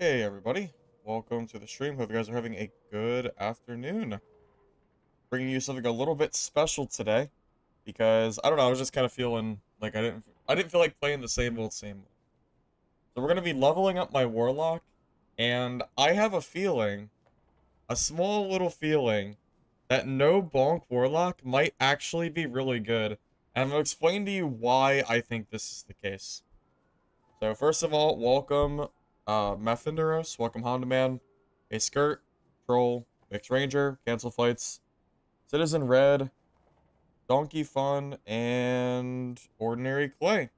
Hey everybody, welcome to the stream. Hope you guys are having a good afternoon. Bringing you something a little bit special today because I don't know, I was just kind of feeling like I didn't feel like playing the same old same old. So we're going to be leveling up my warlock, and I have a feeling, a small little feeling that no bonk warlock might actually be really good. And I'm going to explain to you why I think this is the case. So first of all, welcome Methanderos, welcome Honda Man, a skirt, troll, mixed ranger, cancel flights, citizen red, donkey fun, and ordinary clay.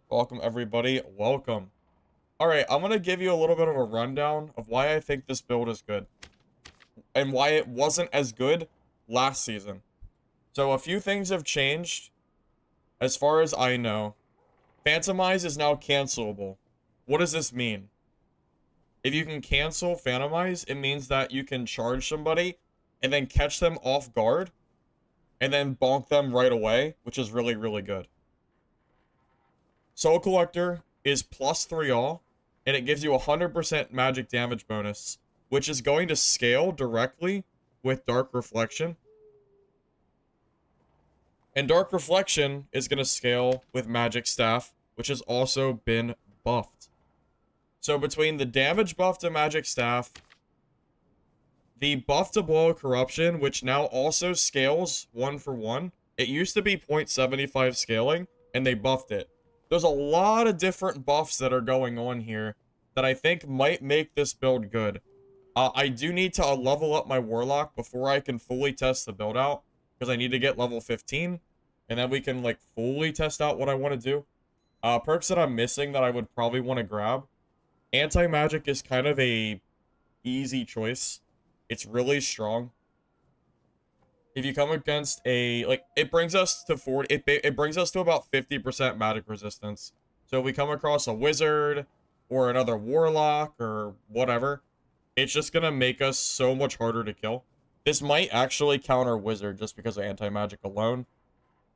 Welcome everybody, welcome. Alright, I'm gonna give you a little bit of a rundown of why I think this build is good. And why it wasn't as good last season. So a few things have changed. As far as I know, Phantomize is now cancelable. What does this mean? If you can cancel Phantomize, it means that you can charge somebody and then catch them off guard and then bonk them right away, which is really, really good. Soul Collector is +3 all, and it gives you 100% magic damage bonus, which is going to scale directly with Dark Reflection. And Dark Reflection is going to scale with Magic Staff, which has also been buffed. So between the damage buff to Magic Staff, the buff to Blow of Corruption, which now also scales 1-for-1. It used to be 0.75 scaling, and they buffed it. There's a lot of different buffs that are going on here that I think might make this build good. I do need to level up my Warlock before I can fully test the build out, because I need to get level 15, and then we can, like, fully test out what I want to do. Perks that I'm missing that I would probably want to grab. Anti-magic is kind of a easy choice. It's really strong. If you come against a, like, it brings us to 40, it brings us to about 50% magic resistance. So if we come across a wizard or another warlock or whatever, it's just gonna make us so much harder to kill. This might actually counter wizard just because of anti-magic alone.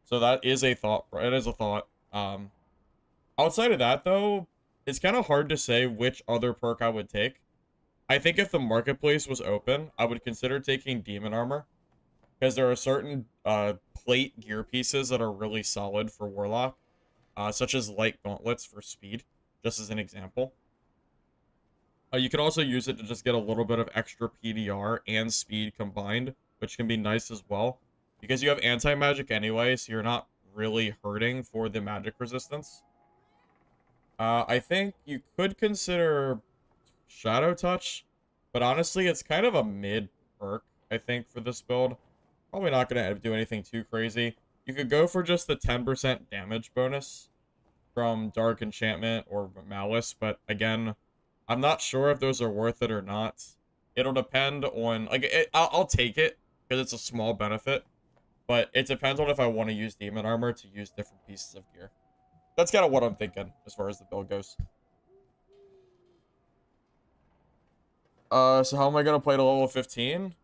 So that is a thought. It is a thought. Outside of that, though, it's kind of hard to say which other perk I would take. I think if the marketplace was open, I would consider taking demon armor, because there are certain plate gear pieces that are really solid for warlock, such as light gauntlets for speed, just as an example. You can also use it to just get a little bit of extra PDR and speed combined, which can be nice as well, because you have anti-magic anyway, so you're not really hurting for the magic resistance. I think you could consider Shadow Touch, but honestly, it's kind of a mid perk, I think, for this build. Probably not going to do anything too crazy. You could go for just the 10% damage bonus from Dark Enchantment or Malice, but again, I'm not sure if those are worth it or not. It'll depend on, like, I'll take it, because it's a small benefit, but it depends on if I want to use Demon Armor to use different pieces of gear. That's kind of what I'm thinking as far as the build goes. So how am I gonna play to level 15?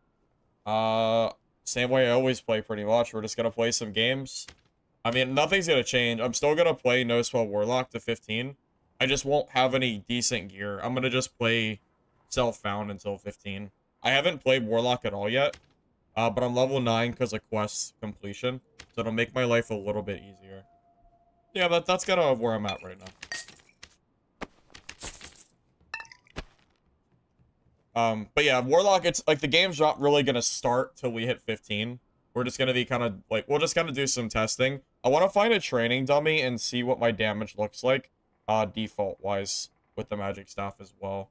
Same way I always play pretty much. We're just gonna play some games. I mean, nothing's gonna change. I'm still gonna play No Spell Warlock to 15. I just won't have any decent gear. I'm gonna just play Self-Found until 15. I haven't played Warlock at all yet. But I'm level 9 because of quest completion. So it'll make my life a little bit easier. Yeah, that's kind of where I'm at right now. But yeah, Warlock, it's like the game's not really gonna start till we hit 15. We're just gonna be kind of like, we'll just kind of do some testing. I want to find a training dummy and see what my damage looks like, default wise, with the magic staff as well,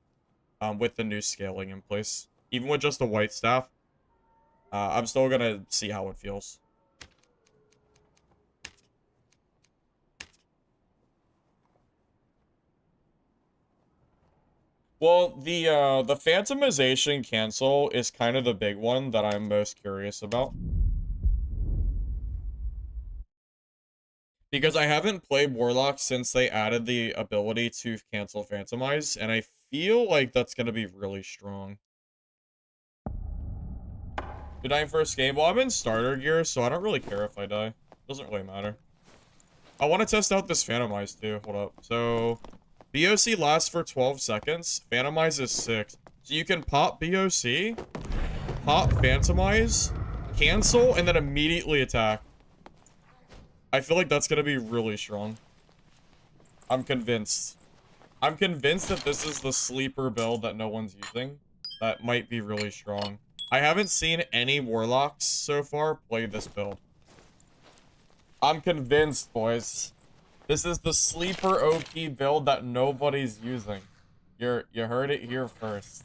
with the new scaling in place. Even with just the white staff, I'm still gonna see how it feels. Well, the Phantomization cancel is kind of the big one that I'm most curious about. Because I haven't played Warlock since they added the ability to cancel Phantomize, and I feel like that's going to be really strong. Did I first game? Well, I'm in starter gear, so I don't really care if I die. Doesn't really matter. I want to test out this Phantomize too. Hold up. So, BOC lasts for 12 seconds. Phantomize is 6. So you can pop BOC, pop Phantomize, cancel, and then immediately attack. I feel like that's going to be really strong. I'm convinced. I'm convinced that this is the sleeper build that no one's using. That might be really strong. I haven't seen any Warlocks so far play this build. I'm convinced, boys. This is the sleeper OP build that nobody's using. You heard it here first.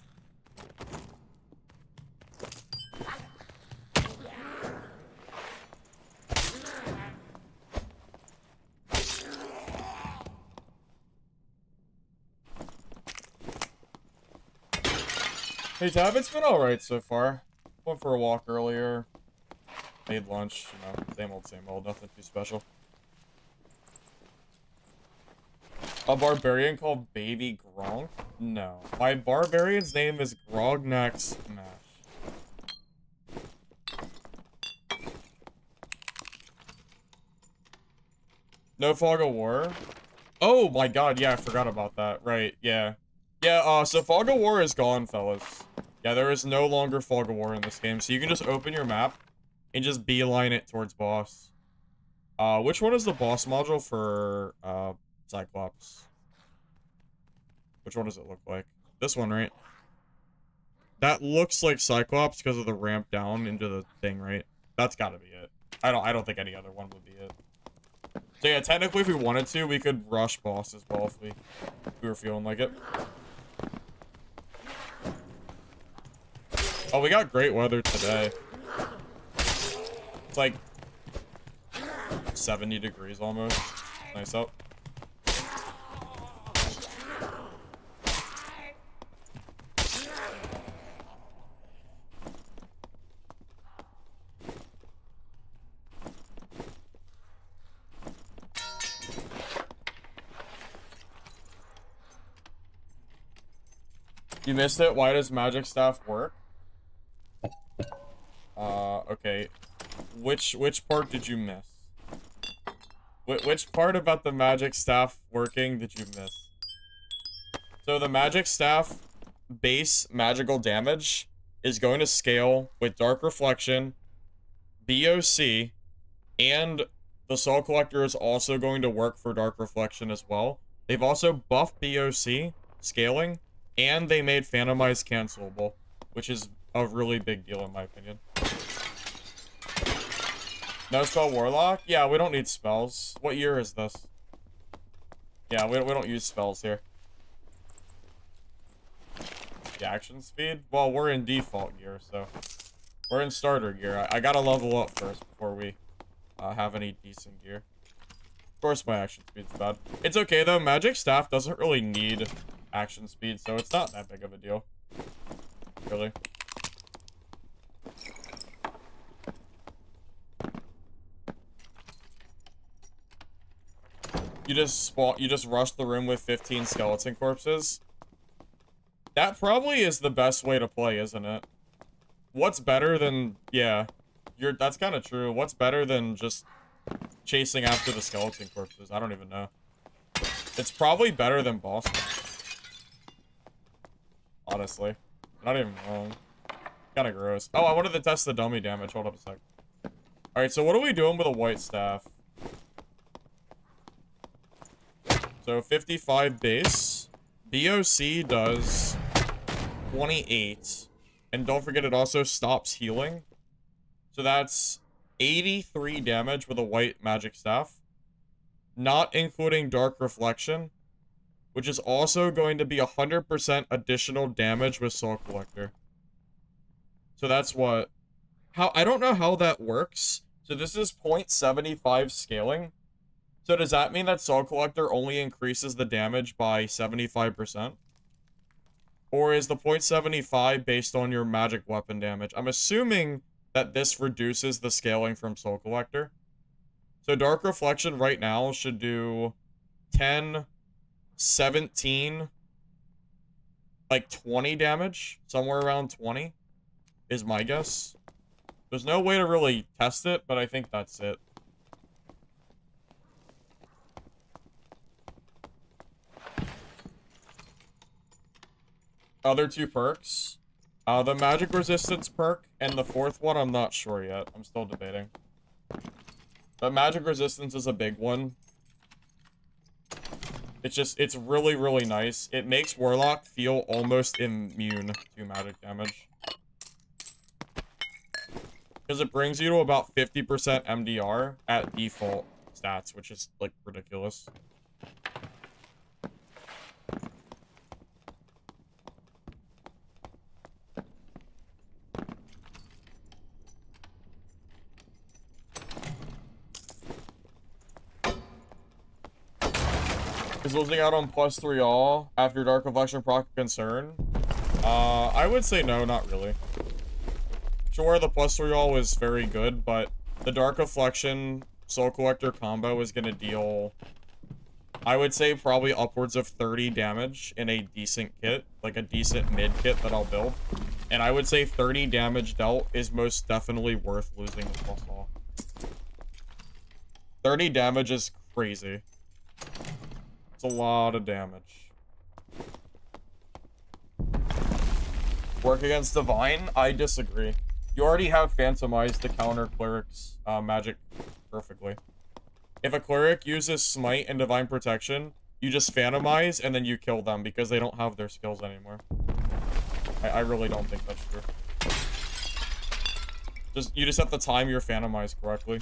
Hey Tab, it's been alright so far. Went for a walk earlier. Made lunch, you know, same old, nothing too special. A barbarian called Baby Gronk? No. My barbarian's name is Grognak Smash. No Fog of War? Oh my god, yeah, I forgot about that. Right, yeah. Yeah, so Fog of War is gone, fellas. Yeah, there is no longer Fog of War in this game, so you can just open your map and just beeline it towards boss. Which one is the boss module for, Cyclops? Which one does it look like? This one, right? That looks like Cyclops because of the ramp down into the thing, right? That's gotta be it. I don't think any other one would be it. So yeah, technically if we wanted to, we could rush boss as well if we were feeling like it. Oh, we got great weather today. It's like 70 degrees almost. Nice out. You missed it? Why does magic staff work? Okay. Which part did you miss? Which part about the magic staff working did you miss? So the magic staff base magical damage is going to scale with Dark Reflection, BOC, and the Soul Collector is also going to work for Dark Reflection as well. They've also buffed BOC, scaling, and they made Phantomize cancelable, which is a really big deal in my opinion. No spell Warlock? Yeah, we don't need spells. What year is this? Yeah, we don't use spells here. The action speed? Well, we're in default gear, so... We're in starter gear. I gotta level up first before we have any decent gear. Of course my action speed's bad. It's okay though, magic staff doesn't really need action speed, so it's not that big of a deal. Really. You just rush the room with 15 skeleton corpses. That probably is the best way to play, isn't it? What's better than, yeah, that's kind of true. What's better than just chasing after the skeleton corpses? I don't even know. It's probably better than boss. Honestly. Not even wrong. Kind of gross. Oh, I wanted to test the dummy damage. Hold up a sec. Alright, so what are we doing with a white staff? So 55 base. BOC does 28. And don't forget it also stops healing. So that's 83 damage with a white magic staff. Not including Dark Reflection. Which is also going to be 100% additional damage with Soul Collector. So that's what... I don't know how that works. So this is 0.75 scaling. So does that mean that Soul Collector only increases the damage by 75%? Or is the 0.75 based on your magic weapon damage? I'm assuming that this reduces the scaling from Soul Collector. So Dark Reflection right now should do 10, 17, like 20 damage. Somewhere around 20 is my guess. There's no way to really test it, but I think that's it. Other two perks. The magic resistance perk and the fourth one, I'm not sure yet. I'm still debating. But magic resistance is a big one. It's really, really nice. It makes Warlock feel almost immune to magic damage. Because it brings you to about 50% MDR at default stats, which is, like, ridiculous. Is losing out on +3 all after Dark Reflection proc a concern? I would say no, not really. Sure, the +3 all was very good, but the Dark Reflection Soul Collector combo is gonna deal, I would say, probably upwards of 30 damage in a decent kit, like a decent mid kit that I'll build. And I would say 30 damage dealt is most definitely worth losing the +all. 30 damage is crazy. It's a lot of damage. Work against Divine? I disagree. You already have Phantomized to counter Cleric's magic perfectly. If a Cleric uses Smite and Divine Protection, you just Phantomize and then you kill them because they don't have their skills anymore. I really don't think that's true. You just have to time your Phantomize correctly.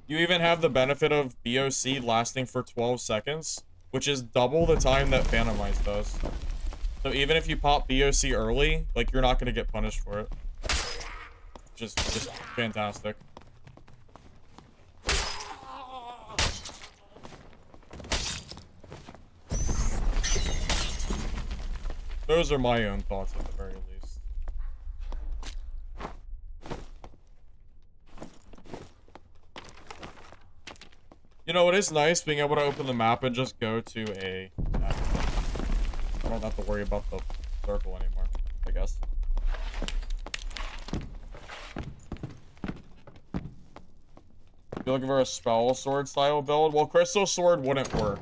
You even have the benefit of BOC lasting for 12 seconds, which is double the time that Phantomize does. So even if you pop BOC early, like, you're not going to get punished for it. Just fantastic. Those are my own thoughts at the very least. You know, it is nice being able to open the map and just go to a... I don't have to worry about the circle anymore, I guess. You're looking for a spell sword style build? Well, Crystal Sword wouldn't work.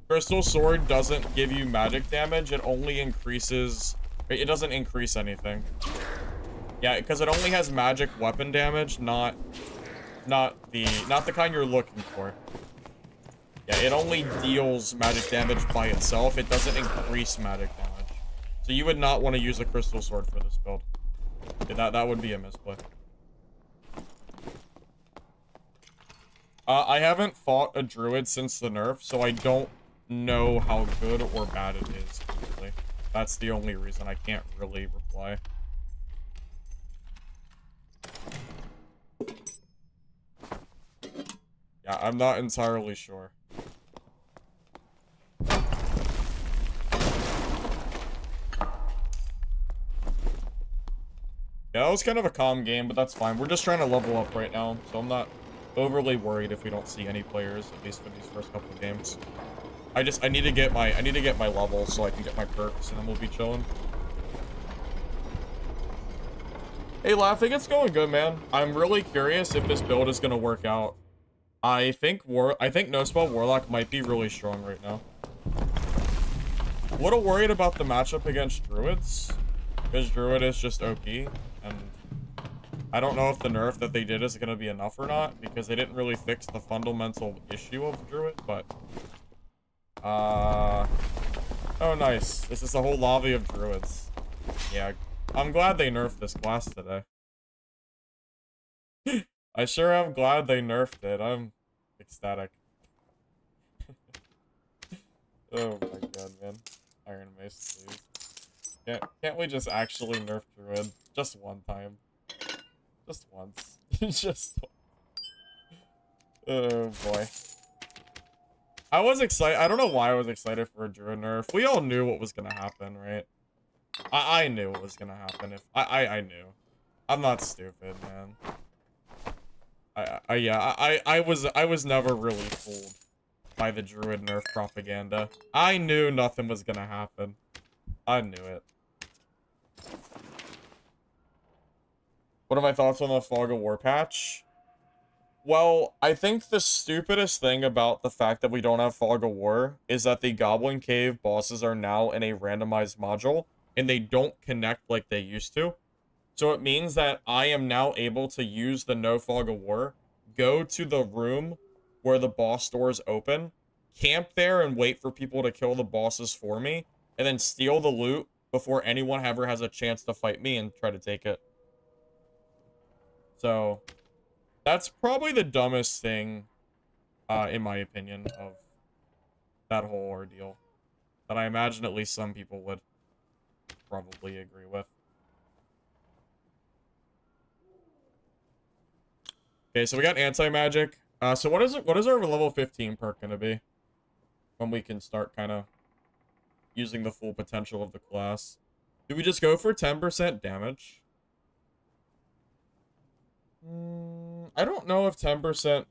Crystal Sword doesn't give you magic damage, it only increases... It doesn't increase anything. Yeah, because it only has magic weapon damage, not the kind you're looking for. Yeah, it only deals magic damage by itself. It doesn't increase magic damage. So you would not want to use a Crystal Sword for this build. Yeah, that would be a misplay. I haven't fought a druid since the nerf, so I don't know how good or bad it is, really. That's the only reason I can't really reply. Yeah, I'm not entirely sure. Yeah, that was kind of a calm game, but that's fine. We're just trying to level up right now, so I'm not overly worried if we don't see any players, at least for these first couple of games. I need to get my level so I can get my perks, and then we'll be chilling. Hey, Laughing, it's going good, man. I'm really curious if this build is gonna work out. I think No Spell Warlock might be really strong right now. A little worried about the matchup against Druids, because Druid is just OP, and I don't know if the nerf that they did is gonna be enough or not, because they didn't really fix the fundamental issue of Druid, but... Oh, nice. This is a whole lobby of Druids. Yeah, I'm glad they nerfed this class today. I sure am glad they nerfed it. I'm ecstatic. Oh my god, man. Iron Mace, please. Can't we just actually nerf Druid? Just one time. Just once. Just oh boy. I was excited. I don't know why I was excited for a Druid nerf. We all knew what was gonna happen, right? I knew what was gonna happen. If I knew. I'm not stupid, man. I was never really fooled by the Druid nerf propaganda. I knew nothing was gonna happen. I knew it. What are my thoughts on the Fog of War patch? Well, I think the stupidest thing about the fact that we don't have Fog of War is that the Goblin Cave bosses are now in a randomized module, and they don't connect like they used to. So it means that I am now able to use the no Fog of War, go to the room where the boss doors open, camp there and wait for people to kill the bosses for me, and then steal the loot before anyone ever has a chance to fight me and try to take it. So that's probably the dumbest thing, in my opinion, of that whole ordeal. That I imagine at least some people would probably agree with. Okay, so we got anti-magic. So what is our level 15 perk gonna be? When we can start kind of using the full potential of the class. Do we just go for 10% damage? I don't know if 10%...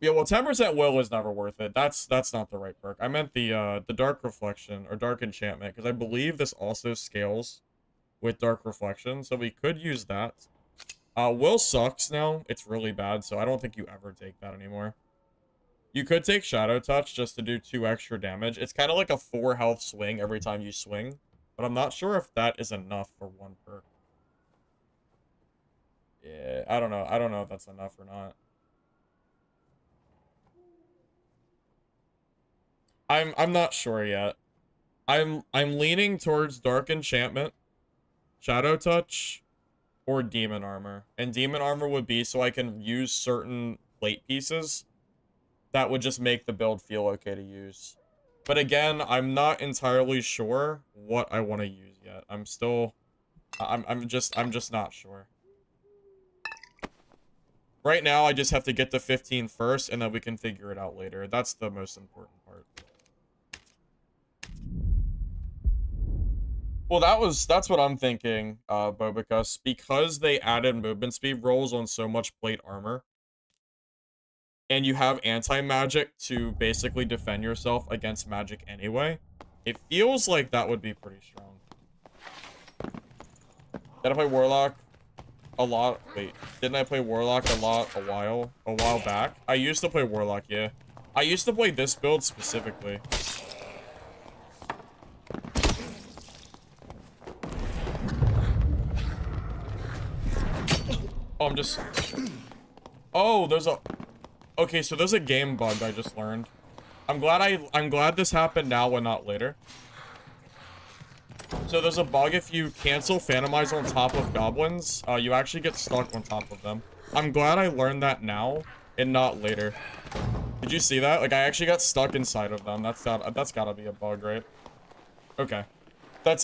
Yeah, well, 10% will is never worth it. That's not the right perk. I meant the Dark Reflection, or Dark Enchantment, because I believe this also scales with Dark Reflection, so we could use that. Will sucks now. It's really bad, so I don't think you ever take that anymore. You could take Shadow Touch just to do 2 extra damage. It's kind of like a 4 health swing every time you swing, but I'm not sure if that is enough for 1 perk. Yeah, I don't know. I don't know if that's enough or not. I'm not sure yet. I'm leaning towards Dark Enchantment, Shadow Touch, or Demon Armor. And Demon Armor would be so I can use certain plate pieces that would just make the build feel okay to use. But again, I'm not entirely sure what I want to use yet. I'm just not sure. Right now, I just have to get to 15 first, and then we can figure it out later. That's the most important part. Well, that's what I'm thinking, Bobicus. Because they added movement speed rolls on so much plate armor, and you have anti-magic to basically defend yourself against magic anyway, it feels like that would be pretty strong. Did I play Warlock a lot? Wait, didn't I play Warlock a while back? I used to play Warlock, yeah. I used to play this build specifically. Oh, I'm just... Oh, there's a... Okay, so there's a game bug I just learned. I'm glad this happened now and not later. So there's a bug if you cancel Phantomize on top of goblins, you actually get stuck on top of them. I'm glad I learned that now and not later. Did you see that? Like, I actually got stuck inside of them. That's gotta be a bug, right? Okay.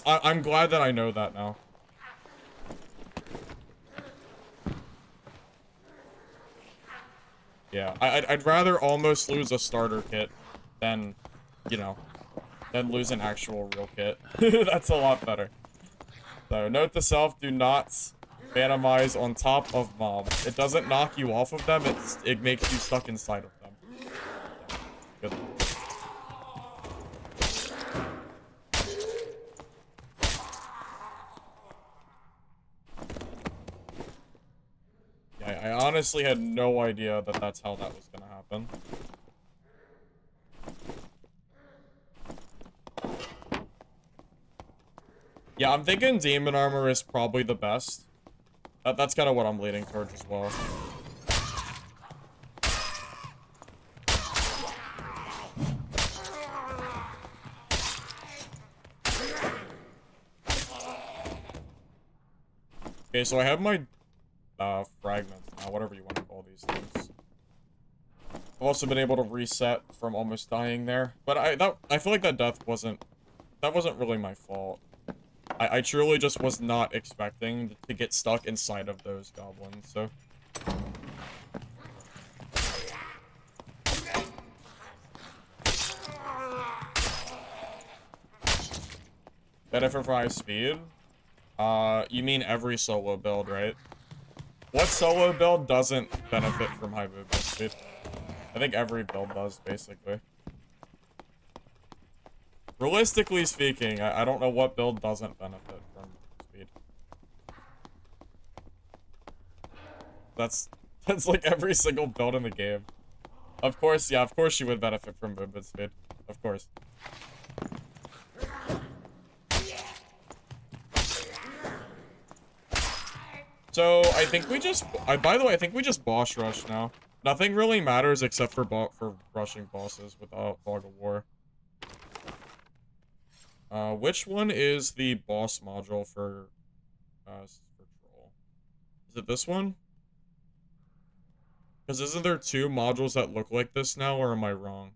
I'm glad that I know that now. Yeah, I'd rather almost lose a starter kit than, you know, than lose an actual real kit. That's a lot better. So, note to self, do not phantomize on top of mobs. It doesn't knock you off of them, it makes you stuck inside of them. Good. I honestly had no idea that that's how that was gonna happen. Yeah, I'm thinking Demon Armor is probably the best. That's kind of what I'm leaning towards as well. Okay, so I have my fragments now, whatever you want to call these things. I've also been able to reset from almost dying there, but I feel like that death wasn't really my fault. I truly just was not expecting to get stuck inside of those goblins, so. Benefit for high speed? You mean every solo build, right? What solo build doesn't benefit from high movement speed? I think every build does, basically. Realistically speaking, I don't know what build doesn't benefit from speed. That's That's like every single build in the game. Of course, yeah, of course you would benefit from movement speed. Of course. So, I think we just... by the way, I think we just boss rush now. Nothing really matters except for rushing bosses with Fog of War. Which one is the boss module for Troll? Is it this one? Because isn't there two modules that look like this now, or am I wrong?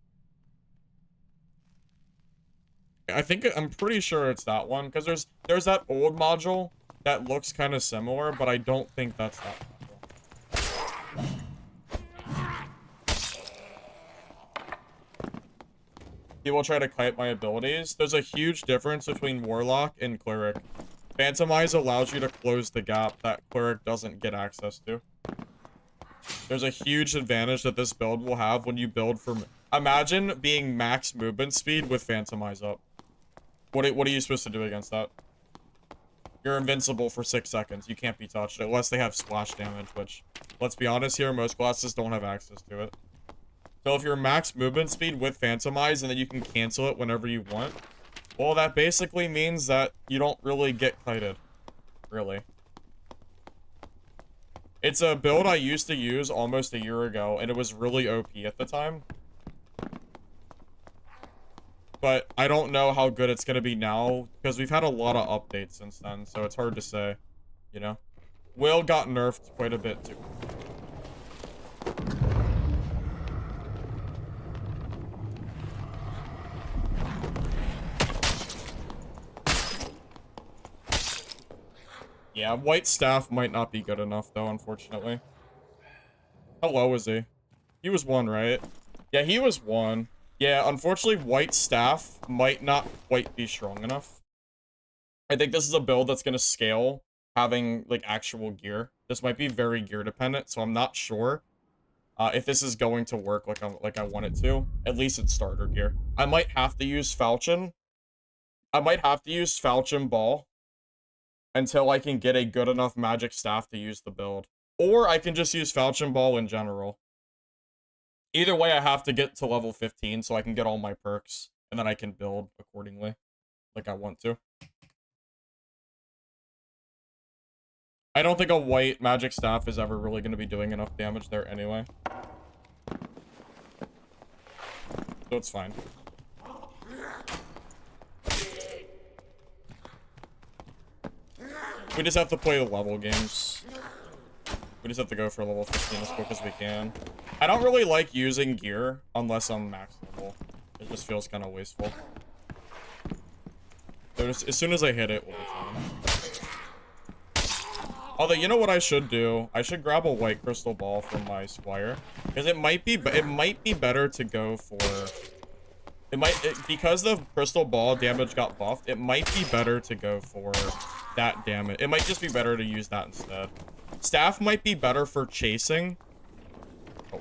I'm pretty sure it's that one, because there's that old module that looks kind of similar, but I don't think that's that module. People try to kite my abilities. There's a huge difference between Warlock and Cleric. Phantomize allows you to close the gap that Cleric doesn't get access to. There's a huge advantage that this build will have when you build for... Imagine being max movement speed with Phantomize up. What are you supposed to do against that? You're invincible for 6 seconds. You can't be touched unless they have splash damage, which, let's be honest here, most classes don't have access to it. So if you're max movement speed with Phantomize and then you can cancel it whenever you want, well, that basically means that you don't really get kited. Really. It's a build I used to use almost a year ago, and it was really OP at the time. But I don't know how good it's going to be now, because we've had a lot of updates since then, so it's hard to say, you know? Will got nerfed quite a bit, too. Yeah, White Staff might not be good enough, though, unfortunately. How low is he? He was 1, right? Yeah, he was 1. Yeah, unfortunately, White Staff might not quite be strong enough. I think this is a build that's going to scale having, like, actual gear. This might be very gear dependent, so I'm not sure if this is going to work like I want it to. At least it's starter gear. I might have to use Falchion. I might have to use Falchion Ball until I can get a good enough magic staff to use the build. Or I can just use Falchion Ball in general. Either way, I have to get to level 15 so I can get all my perks, and then I can build accordingly, like I want to. I don't think a white magic staff is ever really going to be doing enough damage there anyway. So it's fine. We just have to play the level games. We just have to go for level 15 as quick as we can. I don't really like using gear unless I'm max level. It just feels kind of wasteful. So as soon as I hit it, we'll be fine. Although, you know what I should do? I should grab a white crystal ball from my squire. Because it might be better to go for... because the crystal ball damage got buffed, it might be better to go for that damage. It might just be better to use that instead. Staff might be better for chasing. Oh.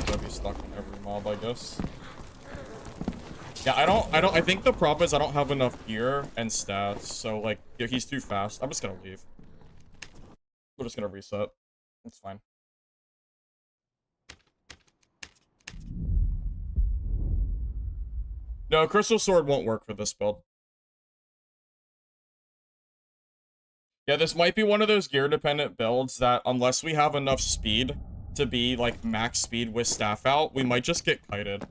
Gotta be stuck on every mob, I guess. Yeah, I think the problem is I don't have enough gear and stats, so, like, he's too fast. I'm just gonna leave. We're just gonna reset. It's fine. No, Crystal Sword won't work for this build. Yeah, this might be one of those gear-dependent builds that, unless we have enough speed to be, like, max speed with staff out, we might just get kited.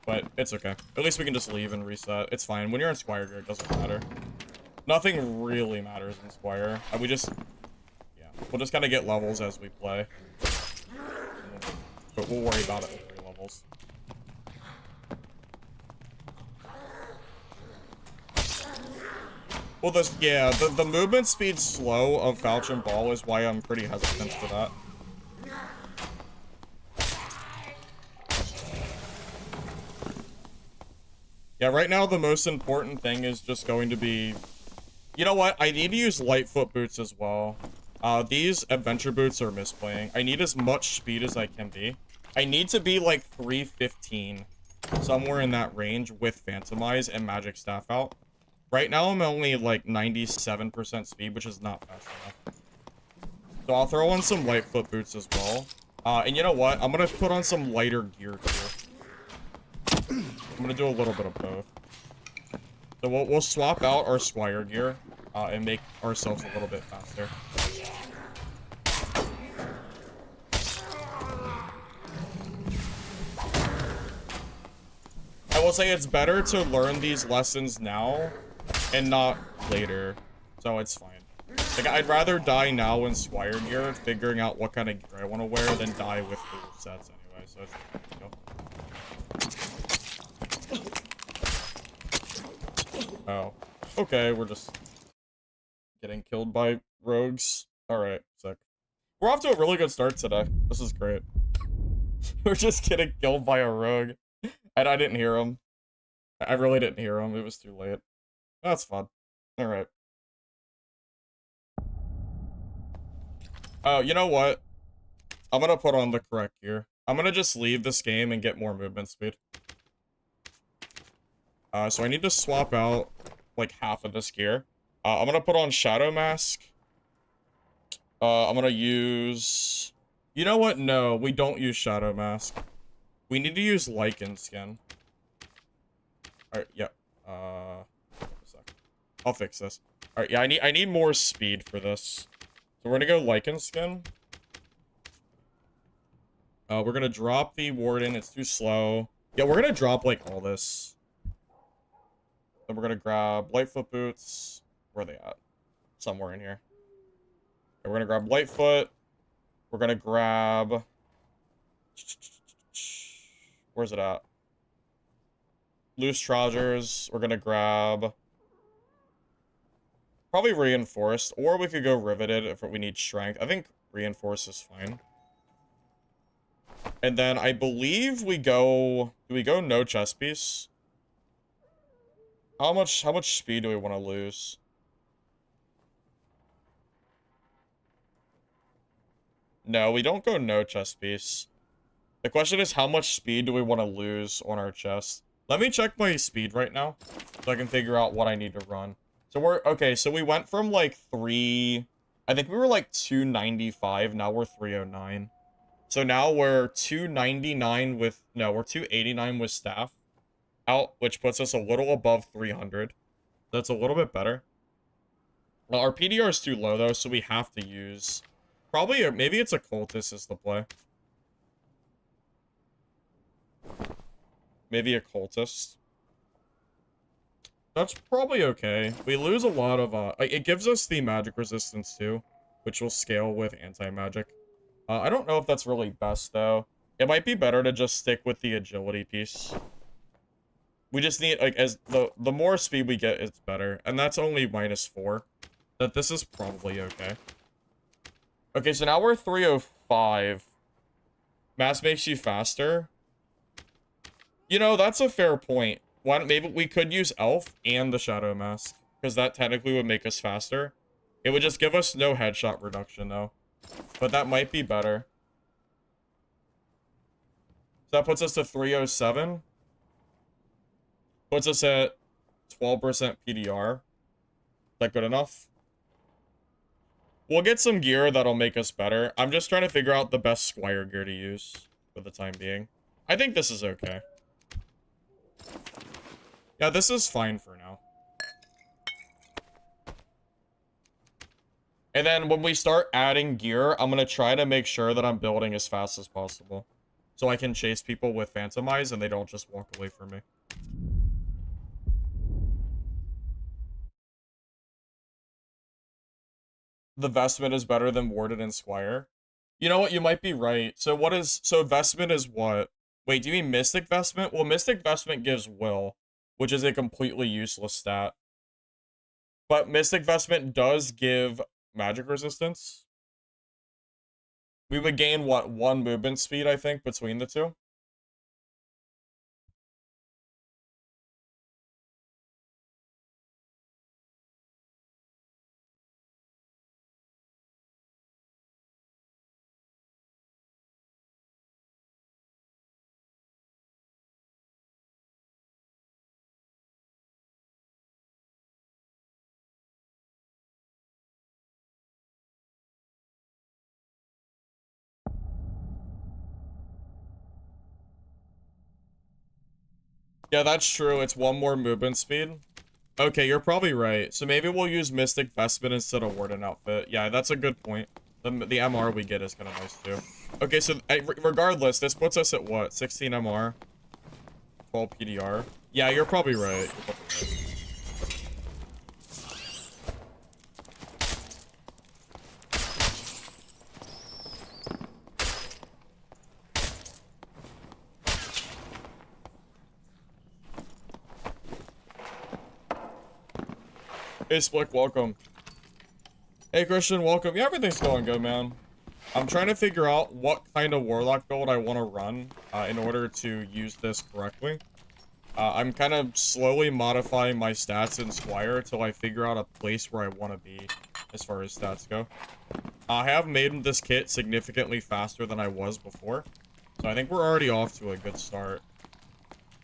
But it's okay. At least we can just leave and reset. It's fine. When you're in Squire gear, it doesn't matter. Nothing really matters in Squire. We just... We'll just kind of get levels as we play. But we'll worry about it with 3 levels. Well, the movement speed slow of Falchion Ball is why I'm pretty hesitant for that. Yeah, right now the most important thing is just going to be... You know what? I need to use Lightfoot Boots as well. These adventure boots are misplaying. I need as much speed as I can be. I need to be like 315, somewhere in that range with Phantomize and Magic Staff out. Right now, I'm only like 97% speed, which is not fast enough. So I'll throw on some light foot boots as well. And you know what? I'm gonna put on some lighter gear too. I'm gonna do a little bit of both. So we'll swap out our Squire gear and make ourselves a little bit faster. I will say it's better to learn these lessons now and not later, so it's fine. Like, I'd rather die now in Squire gear, figuring out what kind of gear I want to wear, than die with full sets anyway, so it's... Oh. Okay, we're just getting killed by rogues. Alright, sick. We're off to a really good start today. This is great. We're just getting killed by a rogue. And I didn't hear him. I really didn't hear him. It was too late. That's fun. Alright. Oh, you know what? I'm gonna put on the correct gear. I'm gonna just leave this game and get more movement speed. So I need to swap out, like, half of this gear. I'm gonna put on Shadow Mask. I'm gonna use... You know what? No, we don't use Shadow Mask. We need to use Lichen Skin. Alright, yeah. A sec. I'll fix this. Alright, yeah, I need more speed for this. So we're gonna go Lichen Skin. We're gonna drop the Warden. It's too slow. Yeah, we're gonna drop, like, all this. Then we're gonna grab Lightfoot Boots. Where are they at? Somewhere in here. Okay, we're gonna grab Lightfoot. We're gonna grab... Where's it at? Loose Trousers. We're gonna grab... Probably Reinforced. Or we could go Riveted if we need Strength. I think Reinforced is fine. And then I believe we go... Do we go no chest piece? How much speed do we want to lose? No, we don't go no chest piece. The question is, how much speed do we want to lose on our chest? Let me check my speed right now, so I can figure out what I need to run. So we're, okay, so we went from like I think we were like 295, now we're 309. So now we're 299 with, no, we're 289 with staff out, which puts us a little above 300. That's a little bit better. Well, our PDR is too low though, so we have to use, probably, or maybe it's a cultist is the play. Maybe a cultist. That's probably okay. We lose a lot of, it gives us the magic resistance too, which will scale with anti-magic. I don't know if that's really best though. It might be better to just stick with the agility piece. We just need, like, as the more speed we get, it's better. And that's only -4. That this is probably okay. Okay, so now we're 305. Mass makes you faster. You know, that's a fair point. Why don't, maybe we could use Elf and the Shadow Mask, because that technically would make us faster. It would just give us no headshot reduction, though. But that might be better. So that puts us to 307. Puts us at 12% PDR. Is that good enough? We'll get some gear that'll make us better. I'm just trying to figure out the best Squire gear to use for the time being. I think this is okay. Yeah, this is fine for now. And then when we start adding gear, I'm going to try to make sure that I'm building as fast as possible. So I can chase people with Phantomize and they don't just walk away from me. The Vestment is better than Warded and Squire. You know what? You might be right. So Vestment is what? Wait, do you mean Mystic Vestment? Well, Mystic Vestment gives Will, which is a completely useless stat. But Mystic Vestment does give magic resistance. We would gain, what, 1 movement speed, I think, between the two? Yeah, that's true. It's one more movement speed. Okay, you're probably right. So maybe we'll use Mystic Vestment instead of Warden Outfit. Yeah, that's a good point. The MR we get is kind of nice too. Okay, so regardless, this puts us at what? 16 MR, 12 PDR. Yeah, you're probably right. You're probably right. Hey, Splick, welcome. Hey, Christian, welcome. Yeah, everything's going good, man. I'm trying to figure out what kind of Warlock build I want to run in order to use this correctly. I'm kind of slowly modifying my stats in Squire until I figure out a place where I want to be as far as stats go. I have made this kit significantly faster than I was before, so I think we're already off to a good start.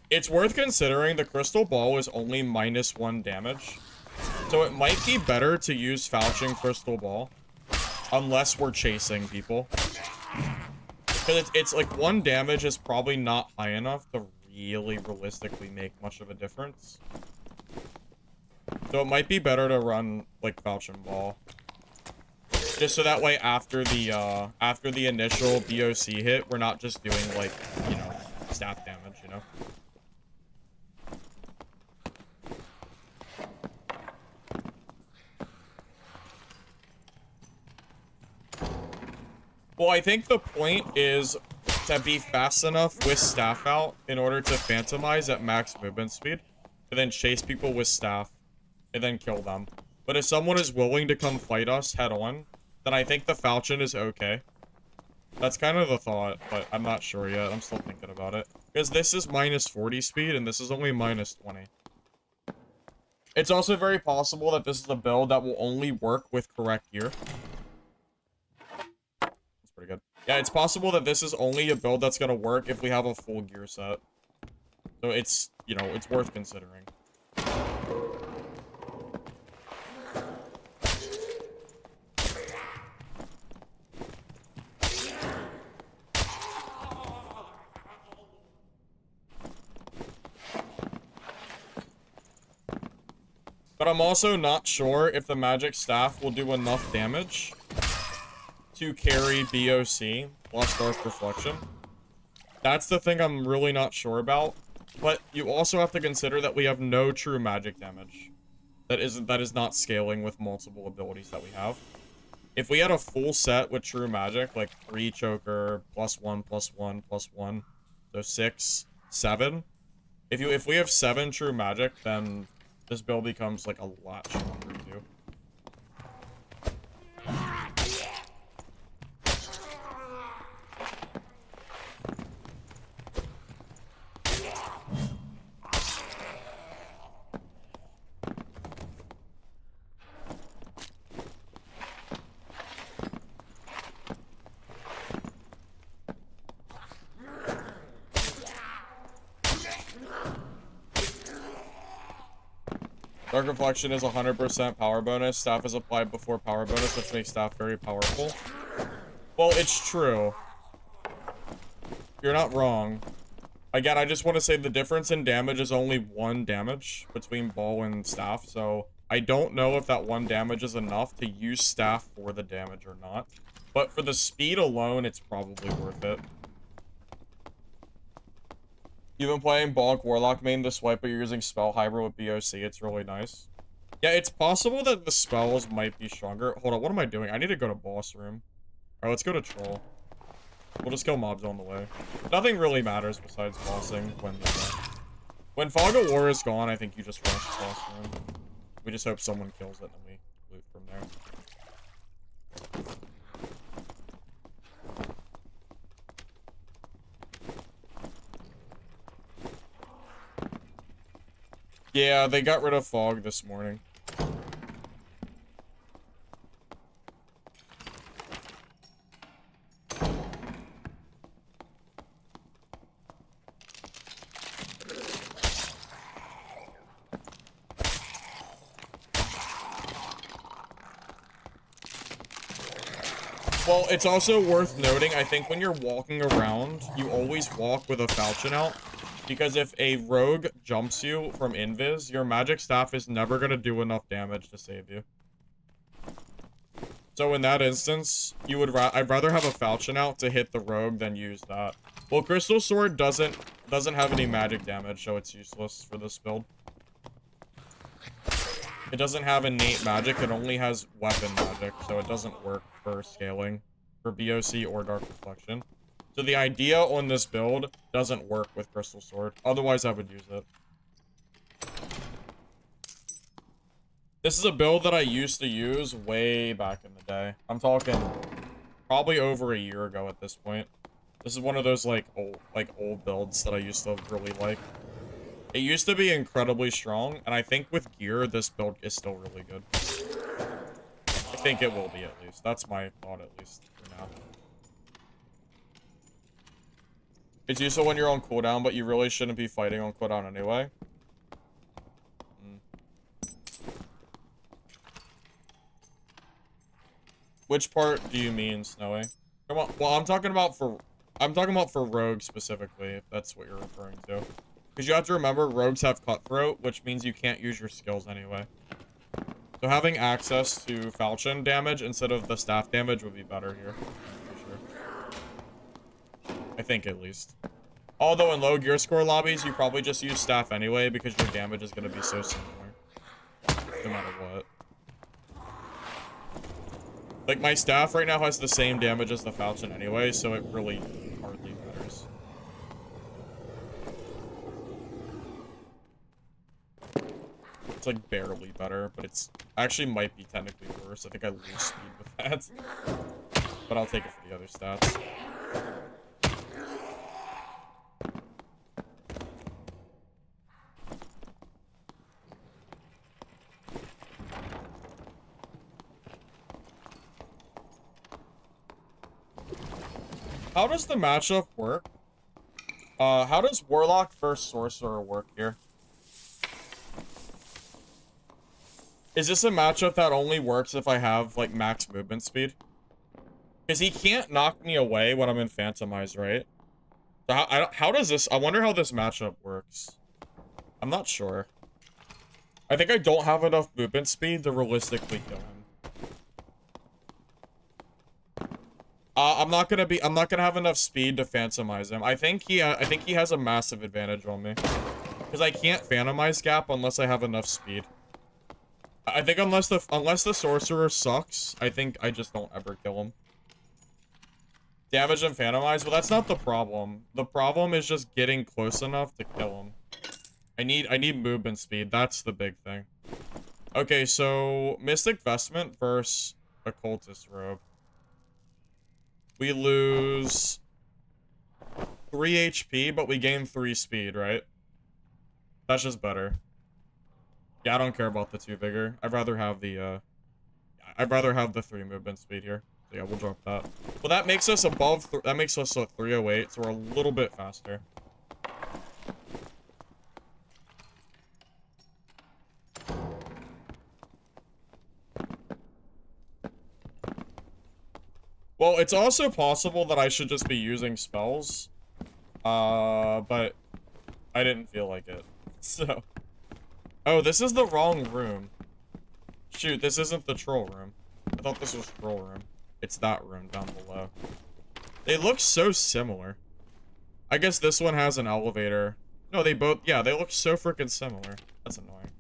It's worth considering the Crystal Ball is only -1 damage. So it might be better to use Falching Crystal Ball, unless we're chasing people. Because it's like 1 damage is probably not high enough to really realistically make much of a difference. So it might be better to run like Falchion Ball. Just so that way after the initial BOC hit, we're not just doing like, you know, staff damage, you know? Well, I think the point is to be fast enough with staff out in order to phantomize at max movement speed, and then chase people with staff, and then kill them. But if someone is willing to come fight us head on, then I think the Falchion is okay. That's kind of the thought, but I'm not sure yet. I'm still thinking about it. Because this is -40 speed, and this is only -20. It's also very possible that this is a build that will only work with correct gear. Pretty good. Yeah, it's possible that this is only a build that's gonna work if we have a full gear set. So it's, you know, it's worth considering. But I'm also not sure if the magic staff will do enough damage to carry BOC plus Dark Reflection. That's the thing I'm really not sure about. But you also have to consider that we have no true magic damage. That is not scaling with multiple abilities that we have. If we had a full set with true magic, like 3 choker, +1, so 6, 7. If we have 7 true magic, then this build becomes like a lot stronger too. Dark Reflection is 100% power bonus. Staff is applied before power bonus, which makes staff very powerful. Well, it's true. You're not wrong. Again, I just want to say the difference in damage is only 1 damage between ball and staff, so I don't know if that 1 damage is enough to use staff for the damage or not. But for the speed alone, it's probably worth it. You've been playing Bonk Warlock main this swipe, but you're using Spell Hybrid with BOC. It's really nice. Yeah, it's possible that the spells might be stronger. Hold on, what am I doing? I need to go to boss room. Alright, let's go to Troll. We'll just kill mobs on the way. Nothing really matters besides bossing when Fog of War is gone. I think you just rush boss room. We just hope someone kills it and then we loot from there. Yeah, they got rid of Fog this morning. Well, it's also worth noting, I think when you're walking around, you always walk with a Falchion out. Because if a rogue jumps you from invis, your magic staff is never going to do enough damage to save you. So in that instance, I'd rather have a falchion out to hit the rogue than use that. Well, crystal sword doesn't have any magic damage, so it's useless for this build. It doesn't have innate magic, it only has weapon magic, so it doesn't work for scaling for BOC or Dark Reflection. So the idea on this build doesn't work with crystal sword. Otherwise, I would use it. This is a build that I used to use way back in the day. I'm talking probably over a year ago at this point. This is one of those like old builds that I used to really like. It used to be incredibly strong, and I think with gear, this build is still really good. I think it will be, at least. That's my thought, at least, for now. It's useful when you're on cooldown, but you really shouldn't be fighting on cooldown anyway. Which part do you mean, Snowy? Come on. Well, I'm talking about for rogues specifically, if that's what you're referring to. Because you have to remember, rogues have cutthroat, which means you can't use your skills anyway. So having access to falchion damage instead of the staff damage would be better here. For sure. I think, at least. Although in low gear score lobbies, you probably just use staff anyway, because your damage is going to be so similar. No matter what. Like, my staff right now has the same damage as the falchion anyway, so it really hardly matters. It's, like, barely better, but it's actually might be technically worse. I think I lose speed with that. But I'll take it for the other stats. How does the matchup work? How does Warlock versus Sorcerer work here? Is this a matchup that only works if I have, like, max movement speed? Because he can't knock me away when I'm in Phantomize, right? So how does this... I wonder how this matchup works. I'm not sure. I think I don't have enough movement speed to realistically kill him. I'm not gonna have enough speed to Phantomize him. I think he has a massive advantage on me. Because I can't Phantomize gap unless I have enough speed. I think unless the Sorcerer sucks, I think I just don't ever kill him. Damage and Phantomize? Well, that's not the problem. The problem is just getting close enough to kill him. I need movement speed. That's the big thing. Okay, so Mystic Vestment versus Occultist Robe. We lose 3 HP, but we gain 3 speed, right? That's just better. Yeah, I don't care about the 2 vigor. I'd rather have the 3 movement speed here. So yeah, we'll drop that. Well, that makes us above, that makes us a 308, so we're a little bit faster. Well, it's also possible that I should just be using spells. But I didn't feel like it. So. Oh, this is the wrong room. Shoot, this isn't the troll room. I thought this was troll room. It's that room down below. They look so similar. I guess this one has an elevator. No, they both, yeah, they look so freaking similar. That's annoying.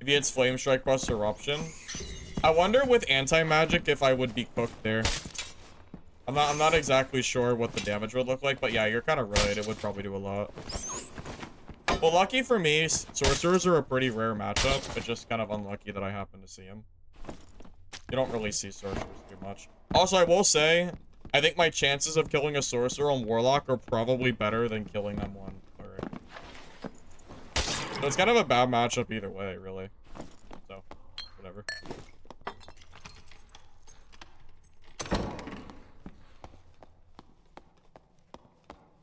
If he hits Flame Strike plus Eruption. I wonder with anti-magic if I would be cooked there. I'm not exactly sure what the damage would look like, but yeah, you're kind of right. It would probably do a lot. Well, lucky for me, sorcerers are a pretty rare matchup. It's just kind of unlucky that I happen to see them. You don't really see sorcerers too much. Also, I will say, I think my chances of killing a sorcerer on Warlock are probably better than killing them on Cleric. So it's kind of a bad matchup either way, really. So, whatever.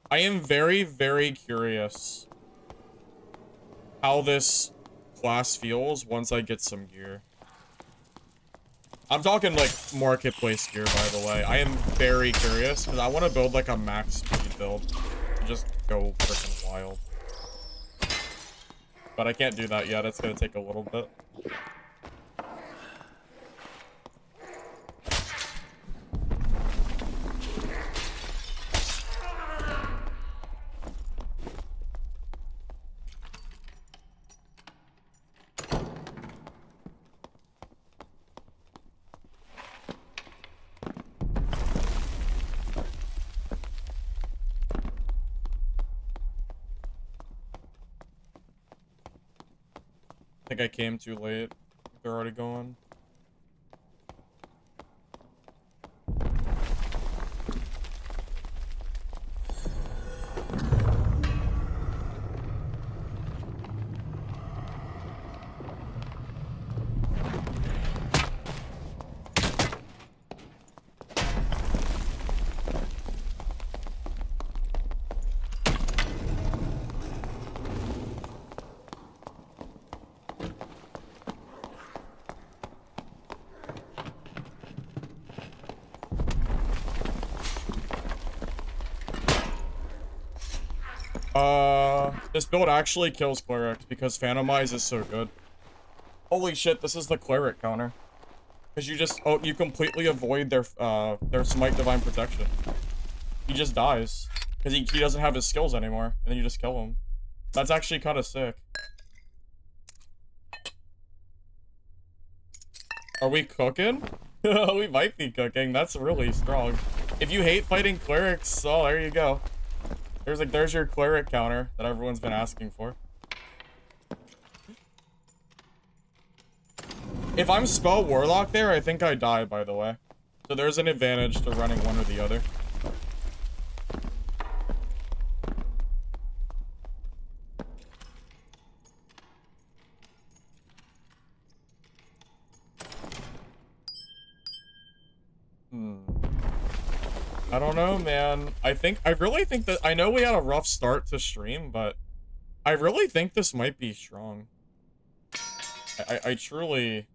I am very, very curious how this class feels once I get some gear. I'm talking like marketplace gear, by the way. I am very curious because I want to build like a max speed build and just go freaking wild. But I can't do that yet. It's gonna take a little bit. I think I came too late. They're already going. This build actually kills clerics because Phantomize is so good. Holy shit, this is the cleric counter. Because you just, you completely avoid their smite divine protection. He just dies. Because he doesn't have his skills anymore. And then you just kill him. That's actually kind of sick. Are we cooking? We might be cooking. That's really strong. If you hate fighting clerics, oh, there you go. There's your cleric counter that everyone's been asking for. If I'm spell warlock there, I think I die, by the way. So there's an advantage to running one or the other. I don't know, man. I really think that, I know we had a rough start to stream, but I really think this might be strong. I truly,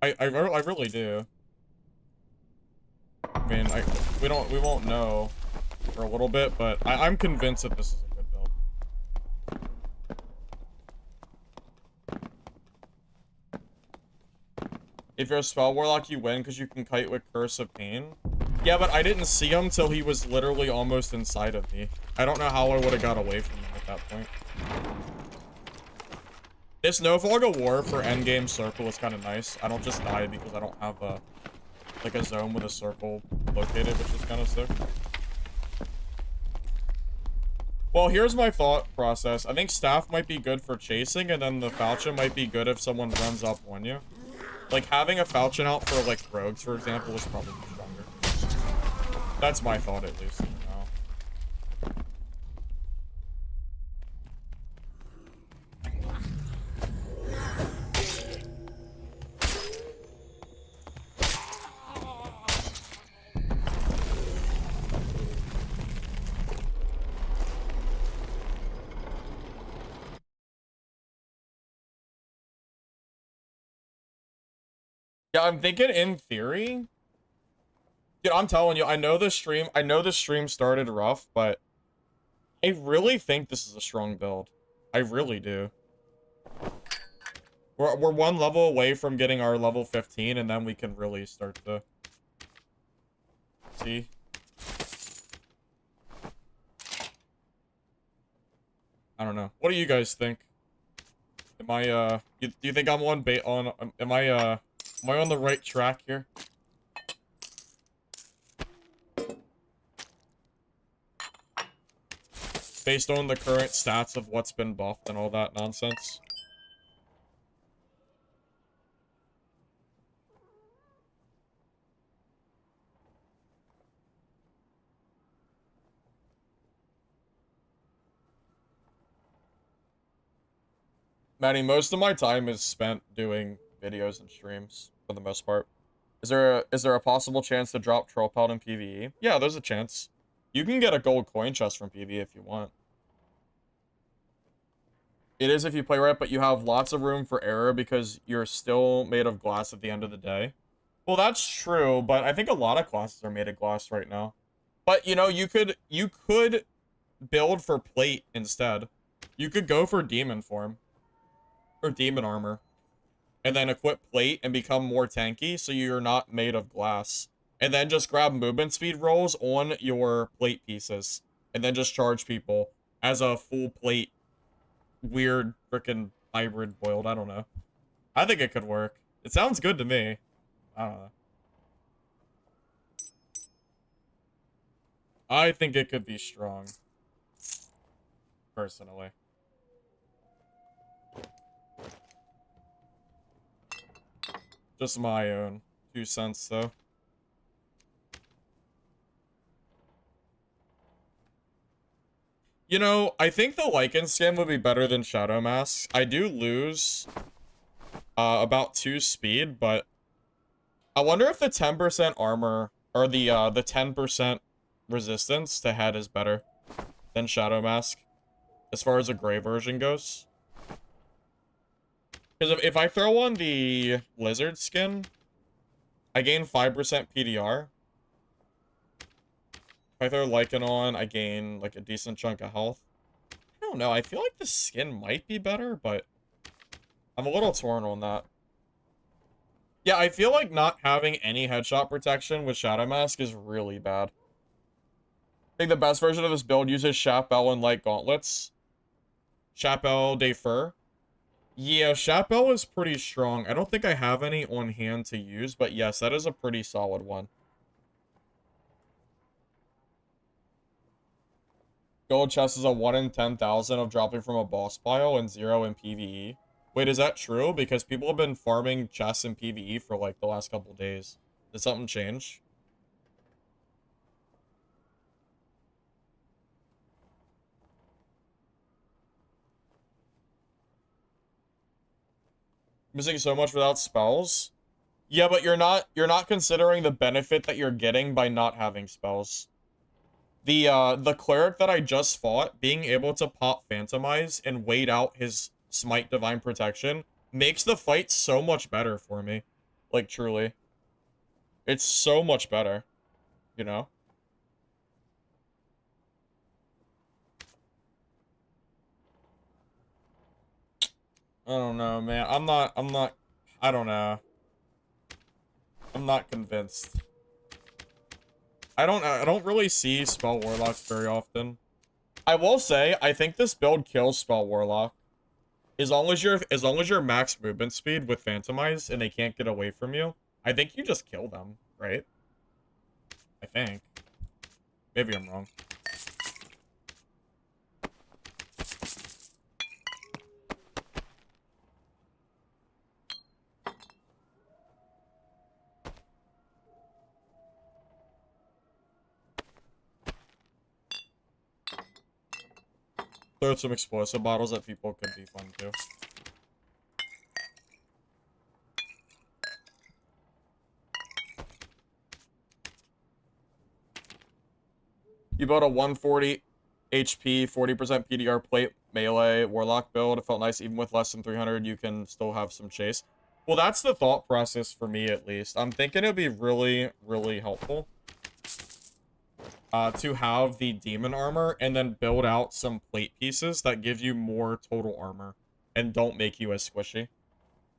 I really do. I mean, we won't know for a little bit, but I'm convinced that this is a good build. If you're a spell warlock, you win because you can kite with Curse of Pain. Yeah, but I didn't see him till he was literally almost inside of me. I don't know how I would have got away from him at that point. This no fog of war for endgame circle is kind of nice. I don't just die because I don't have like a zone with a circle located, which is kind of sick. Well, here's my thought process. I think staff might be good for chasing, and then the falchion might be good if someone runs up on you. Like, having a falchion out for, like, rogues, for example, is probably stronger. That's my thought, at least. Yeah, I'm thinking in theory. Dude, I'm telling you, I know the stream started rough, but I really think this is a strong build. I really do. We're one level away from getting our level 15, and then we can really start to see. I don't know. What do you guys think? Am I do you think I'm on am I on the right track here? Based on the current stats of what's been buffed and all that nonsense. Manny, most of my time is spent doing videos and streams for the most part. Is there a possible chance to drop troll pelt in PvE? Yeah, there's a chance. You can get a gold coin chest from PvE if you want. It is if you play right, but you have lots of room for error because you're still made of glass at the end of the day. Well, that's true, but I think a lot of classes are made of glass right now. But, you know, you could build for plate instead. You could go for demon form. Or demon armor. And then equip plate and become more tanky so you're not made of glass. And then just grab movement speed rolls on your plate pieces. And then just charge people as a full plate weird freaking hybrid build. I don't know. I think it could work. It sounds good to me. I don't know. I think it could be strong. Personally. Just my own 2 cents, though. You know, I think the Lycan skin would be better than Shadow Mask. I do lose about 2 speed, but I wonder if the 10% armor or the 10% resistance to head is better than Shadow Mask as far as a gray version goes. Because if I throw on the lizard skin, I gain 5% PDR. If I throw Lycan on, I gain like a decent chunk of health. I don't know. I feel like the skin might be better, but I'm a little torn on that. Yeah, I feel like not having any headshot protection with Shadow Mask is really bad. I think the best version of this build uses Chapelle and Light Gauntlets. Chapelle de Fur. Yeah, Chapelle is pretty strong. I don't think I have any on hand to use, but yes, that is a pretty solid one. Gold chest is a 1 in 10,000 of dropping from a boss pile and 0 in PvE. Wait, is that true? Because people have been farming chests in PvE for like the last couple days. Did something change? Missing so much without spells? Yeah, but you're not considering the benefit that you're getting by not having spells. The cleric that I just fought, being able to pop Phantomize and wait out his Smite Divine Protection makes the fight so much better for me. Like, truly. It's so much better, you know? I don't know, man. I don't know. I'm not convinced. I don't really see Spell Warlocks very often. I will say, I think this build kills Spell Warlock. As long as you're max movement speed with Phantomize and they can't get away from you, I think you just kill them, right? I think. Maybe I'm wrong. Throw some explosive bottles at people could be fun too. You built a 140 HP, 40% PDR plate melee Warlock build. It felt nice even with less than 300. You can still have some chase. Well, that's the thought process for me, at least. I'm thinking it'd be really, really helpful to have the demon armor and then build out some plate pieces that give you more total armor and don't make you as squishy.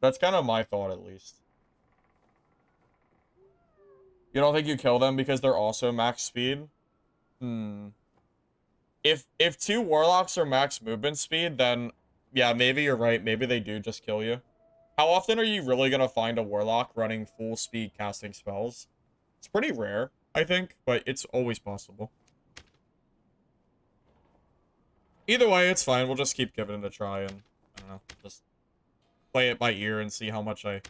That's kind of my thought, at least. You don't think you kill them because they're also max speed? Hmm. If 2 warlocks are max movement speed, then yeah, maybe you're right. Maybe they do just kill you. How often are you really gonna find a warlock running full speed casting spells? It's pretty rare, I think, but it's always possible. Either way, it's fine. We'll just keep giving it a try and I don't know, just play it by ear and see how much I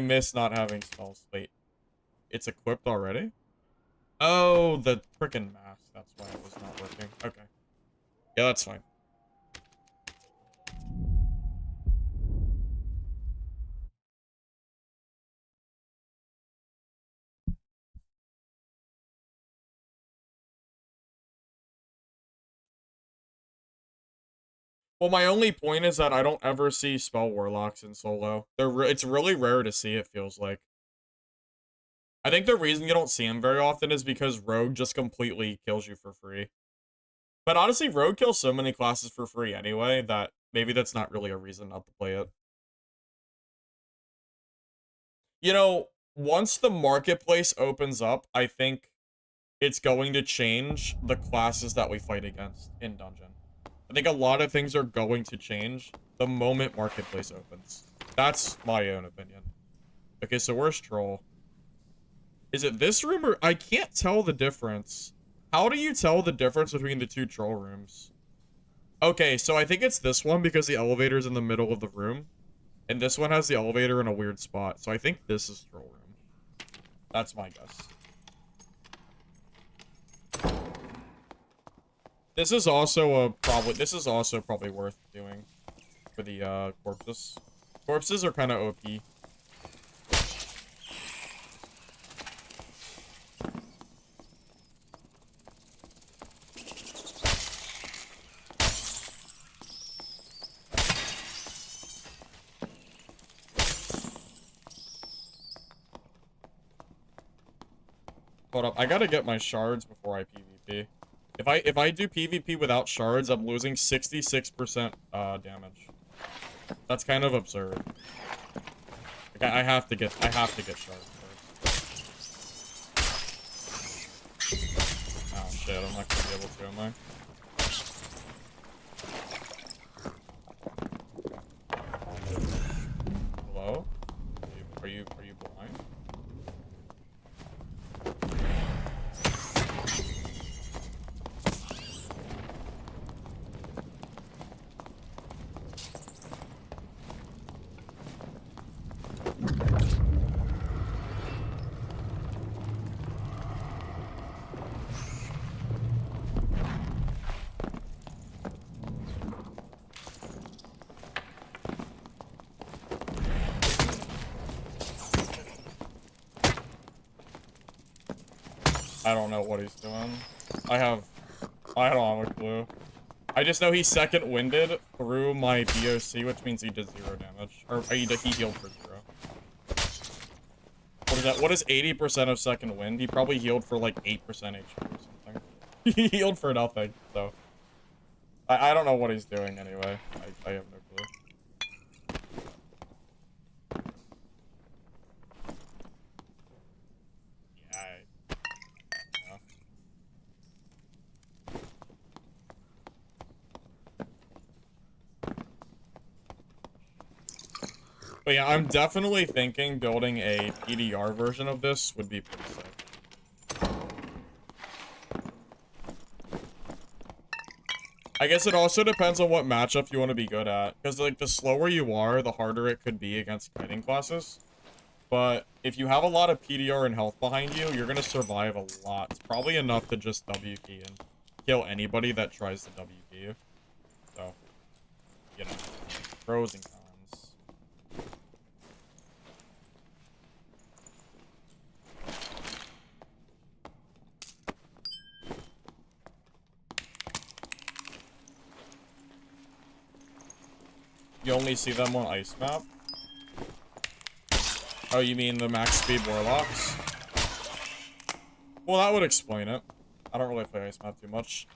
miss not having spells. Wait, it's equipped already? Oh, the freaking mask. That's why it was not working. Okay. Yeah, that's fine. Well, my only point is that I don't ever see spell warlocks in solo. It's really rare to see, it feels like. I think the reason you don't see them very often is because rogue just completely kills you for free. But honestly, rogue kills so many classes for free anyway that maybe that's not really a reason not to play it. You know, once the marketplace opens up, I think it's going to change the classes that we fight against in dungeon. I think a lot of things are going to change the moment marketplace opens. That's my own opinion. Okay, so where's troll? Is it this room or I can't tell the difference. How do you tell the difference between the two troll rooms? Okay, so I think it's this one because the elevator's in the middle of the room. And this one has the elevator in a weird spot. So I think this is troll room. That's my guess. This is also probably worth doing for the corpses. Corpses are kind of OP. Hold up, I gotta get my shards before I PvP. If I do PvP without shards, I'm losing 66% damage. That's kind of absurd. Like, I have to get shards first. Oh shit, I'm not gonna be able to, am I? Hello? Are you blind? I don't know what he's doing. I don't have a clue. I just know he second winded through my BOC, which means he did 0 damage. Or he healed for 0. What is that? What is 80% of second wind? He probably healed for like 8% HP or something. He healed for nothing, so. I don't know what he's doing anyway. I have no clue. But yeah, I'm definitely thinking building a PDR version of this would be pretty sick. I guess it also depends on what matchup you want to be good at. Because, like, the slower you are, the harder it could be against kiting classes. But if you have a lot of PDR and health behind you, you're going to survive a lot. It's probably enough to just WP and kill anybody that tries to WP you. So, you know, pros and cons. You only see them on ice map? Oh, you mean the max speed warlocks? Well, that would explain it. I don't really play ice map too much.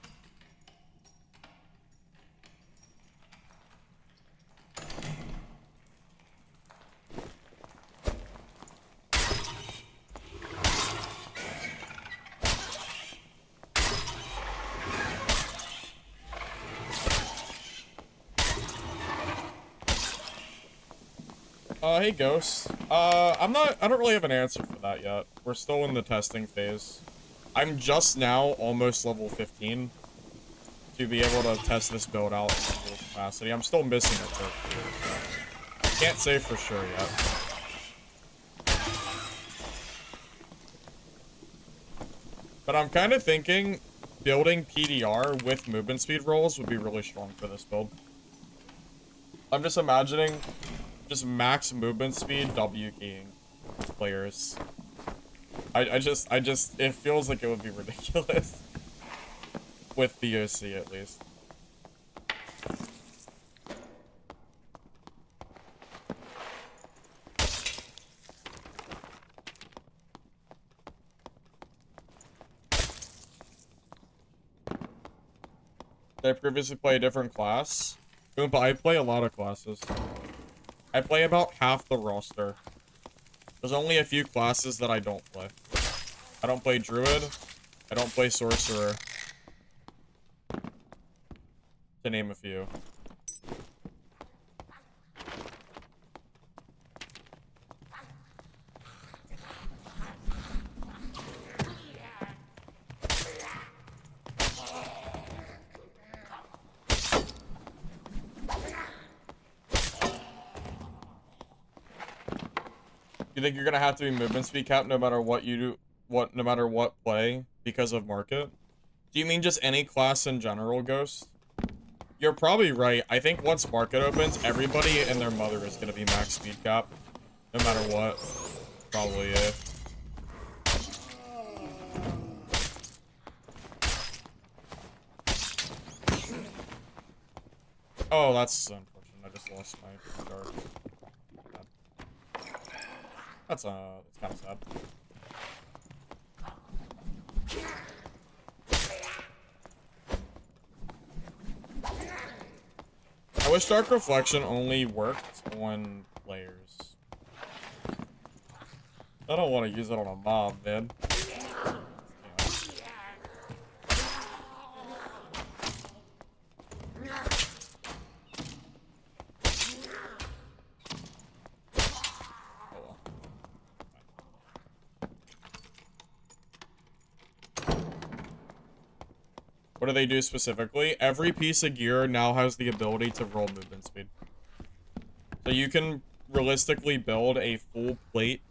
Hey, Ghost. I don't really have an answer for that yet. We're still in the testing phase. I'm just now almost level 15 to be able to test this build out in full capacity. I'm still missing a perk here, so can't say for sure yet. But I'm kind of thinking building PDR with movement speed rolls would be really strong for this build. I'm just imagining just max movement speed W keying players. I just, it feels like it would be ridiculous. With BOC at least. Did I previously play a different class? Oompa, I play a lot of classes. I play about half the roster. There's only a few classes that I don't play. I don't play Druid. I don't play Sorcerer. To name a few. You think you're gonna have to be movement speed cap no matter what you do, no matter what play because of market? Do you mean just any class in general, Ghost? You're probably right. I think once market opens, everybody and their mother is gonna be max speed cap, no matter what. Probably, yeah. Oh, that's unfortunate. I just lost my dart. That's kind of sad. I wish Dark Reflection only worked on players. I don't want to use it on a mob, man. What do they do specifically? Every piece of gear now has the ability to roll movement speed. So you can realistically build a full plate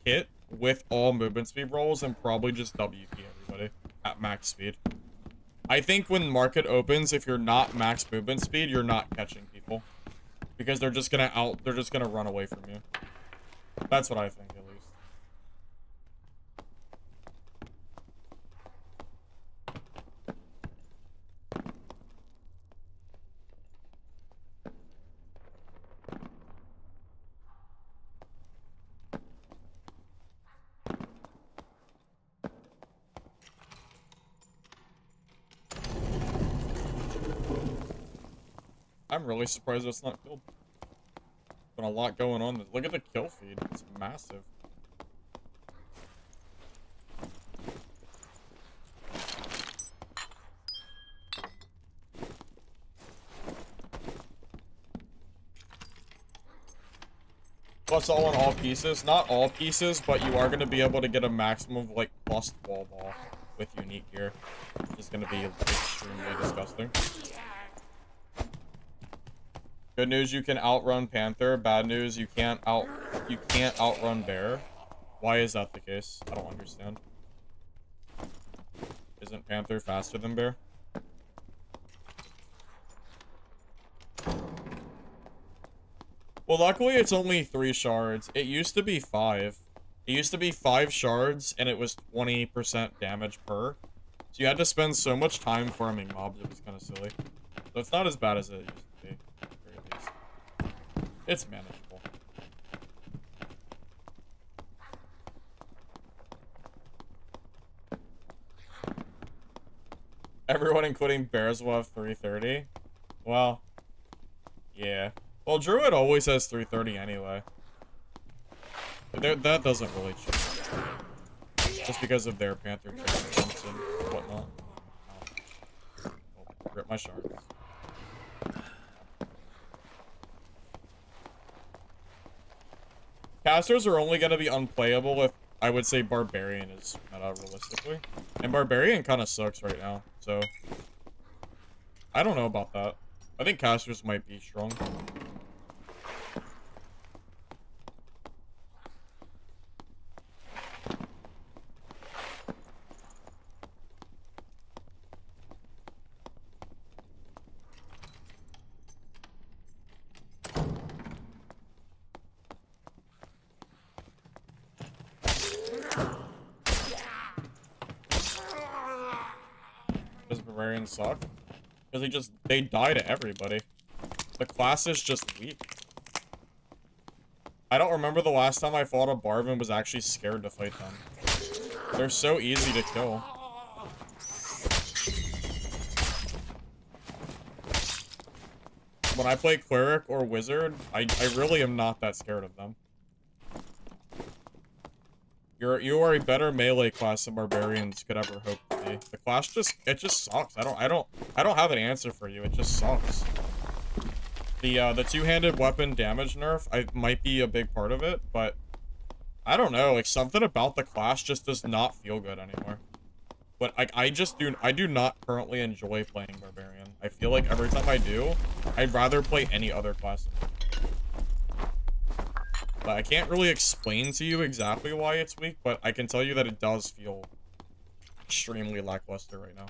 kit with all movement speed rolls and probably just WP everybody at max speed. I think when market opens, if you're not max movement speed, you're not catching people. Because they're just gonna run away from you. That's what I think, at least. I'm really surprised it's not killed. Been a lot going on. Look at the kill feed. It's massive. Plus all in all pieces. Not all pieces, but you are going to be able to get a maximum of like plus 12 ball with unique gear. Which is going to be extremely disgusting. Good news, you can outrun Panther. Bad news, you can't outrun Bear. Why is that the case? I don't understand. Isn't Panther faster than Bear? Well, luckily it's only 3 shards. It used to be 5. It used to be 5 shards, and it was 20% damage per. So you had to spend so much time farming mobs, it was kind of silly. So it's not as bad as it used to be. It's manageable. Everyone, including Bears, will have 330. Well, yeah. Well, Druid always has 330 anyway. That doesn't really change. Just because of their Panther jumps and whatnot. Oh, rip my shards. Casters are only going to be unplayable if, I would say, Barbarian is meta, realistically. And Barbarian kind of sucks right now, so... I don't know about that. I think Casters might be strong. Does Barbarian suck? Because they die to everybody. The class is just weak. I don't remember the last time I fought a Barb and was actually scared to fight them. They're so easy to kill. when I play cleric or wizard, I really am not that scared of them. You are a better melee class than barbarians could ever hope to be. The class just sucks. I don't have an answer for you. It just sucks. The two-handed weapon damage nerf might be a big part of it, but I don't know, like something about the class just does not feel good anymore. But like I do not currently enjoy playing barbarian. I feel like every time I do, I'd rather play any other class. But I can't really explain to you exactly why it's weak, but I can tell you that it does feel extremely lackluster right now.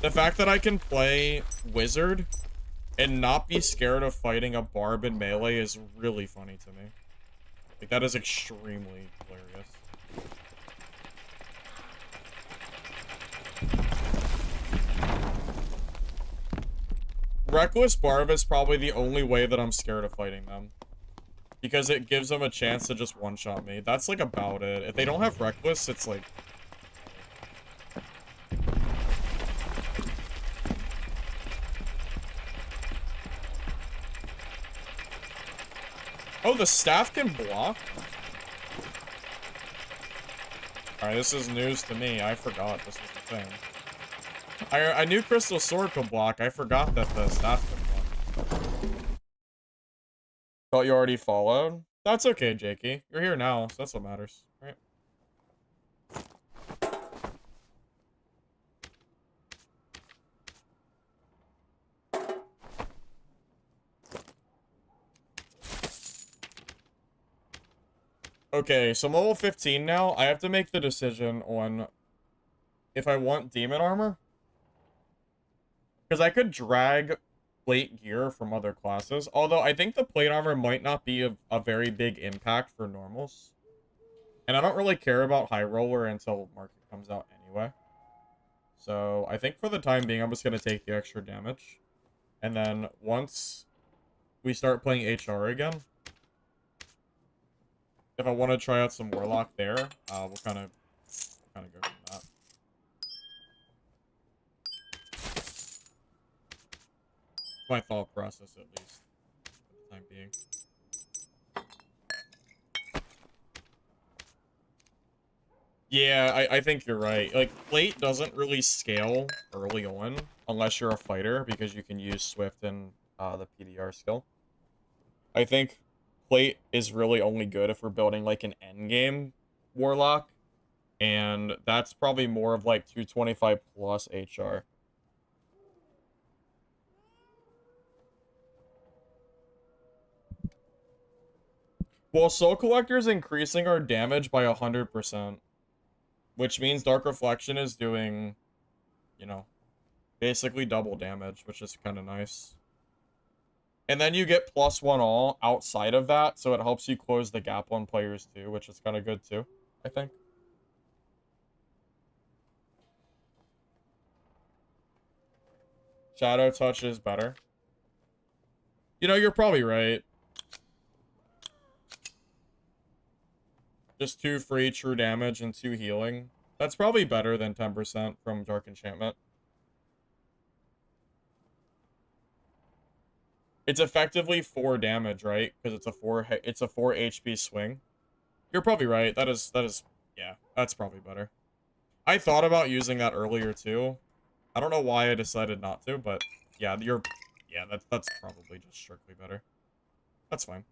The fact that I can play wizard and not be scared of fighting a barb in melee is really funny to me. Like, that is extremely hilarious. Reckless barb is probably the only way that I'm scared of fighting them. Because it gives them a chance to just one-shot me. That's, like, about it. If they don't have reckless, it's, like... Oh, the staff can block? Alright, this is news to me. I forgot this was a thing. I knew Crystal Sword could block. I forgot that the staff could block. Thought you already followed? That's okay, Jakey. You're here now, so that's what matters. Right? Okay, so I'm level 15 now. I have to make the decision on if I want demon armor. Because I could drag plate gear from other classes. Although I think the plate armor might not be a very big impact for normals. And I don't really care about high roller until market comes out anyway. So I think for the time being, I'm just going to take the extra damage. And then once we start playing HR again, if I want to try out some Warlock there, we'll kind of go from that. My thought process, at least, for the time being. Yeah, I think you're right. Like, plate doesn't really scale early on, unless you're a fighter, because you can use Swift and the PDR skill. I think plate is really only good if we're building, like, an endgame Warlock, and that's probably more of, like, 225 plus HR. Well, Soul Collector is increasing our damage by 100%, which means Dark Reflection is doing, you know, basically double damage, which is kind of nice. And then you get +1 all outside of that, so it helps you close the gap on players too, which is kind of good too, I think. Shadow Touch is better. You know, you're probably right. Just 2 free true damage and 2 healing. That's probably better than 10% from Dark Enchantment. It's effectively 4 damage, right? Because it's a 4 HP swing. You're probably right. That is yeah, that's probably better. I thought about using that earlier too. I don't know why I decided not to, but yeah, that's probably just strictly better. That's fine.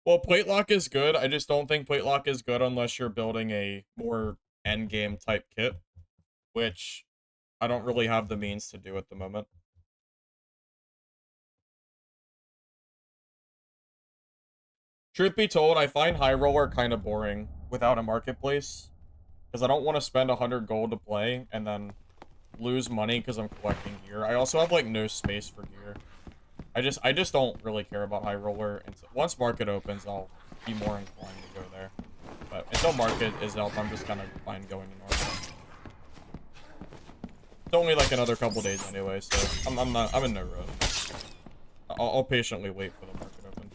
Well, plate lock is good. I just don't think plate lock is good unless you're building a more endgame type kit, which I don't really have the means to do at the moment. Truth be told, I find high roller kind of boring without a marketplace, because I don't want to spend 100 gold to play and then lose money because I'm collecting gear. I also have like no space for gear. I just don't really care about high roller. And so once market opens, I'll be more inclined to go there. But until market is up, I'm just kind of fine going to normal. It's only like another couple days anyway, so I'm in no rush. I'll patiently wait for the market open.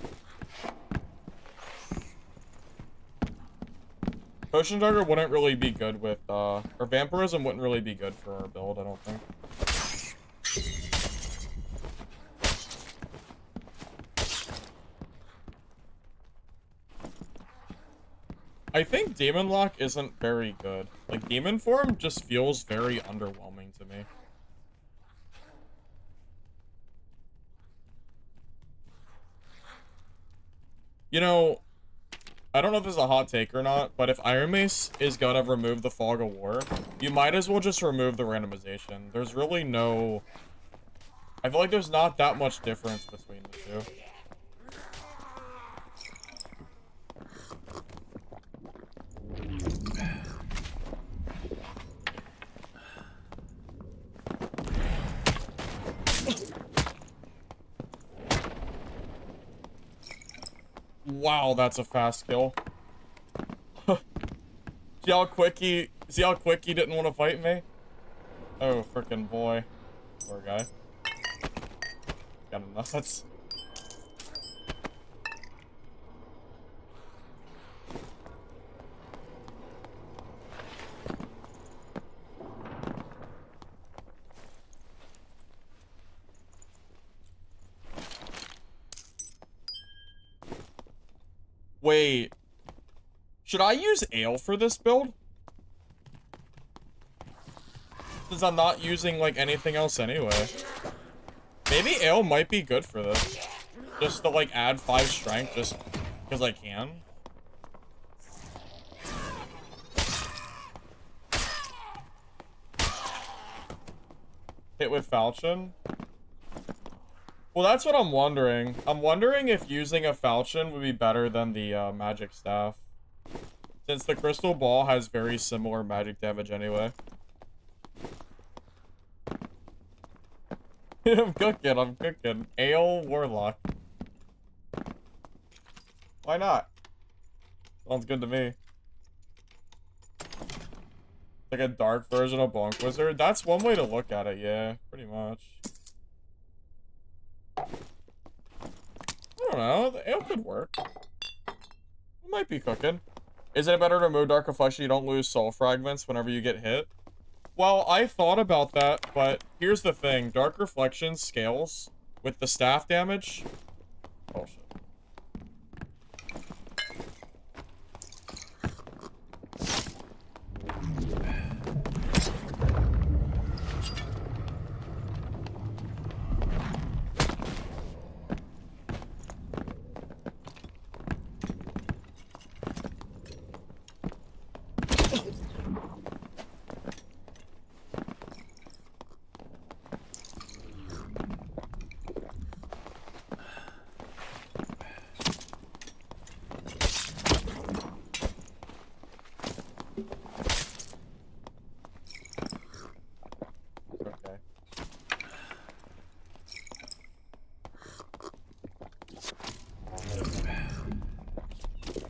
Potion Dagger wouldn't really be good with, or Vampirism wouldn't really be good for our build, I don't think. I think Demon Lock isn't very good. Like, Demon Form just feels very underwhelming to me. You know, I don't know if this is a hot take or not, but if Iron Mace is gonna remove the Fog of War, you might as well just remove the randomization. There's really no... I feel like there's not that much difference between the two. Wow, that's a fast kill. See how quick he didn't want to fight me? Oh, frickin' boy. Poor guy. Got him nuts. Wait. Should I use ale for this build? Since I'm not using, like, anything else anyway. Maybe ale might be good for this. Just to, like, add 5 strength just because I can. Hit with falchion. Well, that's what I'm wondering. I'm wondering if using a falchion would be better than the magic staff. Since the crystal ball has very similar magic damage anyway. I'm cooking. Ale Warlock. Why not? Sounds good to me. Like a dark version of Bonk Wizard. That's one way to look at it, yeah. Pretty much. I don't know. The ale could work. It might be cooking. Is it better to remove Dark Reflection? You don't lose soul fragments whenever you get hit. Well, I thought about that, but here's the thing. Dark Reflection scales with the staff damage. Oh, shit.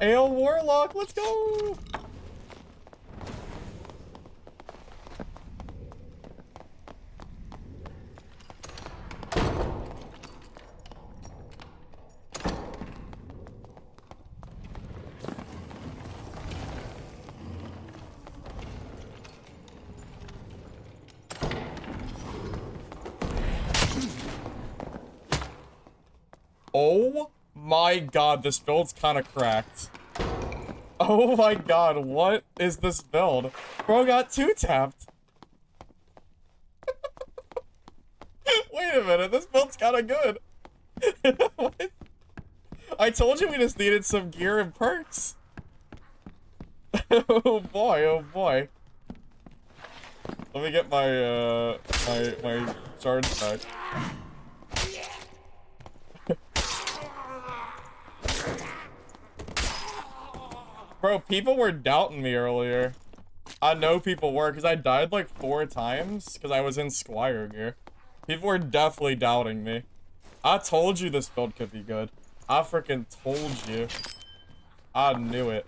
Ale Warlock, let's go! Oh my god, this build's kind of cracked. Oh my god, what is this build? Bro got 2-tapped. Wait a minute, this build's kind of good. What? I told you we just needed some gear and perks. Oh boy, oh boy. Let me get my, my charge back. Bro, people were doubting me earlier. I know people were, because I died like 4 times because I was in Squire gear. People were definitely doubting me. I told you this build could be good. I freaking told you. I knew it.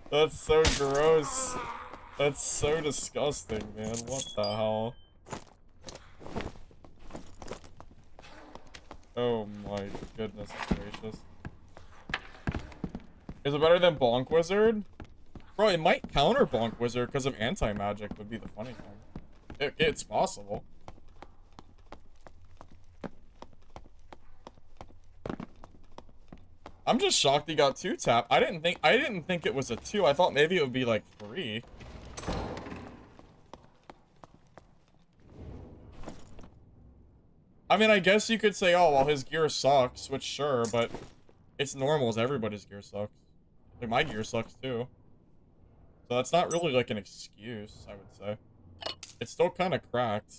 That's so gross. That's so disgusting, man. What the hell? Oh my goodness gracious. Is it better than Bonk Wizard? Bro, it might counter Bonk Wizard because of anti-magic would be the funny thing. It's possible. I'm just shocked he got 2 tap. I didn't think it was a 2. I thought maybe it would be like 3. I mean, I guess you could say, oh, well, his gear sucks, which sure, but it's normal as everybody's gear sucks. Like, my gear sucks too. So that's not really like an excuse, I would say. It's still kind of cracked.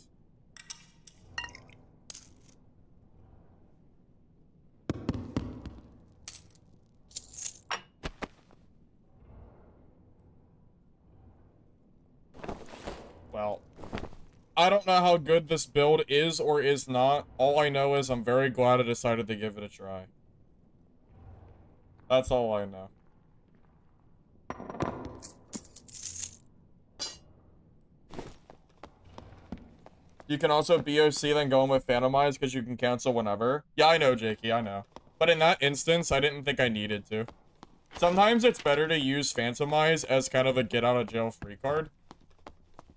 Well, I don't know how good this build is or is not. All I know is I'm very glad I decided to give it a try. That's all I know. You can also BOC then go in with Phantomize because you can cancel whenever. Yeah, I know, Jakey, I know. But in that instance, I didn't think I needed to. Sometimes it's better to use Phantomize as kind of a get-out-of-jail-free card.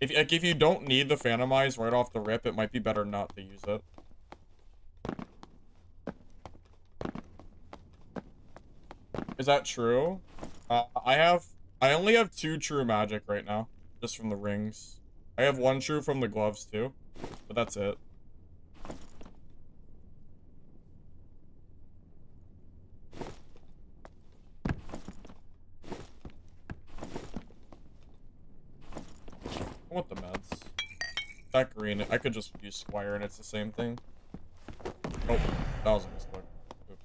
If you don't need the Phantomize right off the rip, it might be better not to use it. Is that true? I only have 2 true magic right now, just from the rings. I have 1 true from the gloves too, but that's it. I want the meds. That green, I could just use Squire and it's the same thing. Oh, that was a mistake. Oops.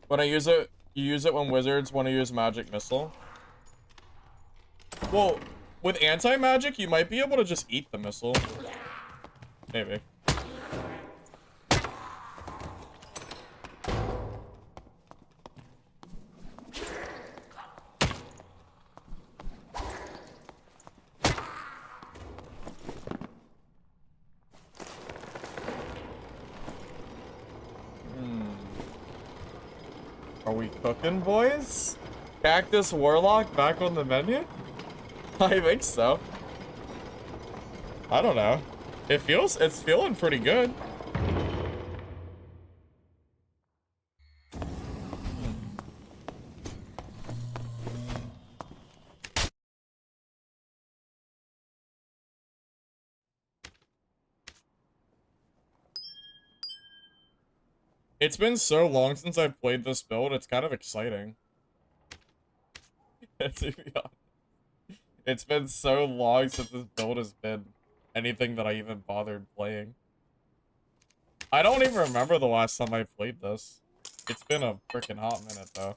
When I use it, you use it when wizards want to use magic missile. Well, with anti-magic, you might be able to just eat the missile. Maybe. Are we cooking, boys? Cactus Warlock back on the menu? I think so. I don't know. It's feeling pretty good. It's been so long since I've played this build, it's kind of exciting. To be honest. It's been so long since this build has been anything that I even bothered playing. I don't even remember the last time I played this. It's been a freaking hot minute, though.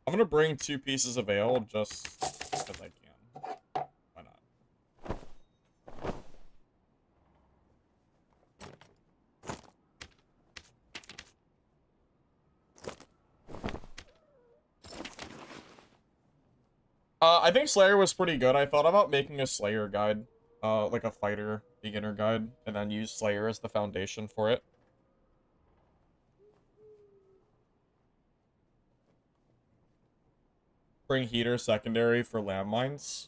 I'm gonna bring 2 pieces of ale just because I can. Why not? I think Slayer was pretty good. I thought about making a Slayer guide, like a fighter beginner guide, and then use Slayer as the foundation for it. Bring heater secondary for landmines.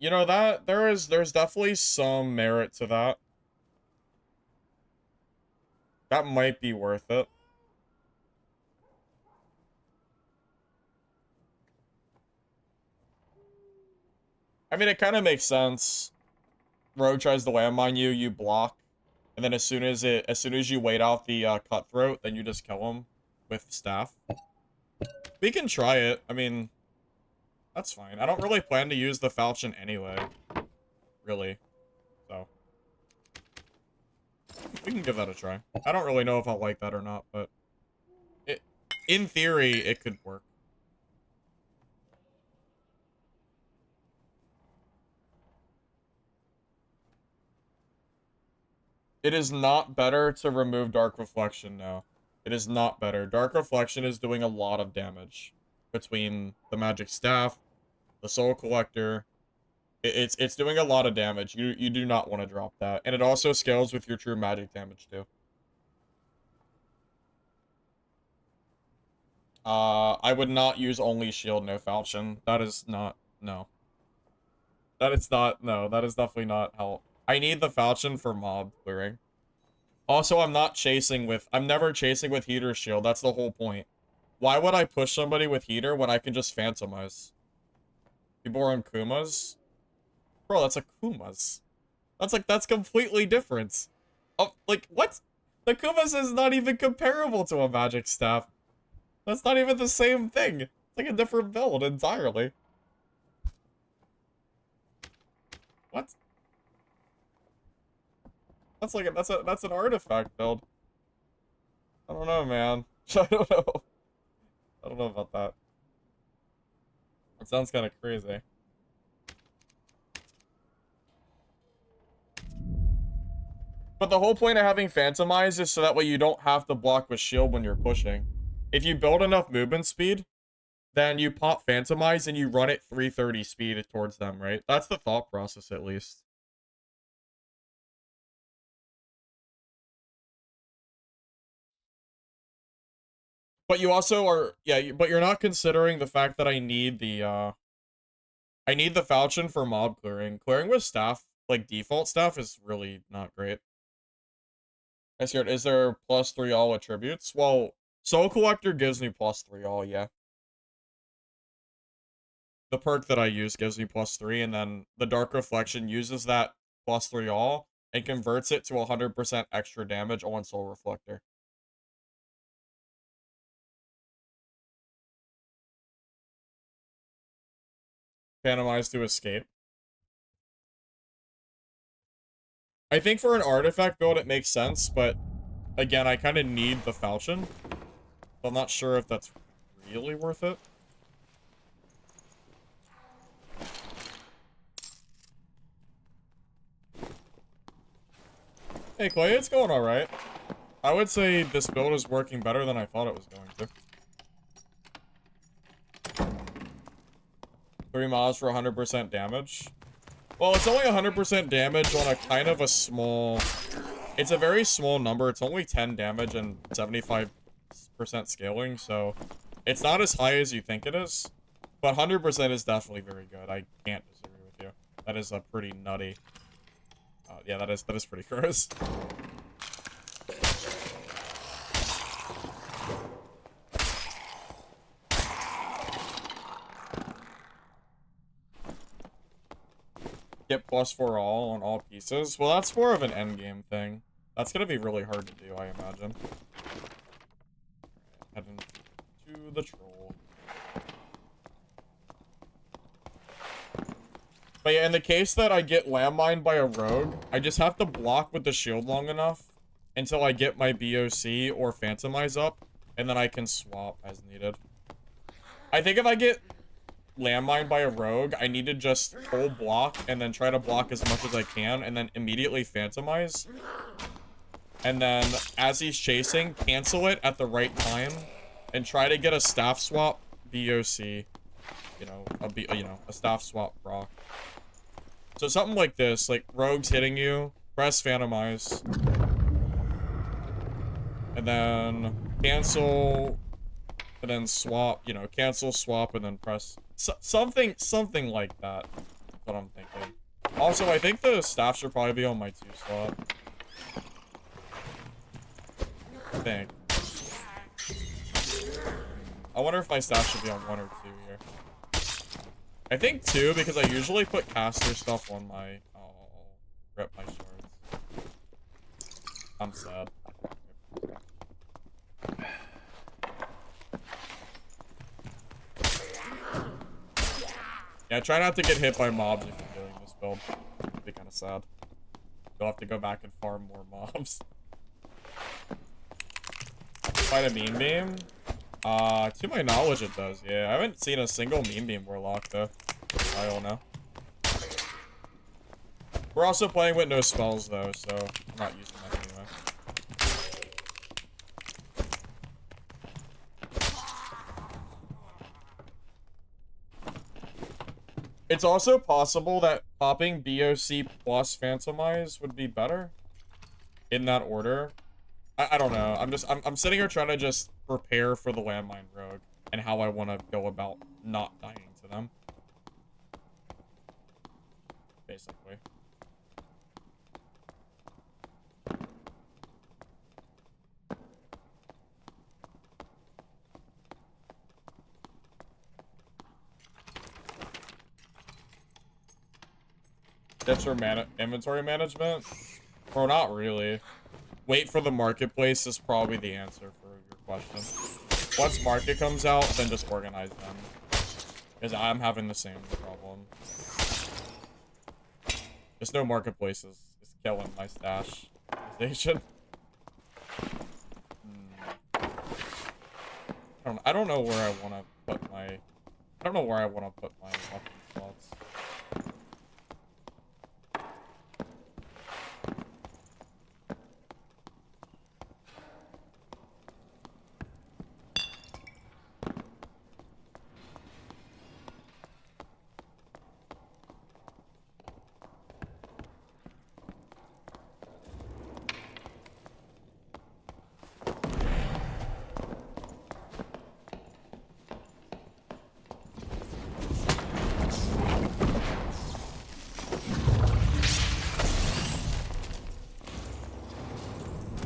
You know, that there's definitely some merit to that. That might be worth it. I mean, it kind of makes sense. Rogue tries to landmine you, you block, and then as soon as you wait out the cutthroat, then you just kill him with staff. We can try it. I mean, that's fine. I don't really plan to use the falchion anyway, really. So we can give that a try. I don't really know if I'll like that or not, but in theory, it could work. It is not better to remove Dark Reflection now. It is not better. Dark Reflection is doing a lot of damage between the Magic Staff, the Soul Collector. It's doing a lot of damage. You do not want to drop that. And it also scales with your true magic damage too. I would not use only shield, no falchion. That is not, no. That is not, no, that is definitely not how. I need the falchion for mob clearing. Also, I'm never chasing with heater shield. That's the whole point. Why would I push somebody with heater when I can just phantomize? People are on Kumas? Bro, that's a Kumas. That's completely different. Oh, like, what? The Kumas is not even comparable to a magic staff. That's not even the same thing. It's like a different build entirely. What? That's an artifact build. I don't know, man. I don't know. I don't know about that. It sounds kind of crazy. But the whole point of having Phantomize is so that way you don't have to block with shield when you're pushing. If you build enough movement speed, then you pop Phantomize and you run at 330 speed towards them, right? That's the thought process, at least. But you also are, yeah, but you're not considering the fact that I need the falchion for mob clearing. Clearing with staff, like default staff, is really not great. I scared, is there +3 all attributes? Well, Soul Collector gives me +3 all, yeah. The perk that I use gives me +3, and then the Dark Reflection uses that +3 all and converts it to 100% extra damage on Soul Reflector. Phantomize to escape. I think for an artifact build it makes sense, but again, I kind of need the falchion. So I'm not sure if that's really worth it. Hey Clay, it's going alright. I would say this build is working better than I thought it was going to. 3 miles for 100% damage. Well, it's only 100% damage on a kind of a small... It's a very small number. It's only 10 damage and 75% scaling, so... It's not as high as you think it is. But 100% is definitely very good. I can't disagree with you. That is a pretty nutty... yeah, that is pretty gross. Get +4 all on all pieces. Well, that's more of an endgame thing. That's gonna be really hard to do, I imagine. Head into the troll. But yeah, in the case that I get landmined by a rogue, I just have to block with the shield long enough until I get my BOC or Phantomize up, and then I can swap as needed. I think if I get landmine by a rogue, I need to just full block and then try to block as much as I can and then immediately Phantomize. And then as he's chasing, cancel it at the right time and try to get a staff swap BOC. You know, a staff swap proc. So something like this, like rogue's hitting you, press Phantomize. And then cancel, and then swap, you know, cancel, swap, and then press something like that. That's what I'm thinking. Also, I think the staff should probably be on my 2 slot. I think. I wonder if my staff should be on 1 or 2 here. I think too, because I usually put caster stuff on my... Oh, I'll rip my shards. I'm sad. Yeah, try not to get hit by mobs if you're doing this build. It'd be kind of sad. You'll have to go back and farm more mobs. Fight a mean beam? To my knowledge it does, yeah. I haven't seen a single mean beam warlock though. I don't know. We're also playing with no spells though, so I'm not using that anyway. It's also possible that popping BOC plus Phantomize would be better. In that order. I don't know. I'm sitting here trying to just prepare for the landmine rogue and how I want to go about not dying to them. Basically. That's your inventory management? Bro, not really. Wait for the marketplace is probably the answer for your question. Once market comes out, then just organize them. Because I'm having the same problem. Just no marketplace is killing my stash station. I don't know where I want to put my... I don't know where I want to put my weapon slots.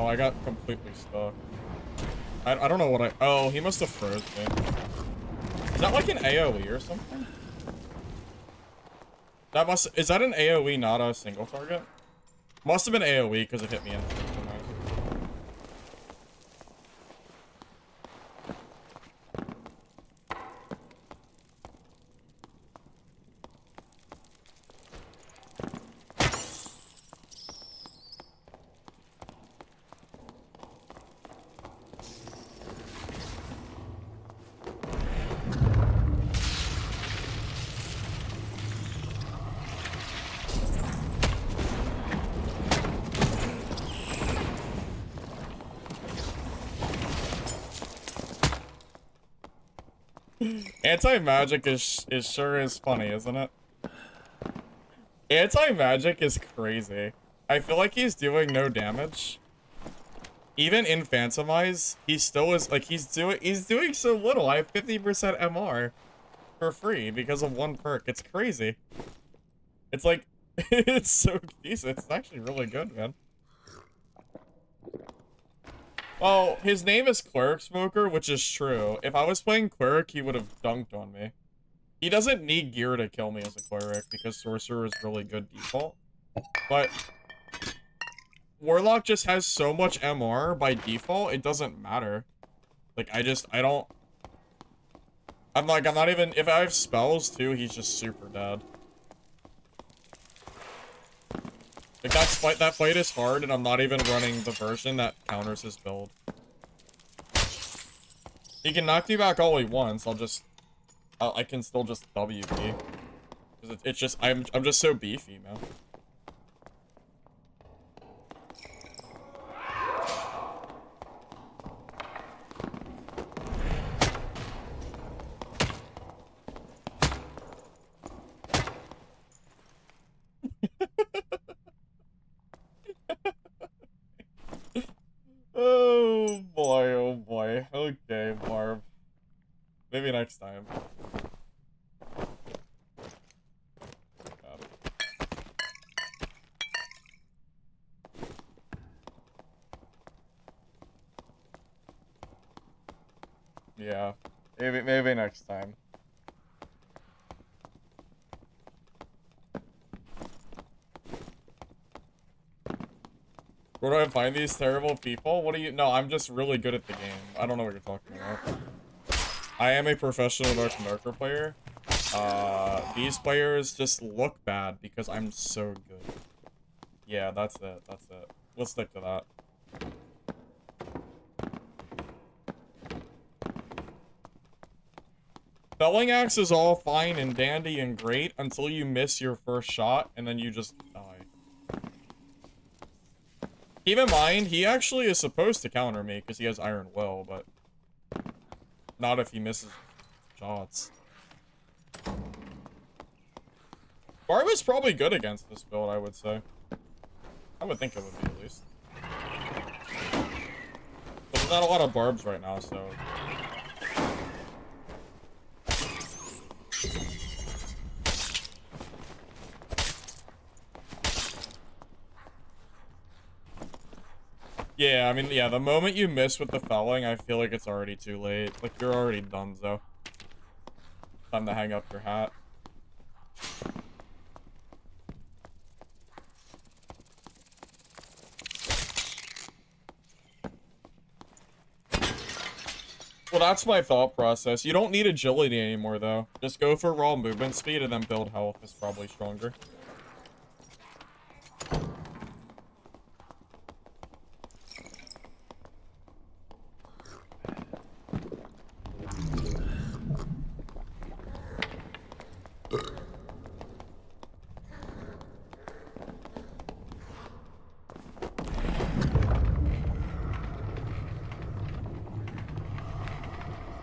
Oh, I got completely stuck. I don't know what I... Oh, he must have froze me. Is that like an AoE or something? That must... Is that an AoE, not a single target? Must have been AoE because it hit me in. Anti-magic is sure is funny, isn't it? Anti-magic is crazy. I feel like he's doing no damage. Even in Phantomize, he still is like he's doing so little. I have 50% MR for free because of one perk. It's crazy. It's like it's so decent. It's actually really good, man. Well, his name is Cleric Smoker, which is true. If I was playing Cleric, he would have dunked on me. He doesn't need gear to kill me as a Cleric because Sorcerer is really good default. But Warlock just has so much MR by default, it doesn't matter. Like, I don't... I'm not even... If I have spells, too, he's just super dead. Like, that fight is hard, and I'm not even running the version that counters his build. He can knock you back all he wants, I can still just WP. It's just, I'm just so beefy, man. Oh boy, oh boy. Okay, Barb. Maybe next time. Yeah. Maybe next time. Where do I find these terrible people? What do you... No, I'm just really good at the game. I don't know what you're talking about. I am a professional Dark Narco player. These players just look bad because I'm so good. Yeah, that's it. That's it. Let's stick to that. Felling axe is all fine and dandy and great until you miss your first shot and then you just die. Keep in mind, he actually is supposed to counter me because he has Iron Will, but not if he misses shots. Barb is probably good against this build, I would say. I would think it would be at least. But there's not a lot of barbs right now, so... Yeah, I mean, yeah, the moment you miss with the felling, I feel like it's already too late. Like, you're already done, so. Time to hang up your hat. Well, that's my thought process. You don't need agility anymore, though. Just go for raw movement speed and then build health is probably stronger.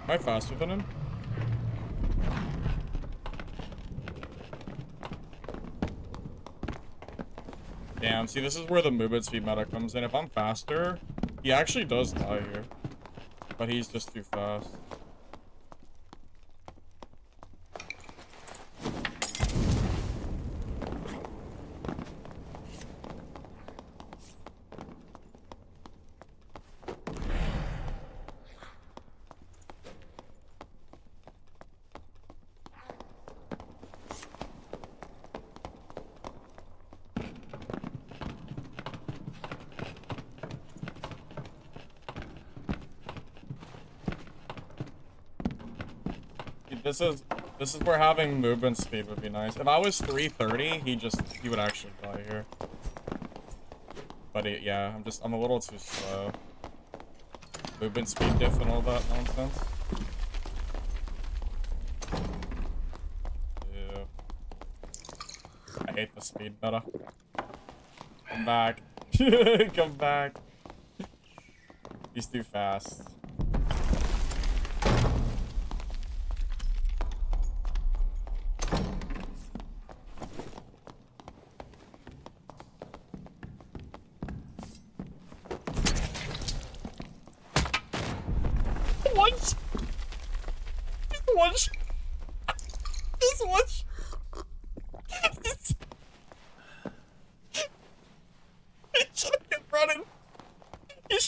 Am I faster than him? Damn, see, this is where the movement speed meta comes in. If I'm faster, he actually does die here. But he's just too fast. This is where having movement speed would be nice. If I was 330, he would actually die here. But yeah, I'm a little too slow. Movement speed diff and all that nonsense. Ew. I hate the speed meta. Come back. Come back. He's too fast.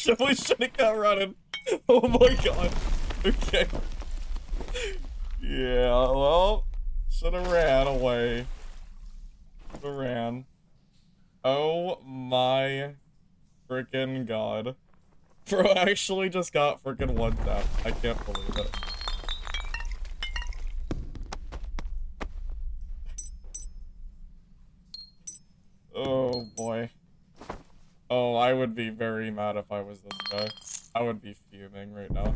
Definitely shouldn't have running. Oh my god. Okay. Yeah, well, should have ran away. Should have ran. Oh my freaking god. Bro actually just got freaking one tap. I can't believe it. Oh boy. Oh, I would be very mad if I was this guy. I would be fuming right now.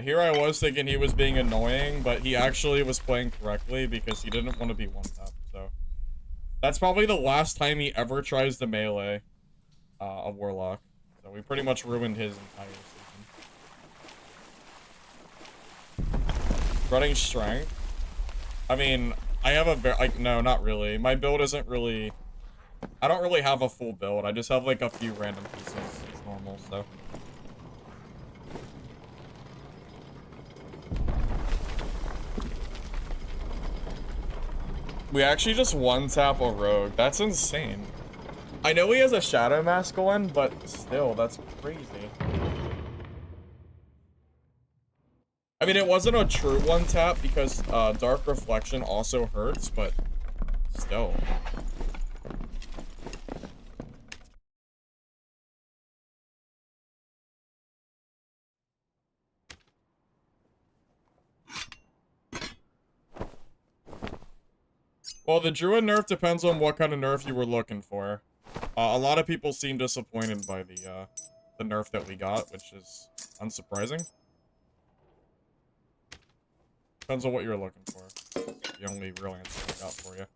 Here I was thinking he was being annoying, but he actually was playing correctly because he didn't want to be one-tapped, so. That's probably the last time he ever tries to melee a Warlock. So we pretty much ruined his entire season. Running strength. I mean, I have a very, like, no, not really. My build isn't really, I don't really have a full build. I just have like a few random pieces. It's normal, so. We actually just one-tap a rogue. That's insane. I know he has a shadow mask on, but still, that's crazy. mean, it wasn't a true one tap because Dark Reflection also hurts, but still. Well, the Druid nerf depends on what kind of nerf you were looking for. A lot of people seem disappointed by the nerf that we got, which is unsurprising. Depends on what you're looking for. The only real answer I got for you.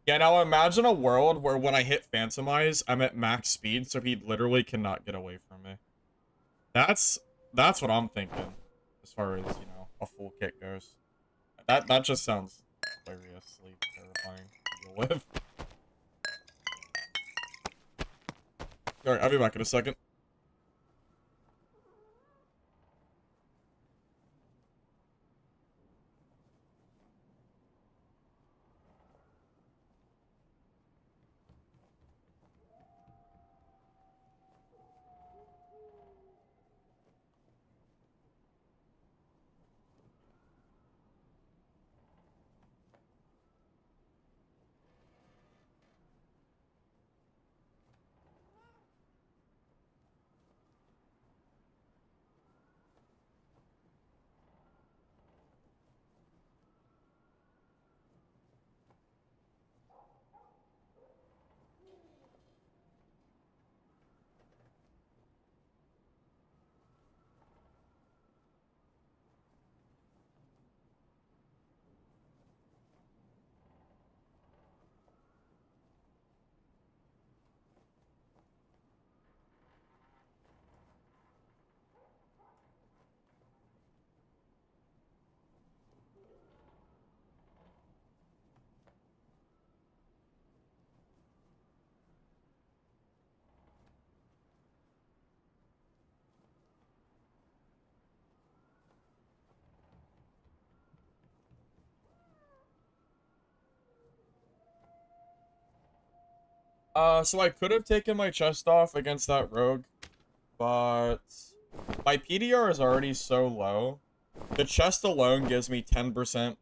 Yeah, now imagine a world where when I hit Phantomize, I'm at max speed, so he literally cannot get away from me. That's what I'm thinking, as far as, you know, a full kit goes. That just sounds hilariously terrifying to deal with. Alright, I'll be back in a second. So I could have taken my chest off against that rogue, but my PDR is already so low. The chest alone gives me 10%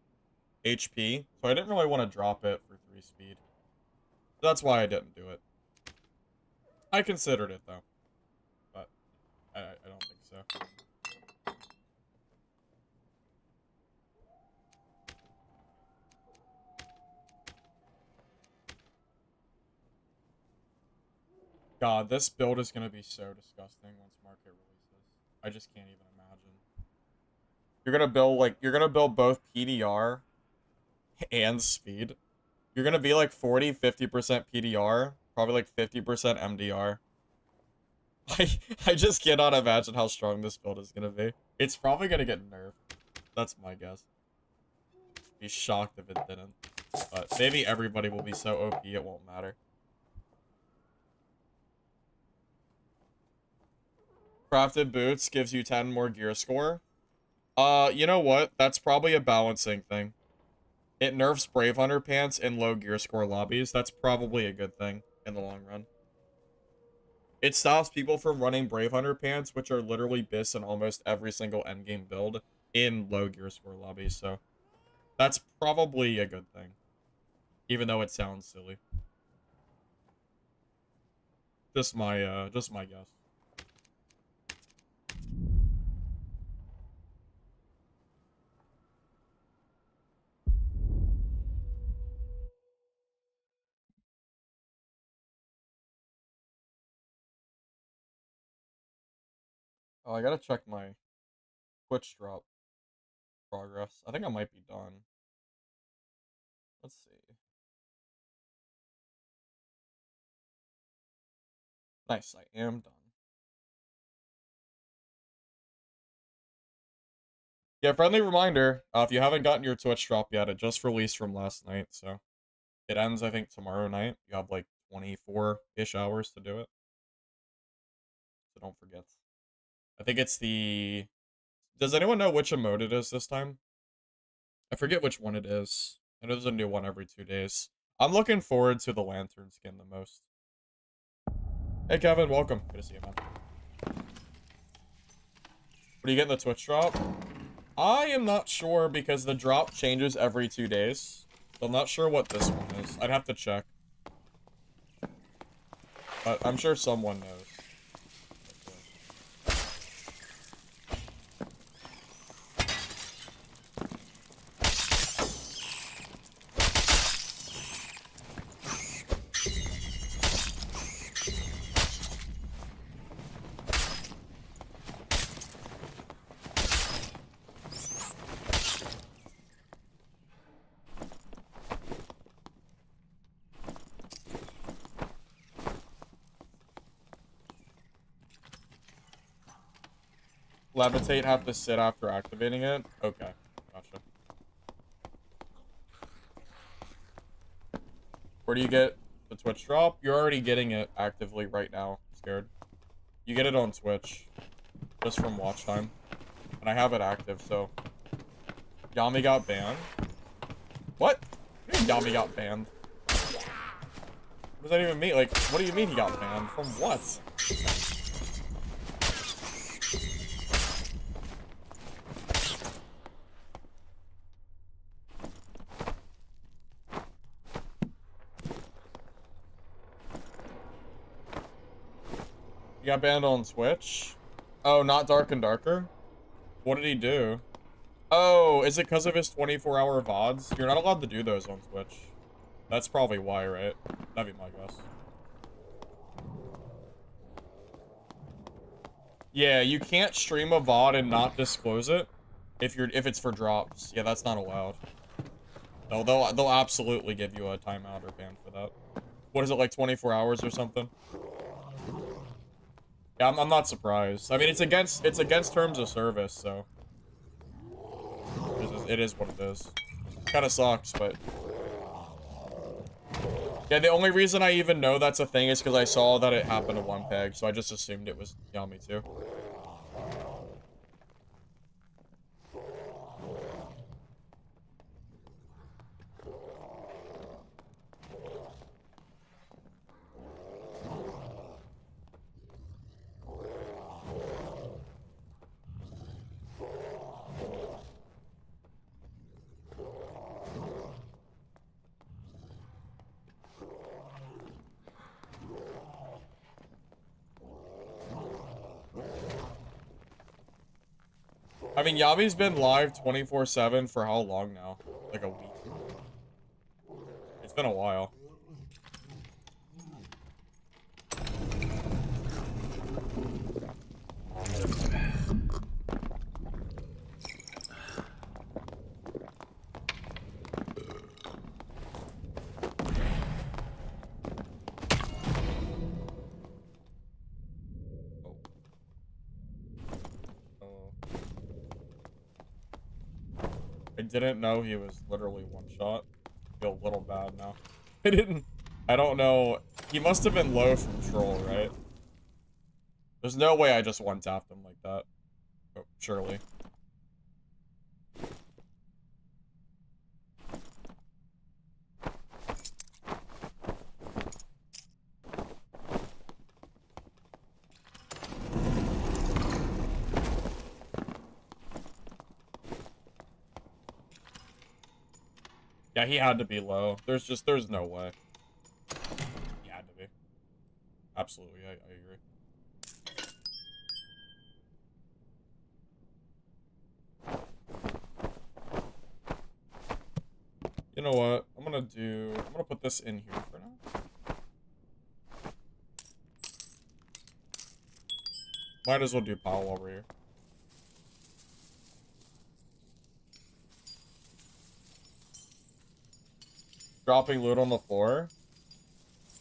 HP, so I didn't really want to drop it for 3 speed. That's why I didn't do it. I considered it, though, but I don't think so. God, this build is going to be so disgusting once market releases. I just can't even imagine. You're gonna build both PDR and speed. You're gonna be like 40-50% PDR, probably like 50% MDR. I just cannot imagine how strong this build is gonna be. It's probably gonna get nerfed. That's my guess. Be shocked if it didn't. But maybe everybody will be so OP it won't matter. Crafted boots gives you 10 more gear score. You know what? That's probably a balancing thing. It nerfs Brave Hunter pants in low gear score lobbies. That's probably a good thing in the long run. It stops people from running Brave Hunter pants, which are literally bis in almost every single endgame build in low gear score lobbies, so that's probably a good thing. Even though it sounds silly. Just my guess. Oh, I gotta check my Twitch drop progress. I think I might be done. Let's see. Nice, I am done. Yeah, friendly reminder, if you haven't gotten your Twitch drop yet, it just released from last night, so it ends, I think, tomorrow night. You have like 24-ish hours to do it, so don't forget. I think it's the... Does anyone know which emote it is this time? I forget which one it is. I know there's a new one every 2 days. I'm looking forward to the lantern skin the most. Hey, Kevin, welcome. Good to see you, man. What are you getting the Twitch drop? I am not sure because the drop changes every 2 days. So I'm not sure what this one is. I'd have to check. But I'm sure someone knows. Levitate have to sit after activating it? Okay, gotcha. Where do you get the Twitch drop? You're already getting it actively right now, Scared. You get it on Twitch, just from watch time. And I have it active, so... Yami got banned? What? What do you mean Yami got banned? What does that even mean? Like, what do you mean he got banned? From what? He got banned on Twitch? Oh, not Dark and Darker? What did he do? Oh, is it because of his 24-hour VODs? You're not allowed to do those on Twitch. That's probably why, right? That'd be my guess. Yeah, you can't stream a VOD and not disclose it if it's for drops. Yeah, that's not allowed. No, they'll absolutely give you a timeout or ban for that. What is it, like 24 hours or something? Yeah, I'm not surprised. I mean, it's against terms of service, so it is what it is. Kind of sucks, but yeah, the only reason I even know that's a thing is because I saw that it happened to one peg, so I just assumed it was Yami too. I mean, Yami's been live 24/7 for how long now? Like a week. It's been a while. I didn't know he was literally one shot. I feel a little bad now. I don't know. He must have been low from troll, right? There's no way I just one-tapped him like that. Oh, surely. Yeah, he had to be low. There's no way. He had to be. Absolutely, I agree. You know what? I'm gonna put this in here for now. Might as well do pile while we're here. Dropping loot on the floor.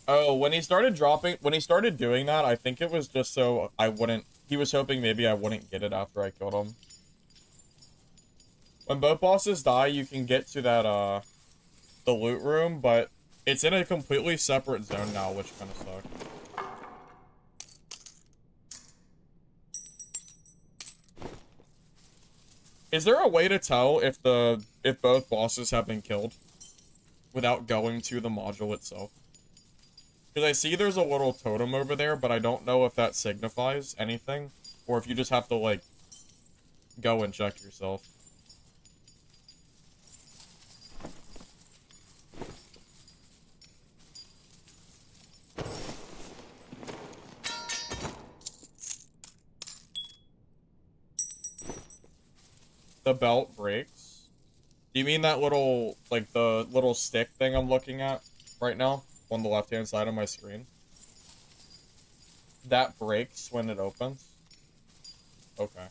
Oh, when he started doing that, I think it was just so I wouldn't, he was hoping maybe I wouldn't get it after I killed him. When both bosses die, you can get to that, the loot room, but it's in a completely separate zone now, which kind of sucks. Is there a way to tell if both bosses have been killed? without going to the module itself. Because I see there's a little totem over there, but I don't know if that signifies anything, or if you just have to, like, go and check yourself. The belt breaks. Do you mean that little, like, the little stick thing I'm looking at right now on the left-hand side of my screen? That breaks when it opens? Okay.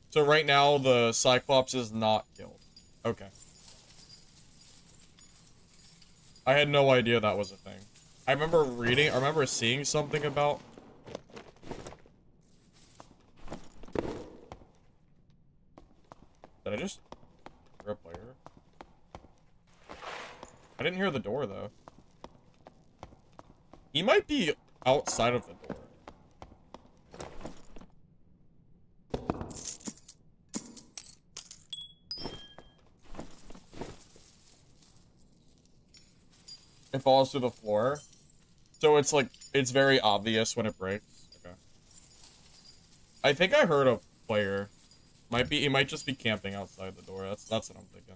So right now, the Cyclops is not killed. Okay. I had no idea that was a thing. I remember seeing something about... Did I just hear a player? I didn't hear the door, though. He might be outside of the door. It falls to the floor. So it's like, it's very obvious when it breaks. Okay. I think I heard a player. He might just be camping outside the door. That's what I'm thinking.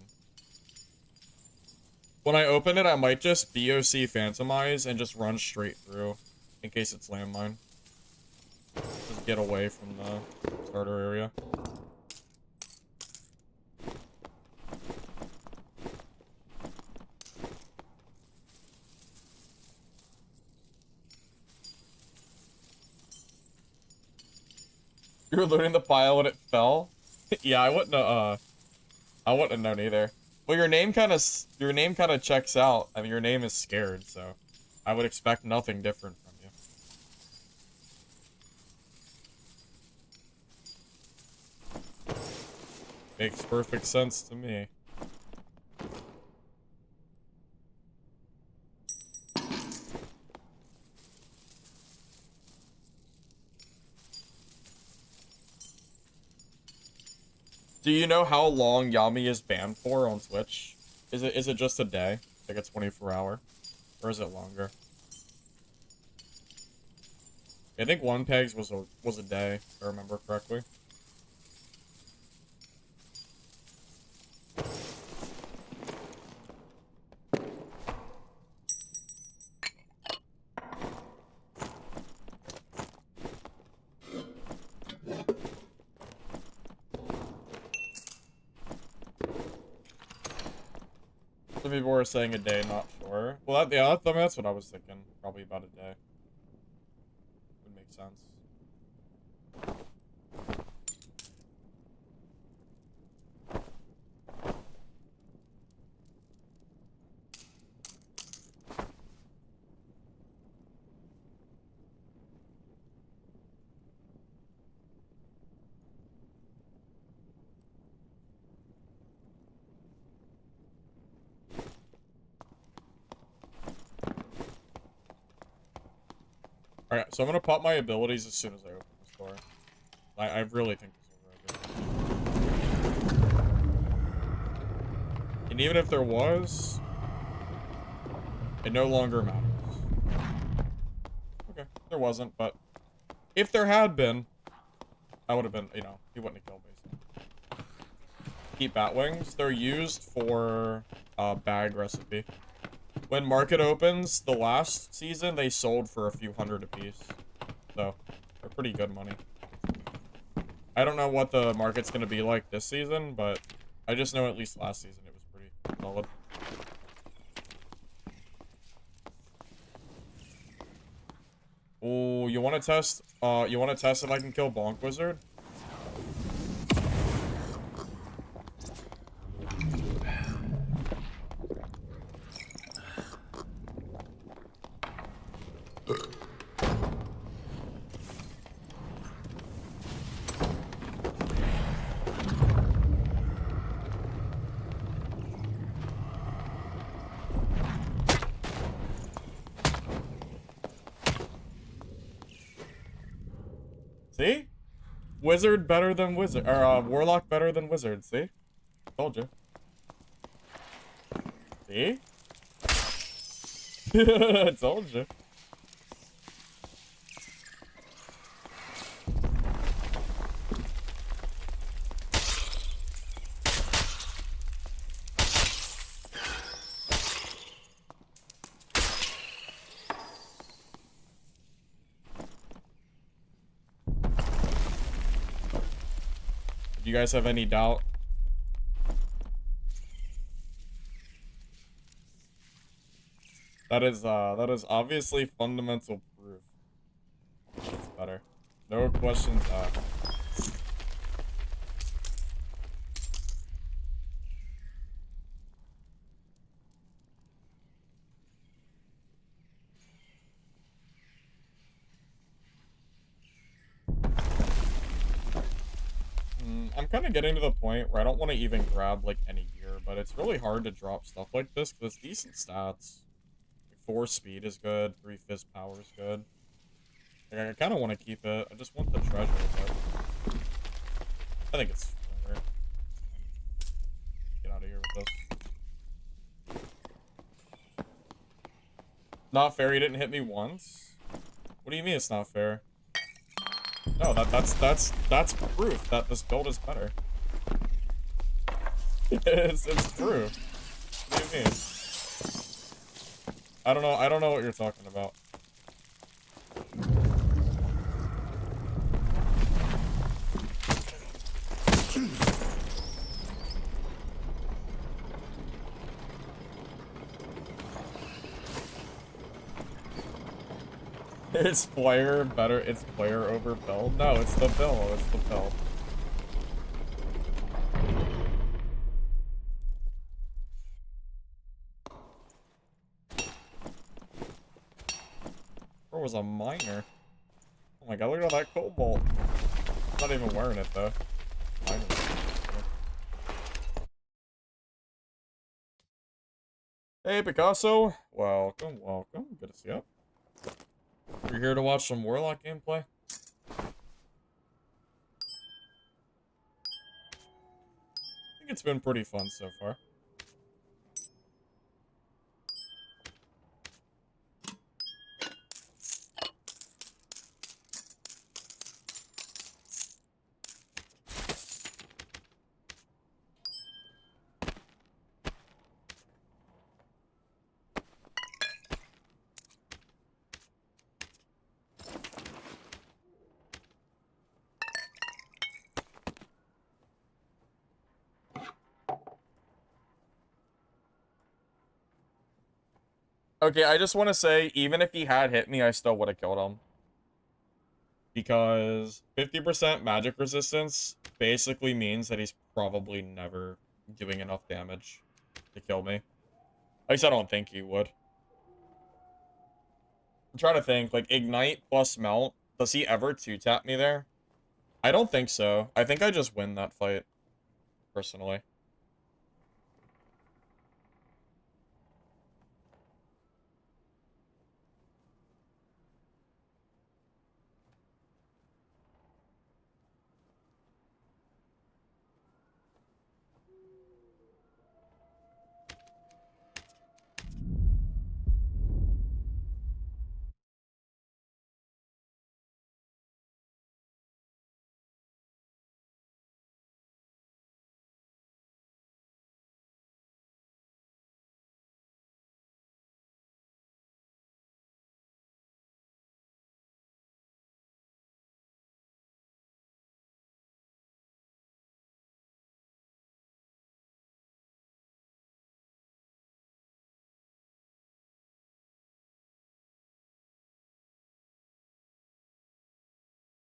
When I open it, I might just BOC Phantomize and just run straight through. In case it's landmine. Just get away from the starter area. You were looting the pile when it fell? Yeah, I wouldn't have known either. Well, your name kind of checks out. I mean, your name is Scared, so I would expect nothing different from you. Makes perfect sense to me. Do you know how long Yami is banned for on Twitch? Is it just a day? Like a 24-hour? Or is it longer? I think one pegs was a day, if I remember correctly. Some people were saying a day, not sure. Well, yeah, I mean, that's what I was thinking. Probably about a day. Would make sense. Alright, so I'm gonna pop my abilities as soon as I open this door. I really think this is very good. And even if there was, it no longer matters. Okay, there wasn't, but if there had been, I would have been, you know, he wouldn't have killed me. Keep Batwings. They're used for bag recipe. When market opens, the last season, they sold for a few hundred apiece. So, they're pretty good money. I don't know what the market's going to be like this season, but I just know at least last season it was pretty solid. Oh, you want to test if I can kill Bonk Wizard? See? Wizard better than Wizard. Or, Warlock better than Wizard, see? Told you. See? I told you. Do you guys have any doubt? That is obviously fundamental proof. It's better. No questions asked. I'm kind of getting to the point where I don't want to even grab, like, any gear, but it's really hard to drop stuff like this, because it's decent stats. Like, 4 speed is good, 3 fist power is good. Like, I kind of want to keep it. I just want the treasure, but I think it's whatever. Get out of here with this. Not fair, he didn't hit me once? What do you mean it's not fair? No, that's proof that this build is better. it's proof. What do you mean? I don't know what you're talking about. It's player better. It's player over build. No, it's the build. It's the build. Or was a miner. Oh my god, look at all that cobalt. I'm not even wearing it though. Hey Picasso, welcome, welcome. Good to see you. You're here to watch some Warlock gameplay? I think it's been pretty fun so far. Okay, I just want to say, even if he had hit me, I still would have killed him. Because 50% magic resistance basically means that he's probably never doing enough damage to kill me. At least I don't think he would. I'm trying to think, like, Ignite plus Melt, does he ever 2-tap me there? I don't think so. I think I just win that fight, personally.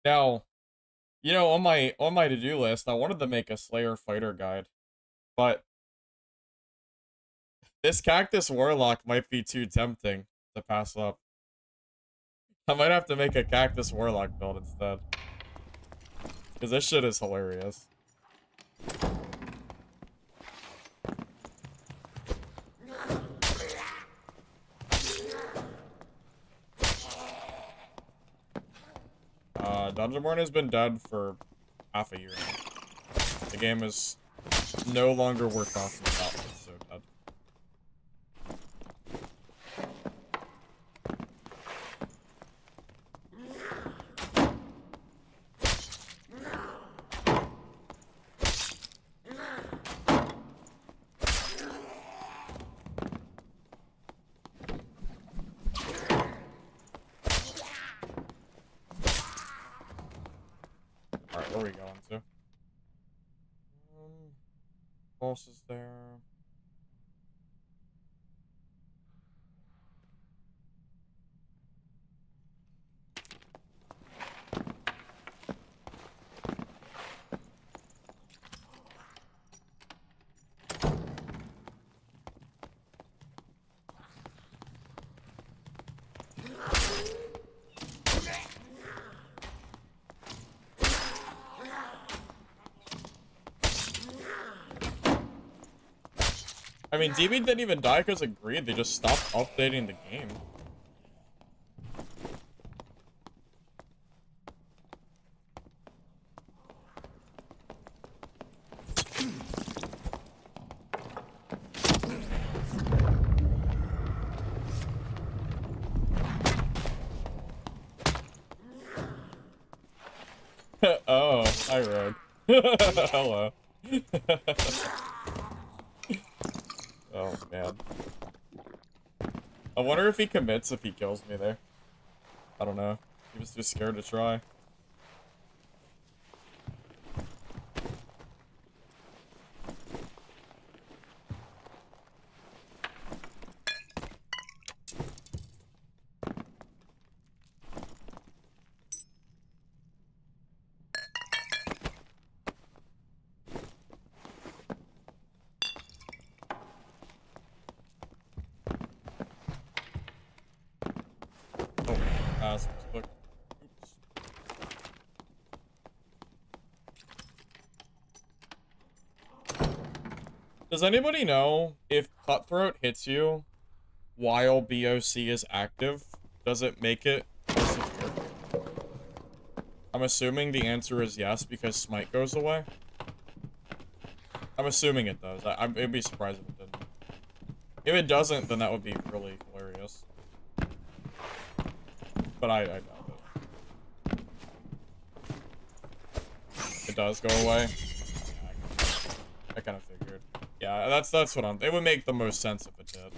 Now, you know, on my to-do list, I wanted to make a Slayer fighter guide, but this Cactus Warlock might be too tempting to pass up. I might have to make a Cactus Warlock build instead. Because this shit is hilarious. Dungeonborn has been dead for half a year now. The game is no longer worth talking about. It's so dead. Where are we going to? Boss is there. I mean, DB didn't even die because of greed. They just stopped updating the game. Oh, hi, Rogue. Hello. Oh, man. I wonder if he commits if he kills me there. I don't know. He was just scared to try. Look. Oops. Does anybody know if Cutthroat hits you while BOC is active, does it make it disappear? I'm assuming the answer is yes because Smite goes away. I'm assuming it does. I'd be surprised if it didn't. If it doesn't, then that would be really hilarious. But I doubt it. It does go away. I kind of figured. Yeah, that's what I'm. It would make the most sense if it did.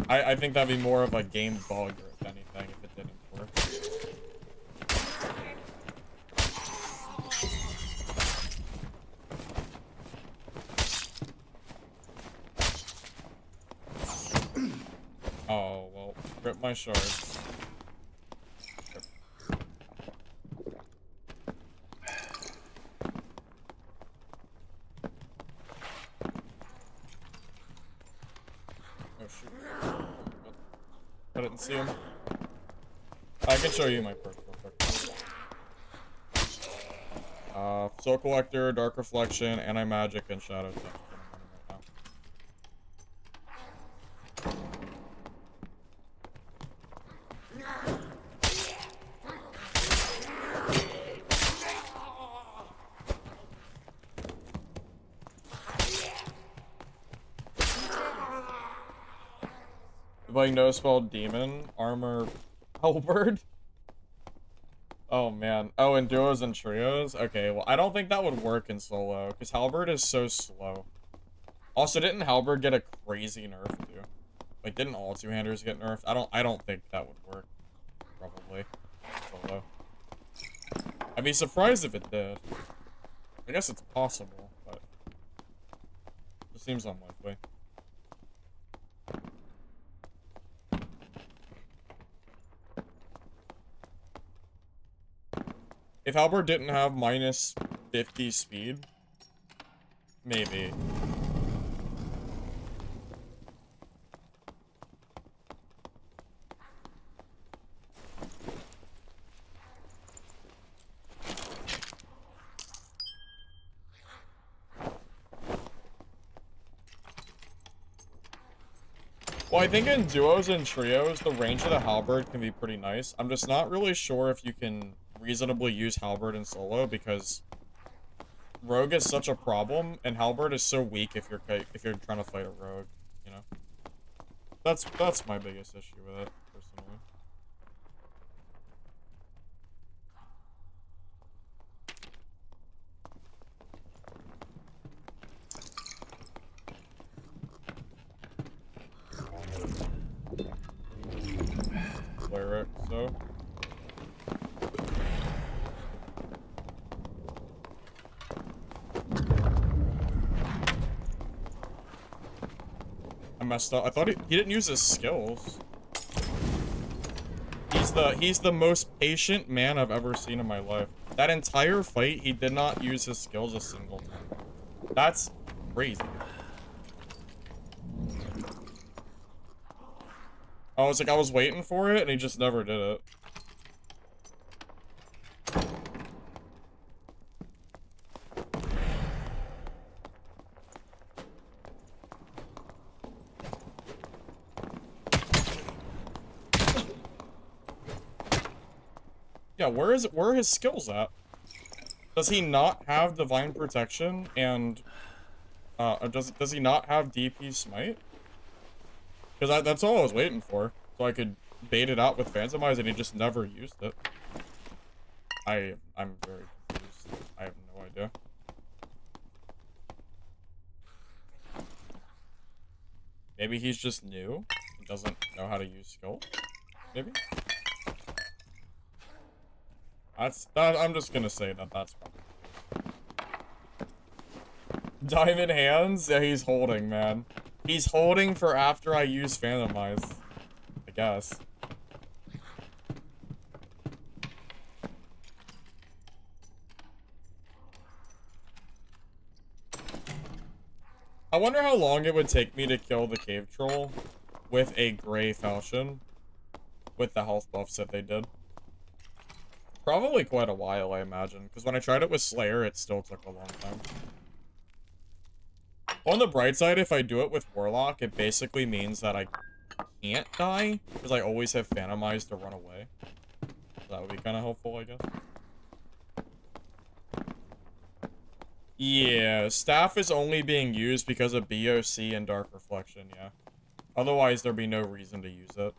I think that'd be more of a game bug, or if anything, if it didn't work. Oh well, rip my shards. I didn't see him. I can show you my perk real quick. Soul Collector, Dark Reflection, Anti-Magic, and Shadow Touch. Like no spell demon armor halberd. Oh man. Oh, and duos and trios. Okay, well I don't think that would work in solo because halberd is so slow. Also, didn't halberd get a crazy nerf too? Like, didn't all two-handers get nerfed? I don't think that would work. Probably solo. I'd be surprised if it did. I guess it's possible, but it seems unlikely. If halberd didn't have minus 50 speed, maybe. Well, I think in duos and trios, the range of the halberd can be pretty nice. I'm just not really sure if you can reasonably use halberd in solo because rogue is such a problem and halberd is so weak if you're trying to fight a rogue, you know. That's my biggest issue with it personally. Cleric, so messed up. I thought he didn't use his skills. He's the most patient man I've ever seen in my life. That entire fight, he did not use his skills a single time. That's crazy. I was waiting for it, and he just never did it. Yeah, where are his skills at? Does he not have divine protection and does he not have DP smite? Because that's all I was waiting for, so I could bait it out with Phantomize, and he just never used it. I'm very confused. I have no idea. Maybe he's just new and doesn't know how to use skill. Maybe. I'm just gonna say that's probably. Diamond hands? Yeah, he's holding, man. He's holding for after I use Phantomize, I guess. I wonder how long it would take me to kill the cave troll with a gray falchion with the health buffs that they did. Probably quite a while, I imagine, because when I tried it with Slayer, it still took a long time. On the bright side, if I do it with Warlock, it basically means that I can't die, because I always have Phantomized to run away. So that would be kind of helpful, I guess. Yeah, Staff is only being used because of BOC and Dark Reflection, yeah. Otherwise, there'd be no reason to use it.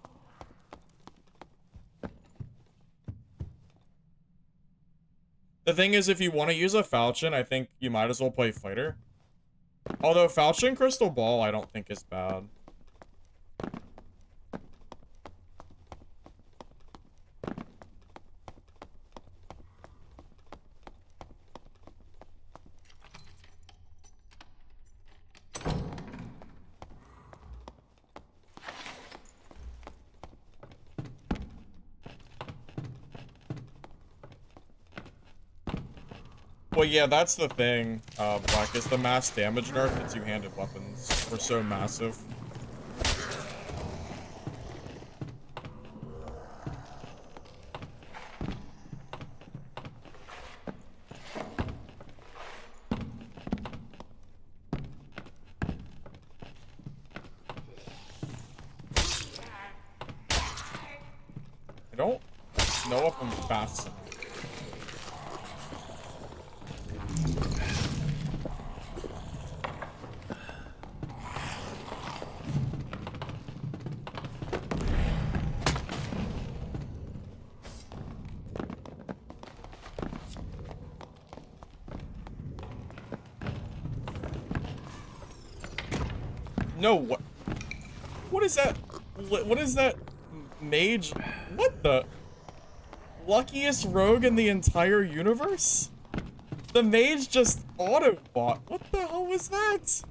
The thing is, if you want to use a Falchion, I think you might as well play Fighter. Although Falchion Crystal Ball, I don't think is bad. Well, yeah, that's the thing, Black, is the mass damage nerf to two-handed weapons were so massive. I don't know if I'm fast enough. No, what is that? What is that mage? What the? Luckiest rogue in the entire universe? The mage just auto-bought. What the hell was that?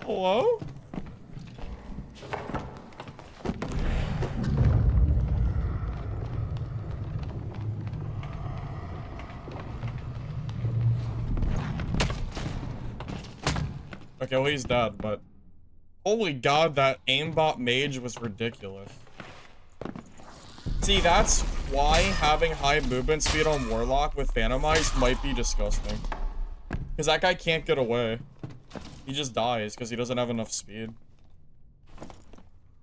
Hello? Okay, well, he's dead, but holy god, that aimbot mage was ridiculous. See, that's why having high movement speed on Warlock with Phantomize might be disgusting. Because that guy can't get away. He just dies because he doesn't have enough speed.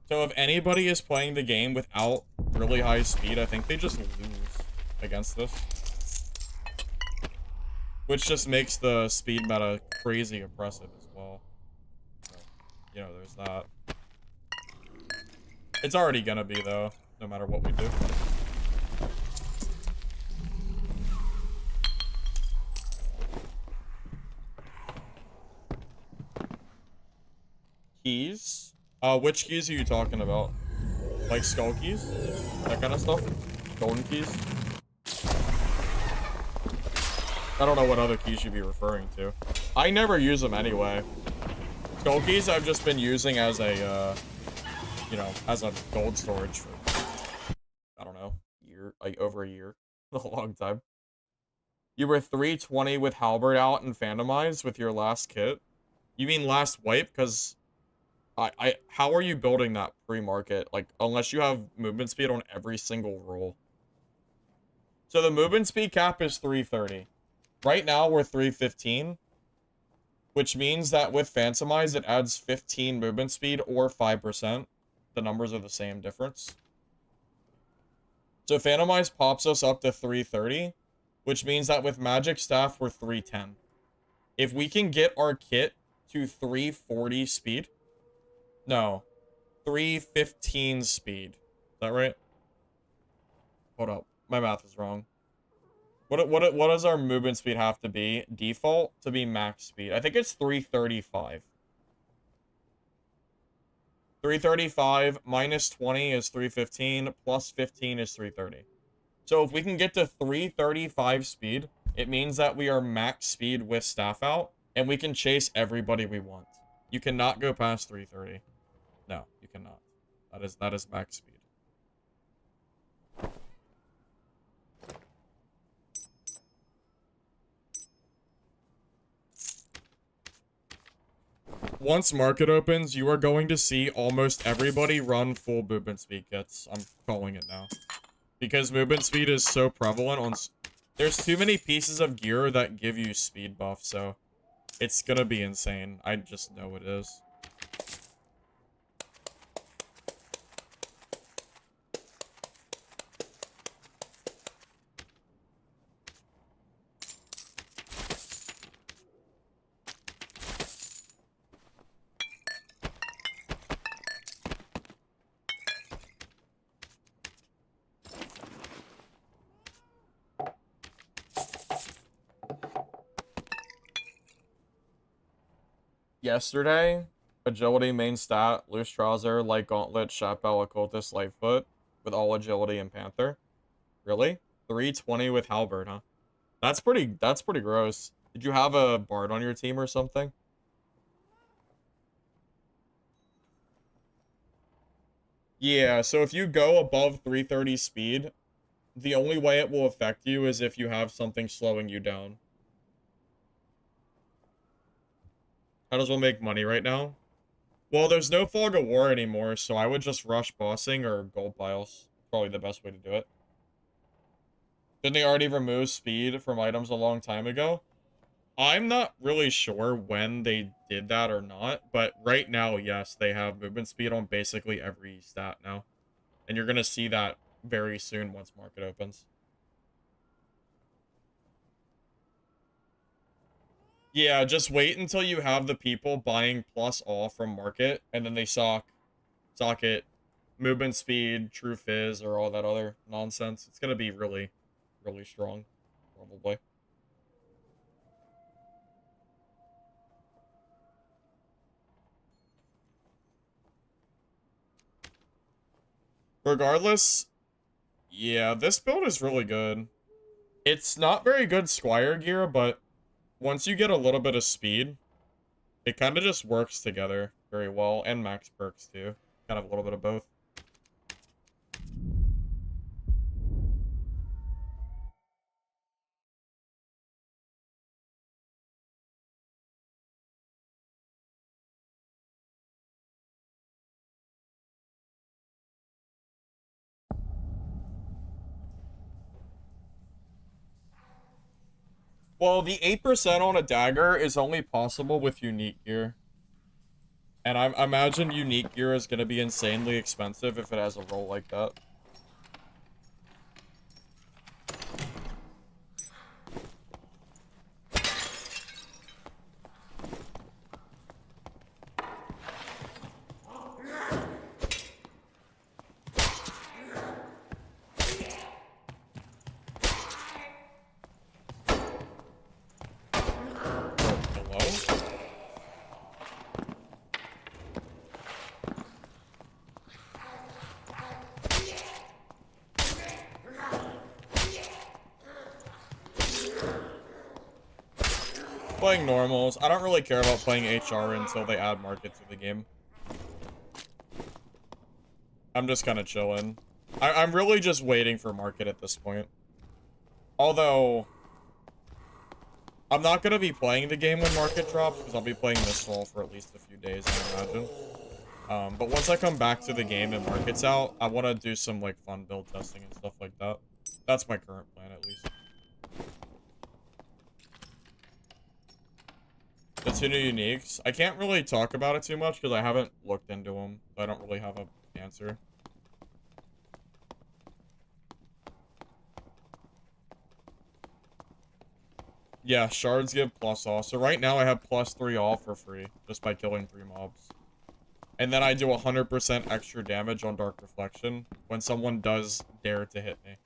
So if anybody is playing the game without really high speed, I think they just lose against this. Which just makes the speed meta crazy oppressive as well. So, you know, there's that. It's already gonna be, though, no matter what we do. Keys? Which keys are you talking about? Like skull keys? That kind of stuff? Golden keys? I don't know what other keys you'd be referring to. I never use them anyway. Skull keys I've just been using as a, you know, as a gold storage for, I don't know, like over a year. A long time. You were 320 with Halberd out and Phantomized with your last kit? You mean last wipe? Because how are you building that pre-market? Like, unless you have movement speed on every single roll. So the movement speed cap is 330. Right now, we're 315. Which means that with Phantomized, it adds 15 movement speed or 5%. The numbers are the same difference. So Phantomized pops us up to 330. Which means that with Magic Staff, we're 310. If we can get our kit to 340 speed... No. 315 speed. Is that right? Hold up. My math is wrong. What does our movement speed have to be? Default to be max speed. I think it's 335. 335 minus 20 is 315. Plus 15 is 330. So if we can get to 335 speed, it means that we are max speed with staff out, and we can chase everybody we want. You cannot go past 330. No, you cannot. That is max speed. Once market opens, you are going to see almost everybody run full movement speed kits. I'm calling it now. Because movement speed is so prevalent on... There's too many pieces of gear that give you speed buff, so... It's gonna be insane. I just know it is. Yesterday, agility main stat, loose trouser, light gauntlet, chappelle, occultist, lightfoot, with all agility and panther. Really? 320 with halberd, huh? That's pretty gross. Did you have a bard on your team or something? Yeah, so if you go above 330 speed, the only way it will affect you is if you have something slowing you down. How does one make money right now? Well, there's no Fog of War anymore, so I would just rush bossing or gold piles. Probably the best way to do it. Didn't they already remove speed from items a long time ago? I'm not really sure when they did that or not, but right now, yes, they have movement speed on basically every stat now. And you're going to see that very soon once market opens. Yeah, just wait until you have the people buying plus all from market, and then they socket, movement speed, true fizz, or all that other nonsense. It's going to be really, really strong, probably. Regardless, yeah, this build is really good. It's not very good Squire gear, but once you get a little bit of speed, it kind of just works together very well, and max perks too. Kind of a little bit of both. Well, the 8% on a dagger is only possible with unique gear. And I imagine unique gear is going to be insanely expensive if it has a roll like that. Hello? playing normals. I don't really care about playing HR until they add market to the game. I'm just kind of chilling. I'm really just waiting for market at this point. Although, I'm not going to be playing the game when market drops, because I'll be playing this fall for at least a few days, I imagine. But once I come back to the game and market's out, I want to do some, like, fun build testing and stuff like that. That's my current plan, at least. The 2 new uniques. I can't really talk about it too much, because I haven't looked into them, so I don't really have an answer. Yeah, shards give plus all. So right now I have +3 all for free, just by killing 3 mobs. And then I do 100% extra damage on Dark Reflection when someone does dare to hit me.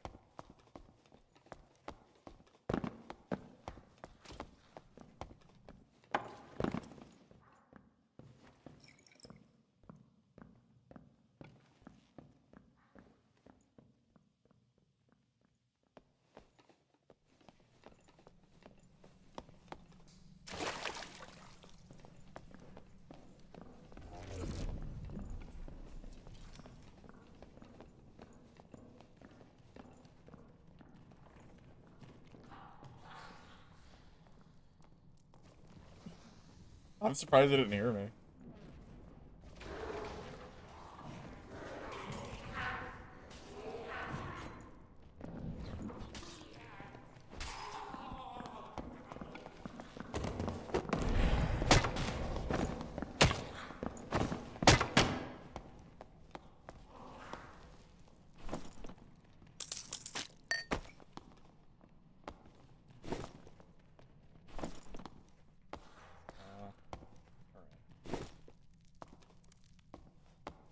I'm surprised they didn't hear me.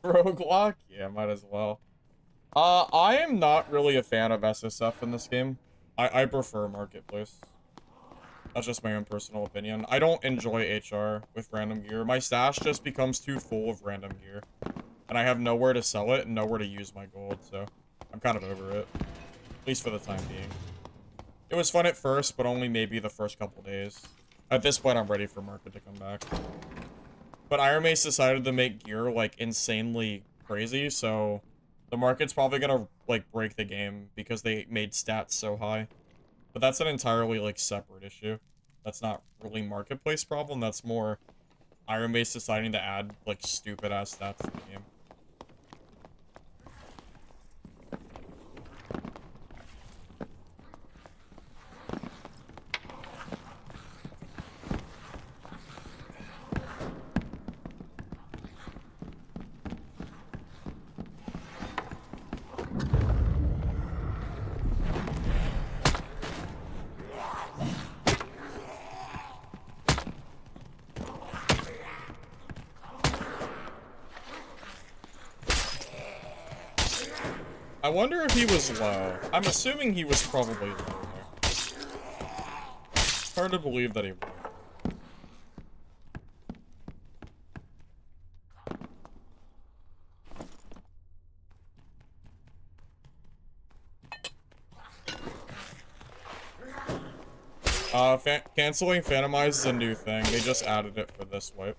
Roguelock? Yeah, might as well. I am not really a fan of SSF in this game. I prefer Marketplace. That's just my own personal opinion. I don't enjoy HR with random gear. My stash just becomes too full of random gear. And I have nowhere to sell it and nowhere to use my gold, so I'm kind of over it. At least for the time being. It was fun at first, but only maybe the first couple days. At this point, I'm ready for market to come back. But Iron Mace decided to make gear, like, insanely crazy, so the market's probably gonna, like, break the game because they made stats so high. But that's an entirely, like, separate issue. That's not really marketplace problem, that's more Iron Mace deciding to add, like, stupid-ass stats to the game. I wonder if he was low. I'm assuming he was probably low there. Hard to believe that he was. Canceling Phantomize is a new thing. They just added it for this wipe.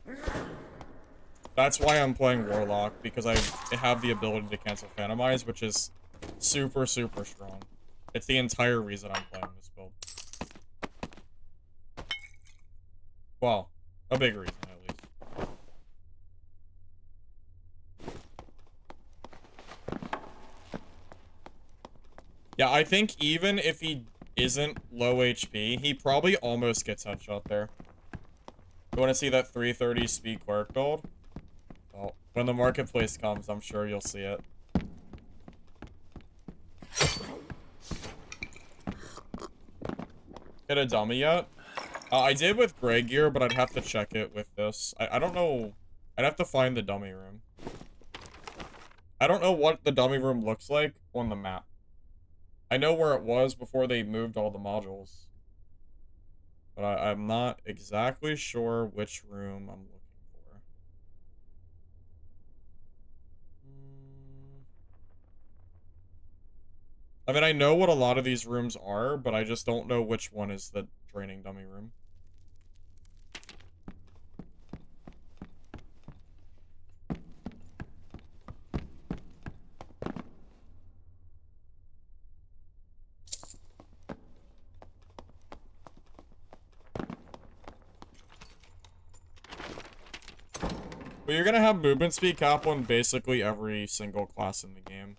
That's why I'm playing Warlock, because I have the ability to cancel Phantomize, which is super, super strong. It's the entire reason I'm playing this build. Well, a big reason, at least. Yeah, I think even if he isn't low HP, he probably almost gets headshot there. You want to see that 330 speed quirk build? Well, when the marketplace comes, I'm sure you'll see it. Hit a dummy yet? I did with gray gear, but I'd have to check it with this. I don't know. I'd have to find the dummy room. I don't know what the dummy room looks like on the map. I know where it was before they moved all the modules. But I'm not exactly sure which room I'm looking for. I mean, I know what a lot of these rooms are, but I just don't know which one is the training dummy room. But you're gonna have movement speed cap on basically every single class in the game.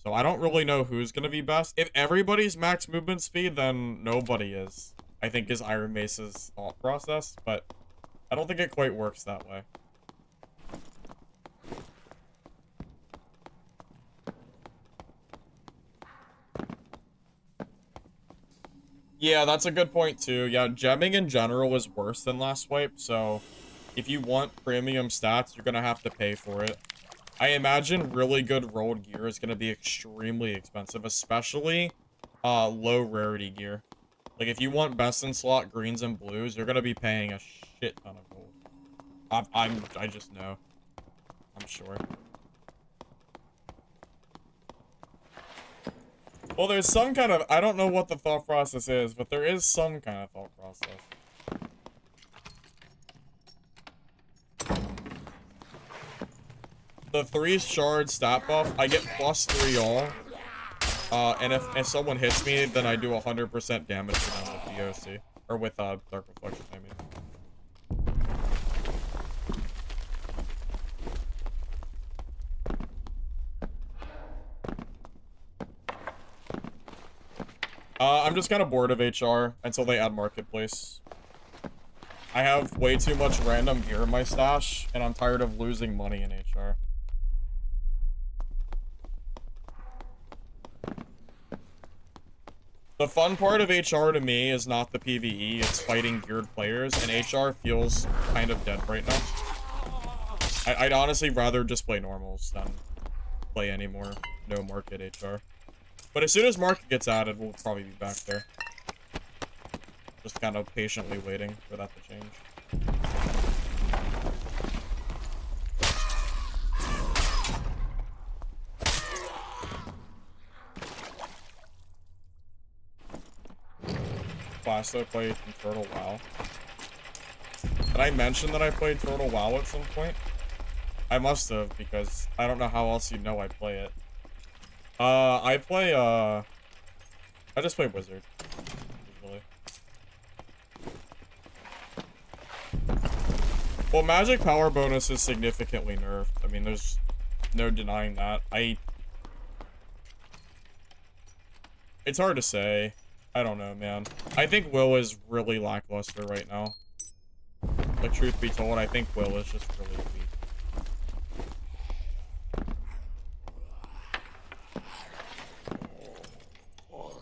So I don't really know who's gonna be best. If everybody's max movement speed, then nobody is. I think is Iron Mace's thought process, but I don't think it quite works that way. Yeah, that's a good point too. Yeah, gemming in general is worse than last wipe, so if you want premium stats, you're gonna have to pay for it. I imagine really good rolled gear is gonna be extremely expensive, especially low rarity gear. Like if you want best in slot greens and blues, you're gonna be paying a shit ton of gold. I just know. I'm sure. Well, there's some kind of, I don't know what the thought process is, but there is some kind of thought process. The 3 shard stat buff, I get +3 all. And if someone hits me, then I do 100% damage to them with DOC. Or with, Dark Reflection, I mean. I'm just kind of bored of HR until they add Marketplace. I have way too much random gear in my stash, and I'm tired of losing money in HR. The fun part of HR to me is not the PvE, it's fighting geared players, and HR feels kind of dead right now. I'd honestly rather just play normals than play any more no market HR. But as soon as market gets added, we'll probably be back there. Just kind of patiently waiting for that to change. Class I played in Turtle WoW. Did I mention that I played Turtle WoW at some point? I must have, because I don't know how else you'd know I play it. I just play Wizard, usually. Well, magic power bonus is significantly nerfed. I mean, there's no denying that. It's hard to say. I don't know, man. I think Will is really lackluster right now. But truth be told, I think Will is just really weak.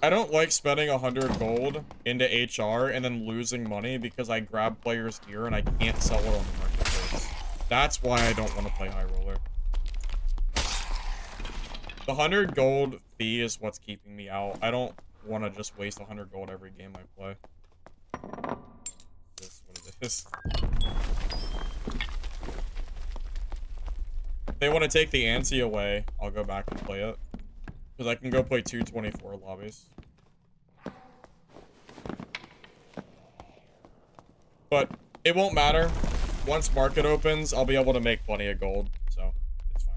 I don't like spending 100 gold into HR and then losing money because I grab players' gear and I can't sell it on the marketplace. That's why I don't want to play High Roller. The 100 gold fee is what's keeping me out. I don't want to just waste 100 gold every game I play. That's what it is. If they want to take the ante away, I'll go back and play it. Because I can go play 224 lobbies. But it won't matter. Once market opens, I'll be able to make plenty of gold. So, it's fine.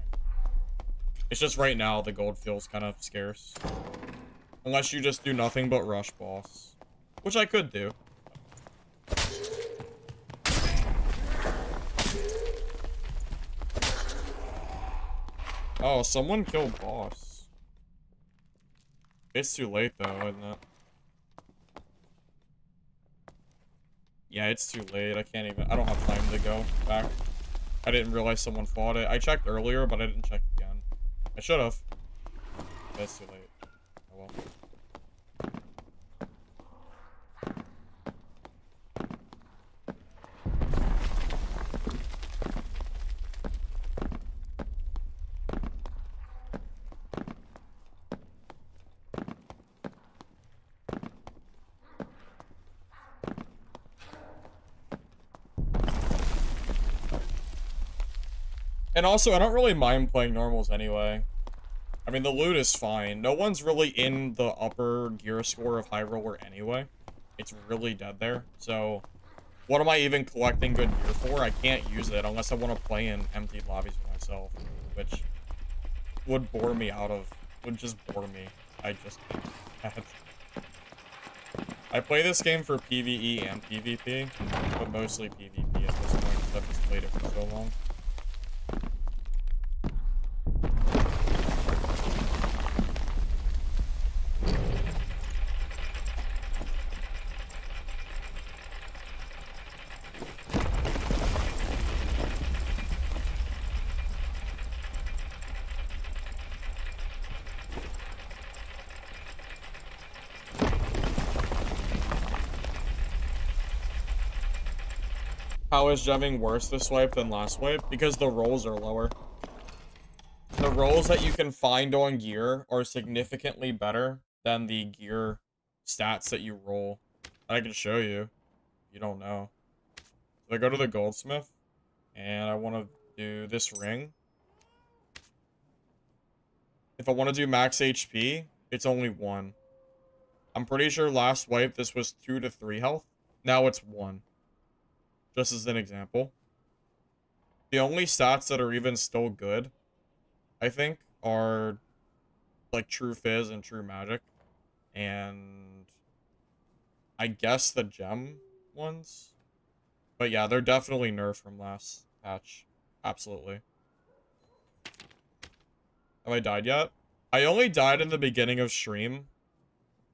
It's just right now, the gold feels kind of scarce. Unless you just do nothing but rush boss. Which I could do. Oh, someone killed boss. It's too late though, isn't it? Yeah, it's too late. I can't even... I don't have time to go back. I didn't realize someone fought it. I checked earlier, but I didn't check again. I should have. But it's too late. Oh well. And also, I don't really mind playing normals anyway. I mean, the loot is fine. No one's really in the upper gear score of High Roller anyway. It's really dead there. So, what am I even collecting good gear for? I can't use it unless I want to play in empty lobbies for myself. Which would bore me out of... would just bore me. I just... I play this game for PvE and PvP, but mostly PvP at this point, because I've just played played it for so long. How is gemming worse this wipe than last wipe? Because the rolls are lower. The rolls that you can find on gear are significantly better than the gear stats that you roll. I can show you if you don't know. So I go to the goldsmith, and I want to do this ring. If I want to do max HP, it's only 1. I'm pretty sure last wipe this was 2 to 3 health. Now it's 1. Just as an example. The only stats that are even still good, I think, are like True Fizz and True Magic. And I guess the gem ones. But yeah, they're definitely nerfed from last patch. Absolutely. Have I died yet? I only died in the beginning of stream.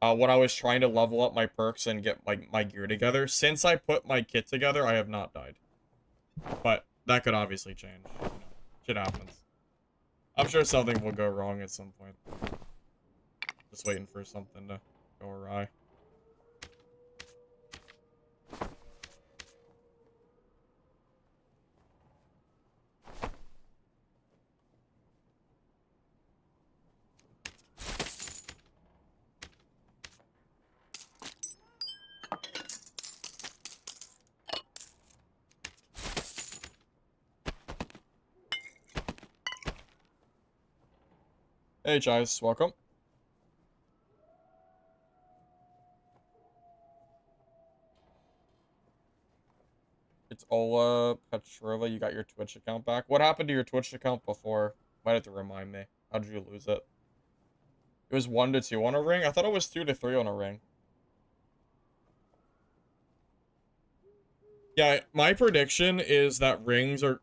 When I was trying to level up my perks and get my gear together. Since I put my kit together, I have not died. But that could obviously change. You know, shit happens. I'm sure something will go wrong at some point. Just waiting for something to go awry. Hey, Chais, welcome. It's Ola Petrova. You got your Twitch account back. What happened to your Twitch account before? Might have to remind me. How did you lose it? It was 1 to 2 on a ring? I thought it was 2 to 3 on a ring. Yeah, my prediction is that rings or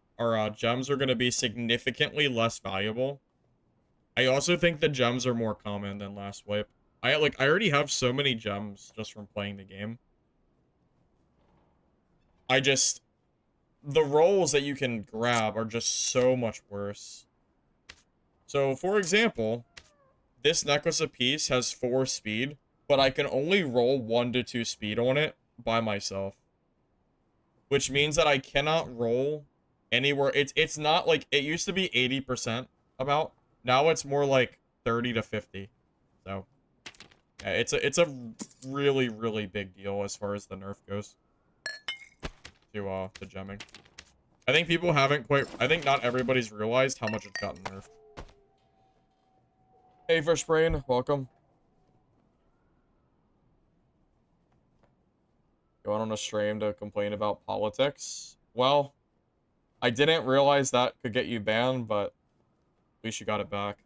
gems are going to be significantly less valuable. I also think the gems are more common than last wipe. I already have so many gems just from playing the game. The rolls that you can grab are just so much worse. So, for example, this necklace of peace has 4 speed, but I can only roll 1 to 2 speed on it by myself. Which means that I cannot roll anywhere. It's not like, it used to be 80% about. Now it's more like 30 to 50. So, yeah, it's a really, really big deal as far as the nerf goes. To gemming. I think people haven't quite... I think not everybody's realized how much it's gotten nerfed. Hey, Fresh Brain, welcome. Going on a stream to complain about politics? Well, I didn't realize that could get you banned, but at least you got it back.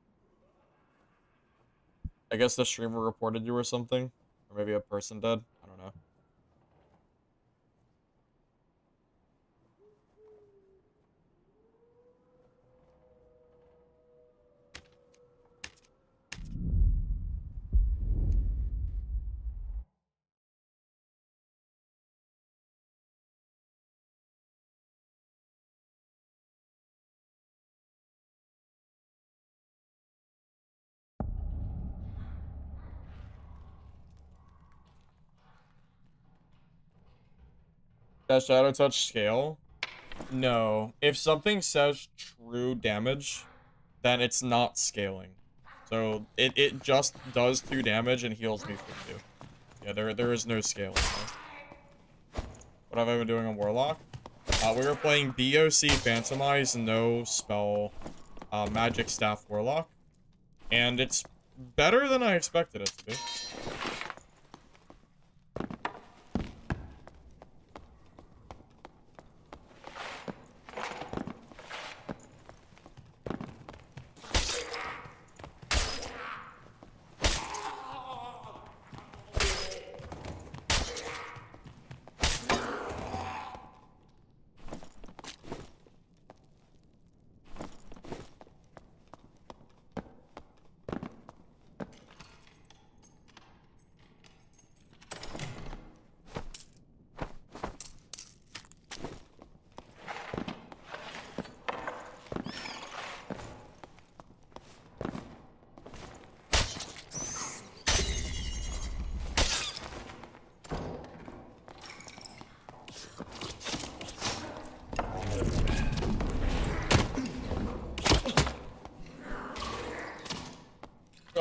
I guess the streamer reported you or something. Or maybe a person did. I don't know. Does Shadow Touch scale? No. If something says true damage, then it's not scaling. So it just does 2 damage and heals me for 2. Yeah, there is no scaling there. What have I been doing on Warlock? We were playing BOC Phantomize, no spell, Magic Staff Warlock. And it's better than I expected it to be.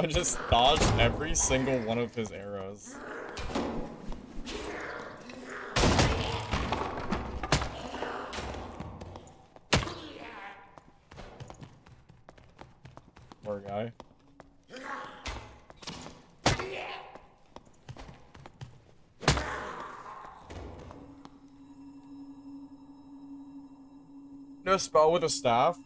I just dodged every single one of his arrows. Poor guy. No spell with a staff.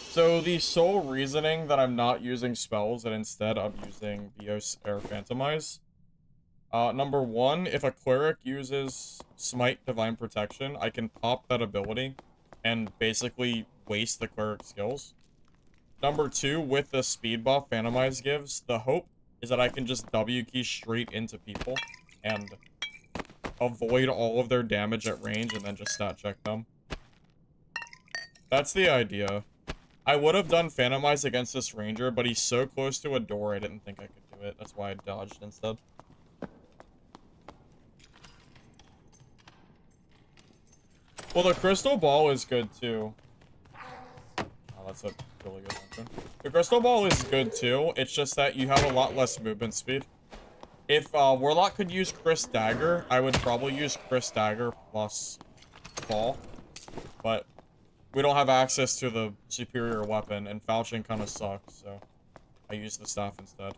So the sole reasoning that I'm not using spells and instead I'm using Bios or Phantomize. Number one, if a cleric uses Smite Divine Protection, I can pop that ability and basically waste the cleric skills. Number two, with the speed buff Phantomize gives, the hope is that I can just W key straight into people and avoid all of their damage at range and then just stat check them. That's the idea. I would have done Phantomize against this ranger, but he's so close to a door I didn't think I could do it. That's why I dodged instead. Well, the crystal ball is good too. Oh, that's a really good one. The crystal ball is good too. It's just that you have a lot less movement speed. If Warlock could use Chris Dagger, I would probably use Chris Dagger plus Fall. But we don't have access to the superior weapon, and Falchion kind of sucks, so I use the staff instead.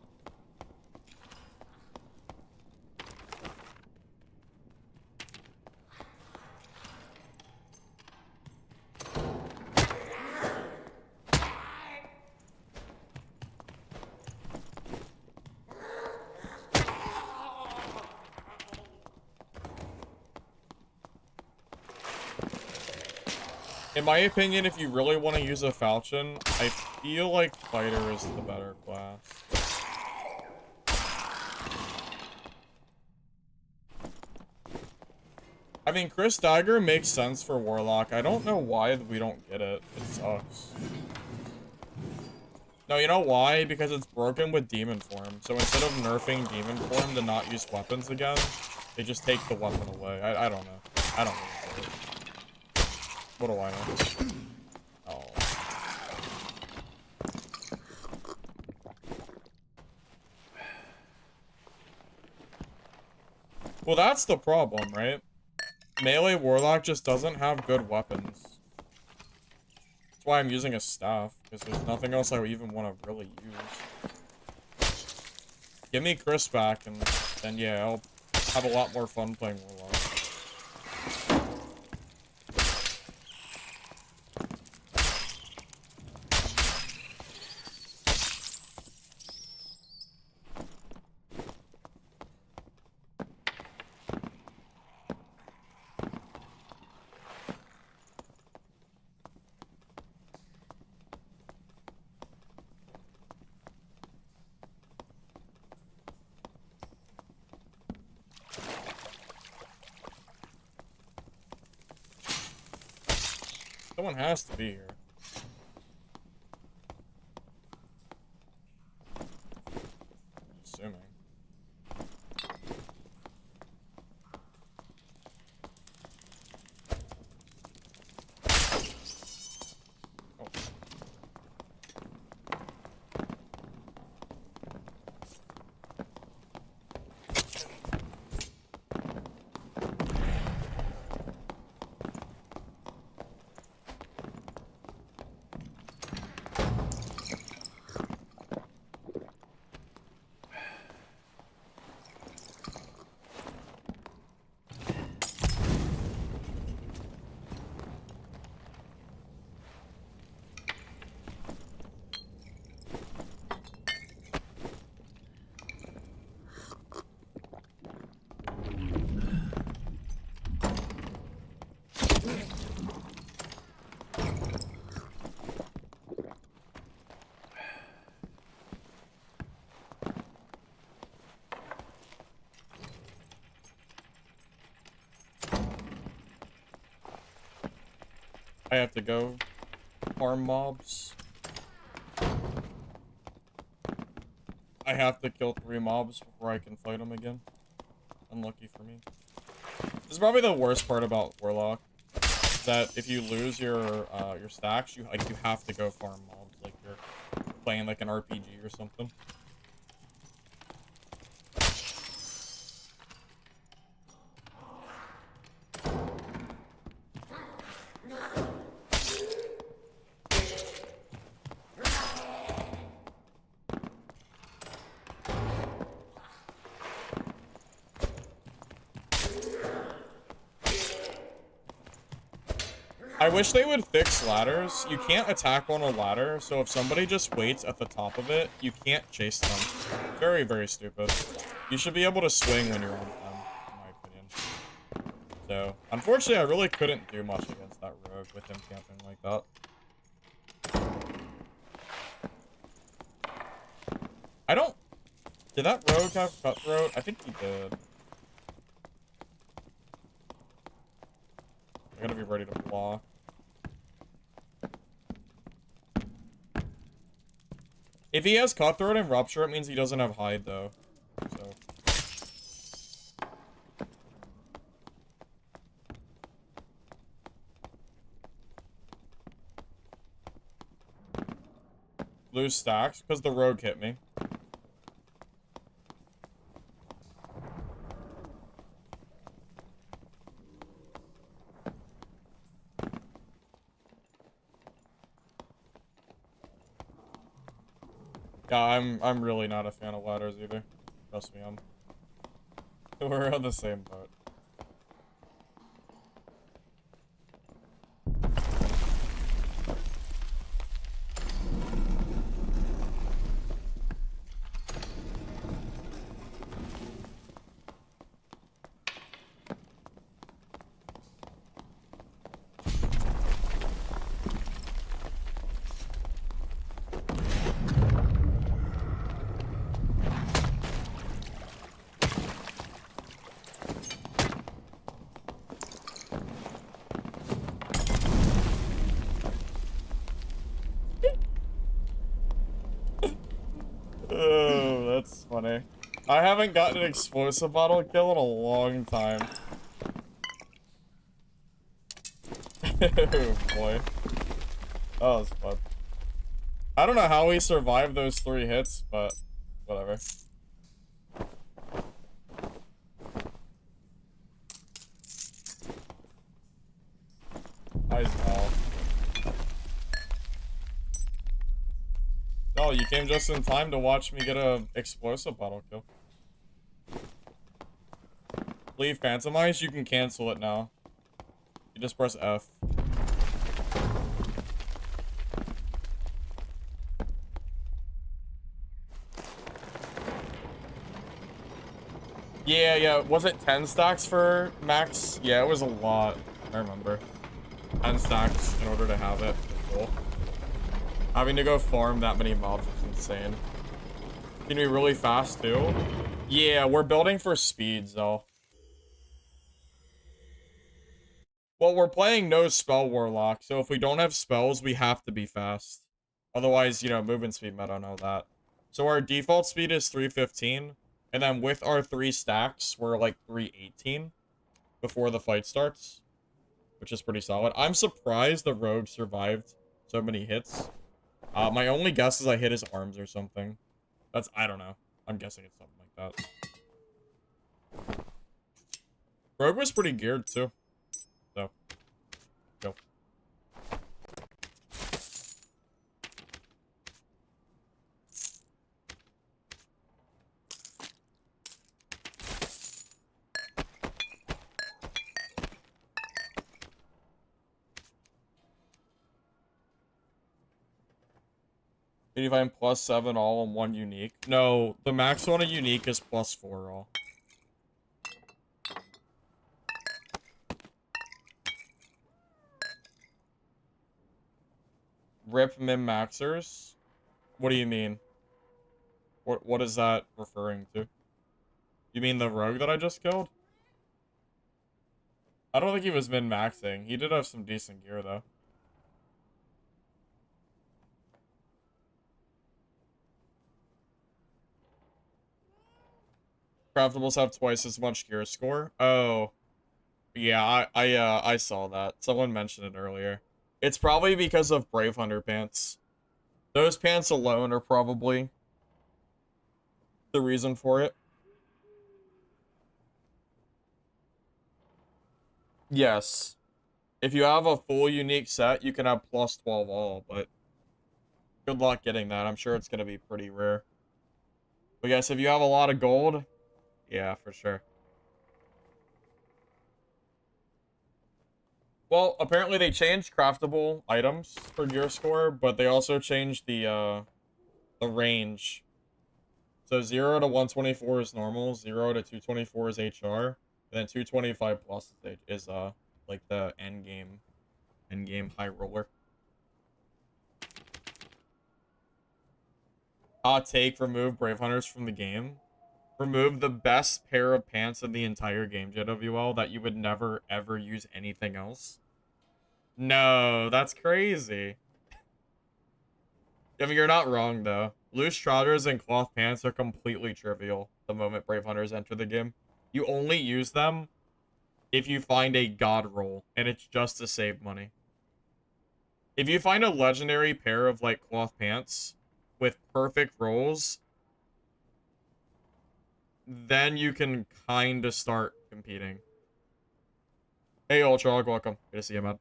In my opinion, if you really want to use a Falchion, I feel like Fighter is the better class. I mean, Chris Dagger makes sense for Warlock. I don't know why we don't get it. It sucks. No, you know why? Because it's broken with Demon Form. So instead of nerfing Demon Form to not use weapons again, they just take the weapon away. I don't know. I don't really get it. What do I know? Oh. Well, that's the problem, right? Melee Warlock just doesn't have good weapons. That's why I'm using a staff, because there's nothing else I even want to really use. Give me Chris back, and then yeah, I'll have a lot more fun playing Warlock. Someone has to be here. Assuming. Oh. I have to go farm mobs. I have to kill 3 mobs before I can fight them again. Unlucky for me. This is probably the worst part about Warlock. That if you lose your stacks, you have to go farm mobs like you're playing like an RPG or something. I wish they would fix ladders. You can't attack on a ladder, so if somebody just waits at the top of it, you can't chase them. Very, very stupid. You should be able to swing when you're on them, in my opinion. So, unfortunately, I really couldn't do much against that rogue with him camping like that. I don't... Did that rogue have cutthroat? I think he did. I gotta be ready to block. If he has cutthroat and rupture, it means he doesn't have hide, though. So... Lose stacks because the rogue hit me. Yeah, I'm really not a fan of ladders either. Trust me, we're on the same boat. Oh, that's funny. I haven't gotten an explosive bottle kill in a long time. Oh boy. That was fun. I don't know how we survived those 3 hits, but whatever. Nice ball. Oh, you came just in time to watch me get a explosive bottle kill. Leave Phantomize, you can cancel it now. You just press F. Yeah, was it 10 stacks for max? Yeah, it was a lot. I remember. 10 stacks in order to have it. Cool. Having to go farm that many mobs is insane. Can be really fast too. Yeah, we're building for speeds though. Well, we're playing no spell warlock, so if we don't have spells, we have to be fast. Otherwise, you know, movement speed meta, know that. So our default speed is 315, and then with our 3 stacks, we're like 318 before the fight starts, which is pretty solid. I'm surprised the rogue survived so many hits. My only guess is I hit his arms or something. I don't know. I'm guessing it's something like that. Rogue was pretty geared too. So, go. Did you find +7 all on 1 unique? No, the max on a unique is +4 all. Rip min-maxers? What do you mean? What is that referring to? You mean the rogue that I just killed? I don't think he was min-maxing. He did have some decent gear, though. Craftables have twice as much gear score? Oh. Yeah, I saw that. Someone mentioned it earlier. It's probably because of Brave Hunter pants. Those pants alone are probably the reason for it. Yes. If you have a full unique set, you can have +12 all, but good luck getting that. I'm sure it's going to be pretty rare. But yes, if you have a lot of gold, yeah, for sure. Well, apparently they changed craftable items for gear score, but they also changed the range. So 0 to 124 is normal, 0 to 224 is HR, and then 225 plus is like the end game high roller. Hot take, remove Brave Hunters from the game. Remove the best pair of pants in the entire game, JWL, that you would never ever use anything else. No, that's crazy. I mean, you're not wrong, though. Loose trousers and cloth pants are completely trivial the moment Brave Hunters enter the game. You only use them if you find a god roll, and it's just to save money. If you find a legendary pair of, like, cloth pants with perfect rolls, then you can kind of start competing. Hey, Ultralog, welcome. Good to see you, man.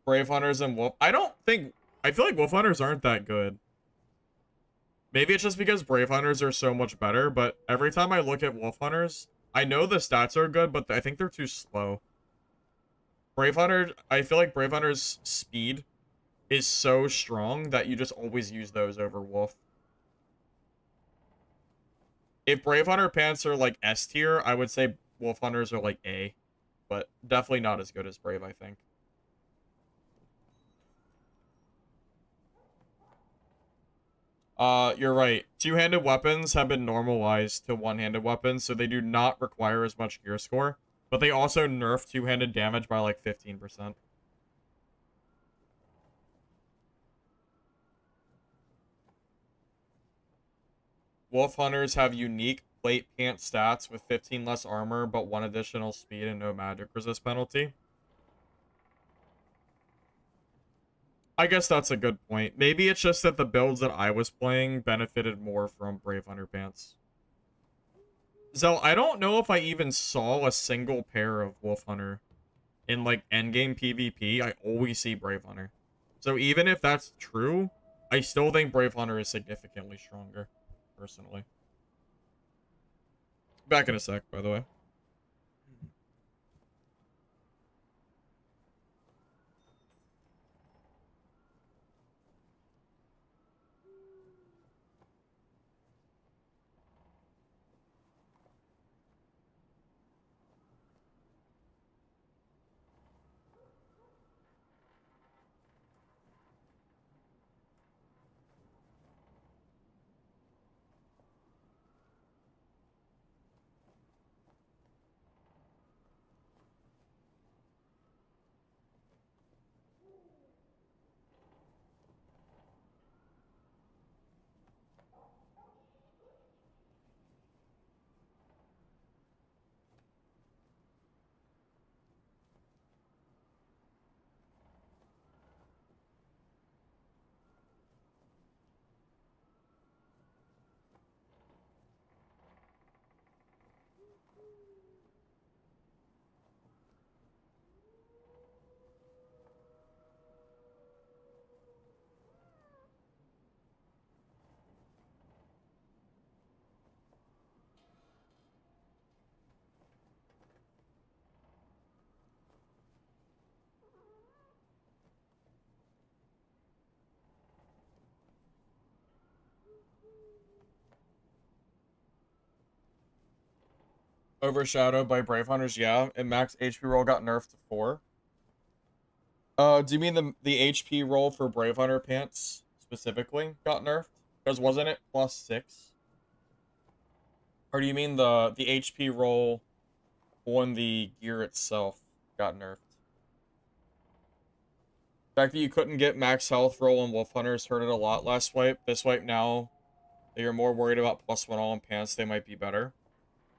Brave Hunters and Wolf. I feel like Wolf Hunters aren't that good. Maybe it's just because Brave Hunters are so much better, but every time I look at Wolf Hunters, I know the stats are good, but I think they're too slow. Brave Hunter, I feel like Brave Hunter's speed is so strong that you just always use those over Wolf. If Brave Hunter pants are like S tier, I would say Wolf Hunters are like A, but definitely not as good as Brave, I think. You're right. Two-handed weapons have been normalized to one-handed weapons, so they do not require as much gear score, but they also nerf two-handed damage by like 15%. Wolf Hunters have unique plate pant stats with 15 less armor, but 1 additional speed and no magic resist penalty. I guess that's a good point. Maybe it's just that the builds that I was playing benefited more from Brave Hunter pants. So I don't know if I even saw a single pair of Wolf Hunter in like endgame PvP. I always see Brave Hunter. So even if that's true, I still think Brave Hunter is significantly stronger, personally. Back in a sec, by the way. Overshadowed by Brave Hunters, yeah. And max HP roll got nerfed to 4. Do you mean the HP roll for Brave Hunter pants specifically got nerfed? Because wasn't it +6? Or do you mean the HP roll on the gear itself got nerfed? The fact that you couldn't get max health roll on Wolf Hunters hurt it a lot last wipe. This wipe now, that you're more worried about +1 all in pants, they might be better.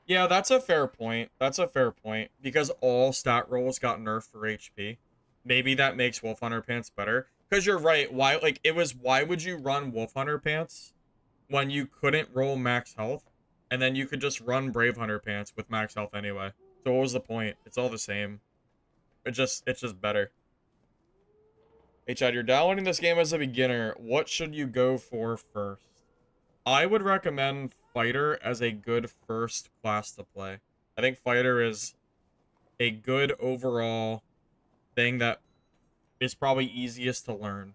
Yeah, that's a fair point. That's a fair point. Because all stat rolls got nerfed for HP. Maybe that makes Wolf Hunter pants better. Because you're right. Why would you run Wolf Hunter pants when you couldn't roll max health? And then you could just run Brave Hunter pants with max health anyway. So what was the point? It's all the same. It's just better. Hey Chad, you're downloading this game as a beginner. What should you go for first? I would recommend Fighter as a good first class to play. I think Fighter is a good overall thing that is probably easiest to learn.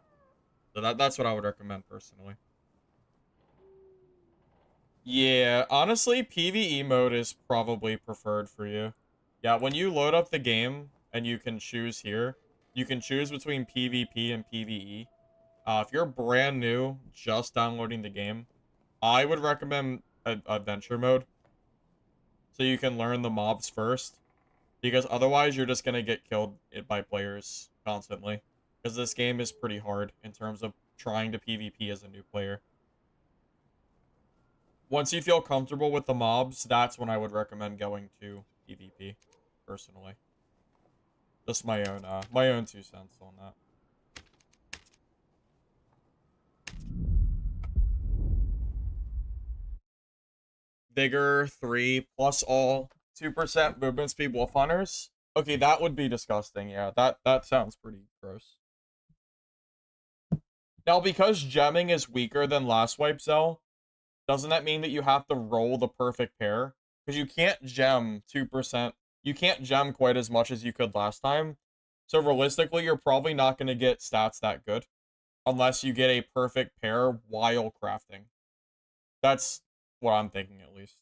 So that's what I would recommend personally. Yeah, honestly, PvE mode is probably preferred for you. Yeah, when you load up the game and you can choose here, you can choose between PvP and PvE. If you're brand new, just downloading the game, I would recommend adventure mode so you can learn the mobs first, because otherwise you're just gonna get killed by players constantly. Because this game is pretty hard in terms of trying to PvP as a new player. Once you feel comfortable with the mobs, that's when I would recommend going to PvP, personally. Just my own 2 cents on that. Vigor 3 plus all 2% movement speed wolf hunters. Okay, that would be disgusting. Yeah, that sounds pretty gross. Now, because gemming is weaker than last wipe cell, doesn't that mean that you have to roll the perfect pair? Because you can't gem 2%. You can't gem quite as much as you could last time. So realistically, you're probably not going to get stats that good unless you get a perfect pair while crafting. That's what I'm thinking, at least.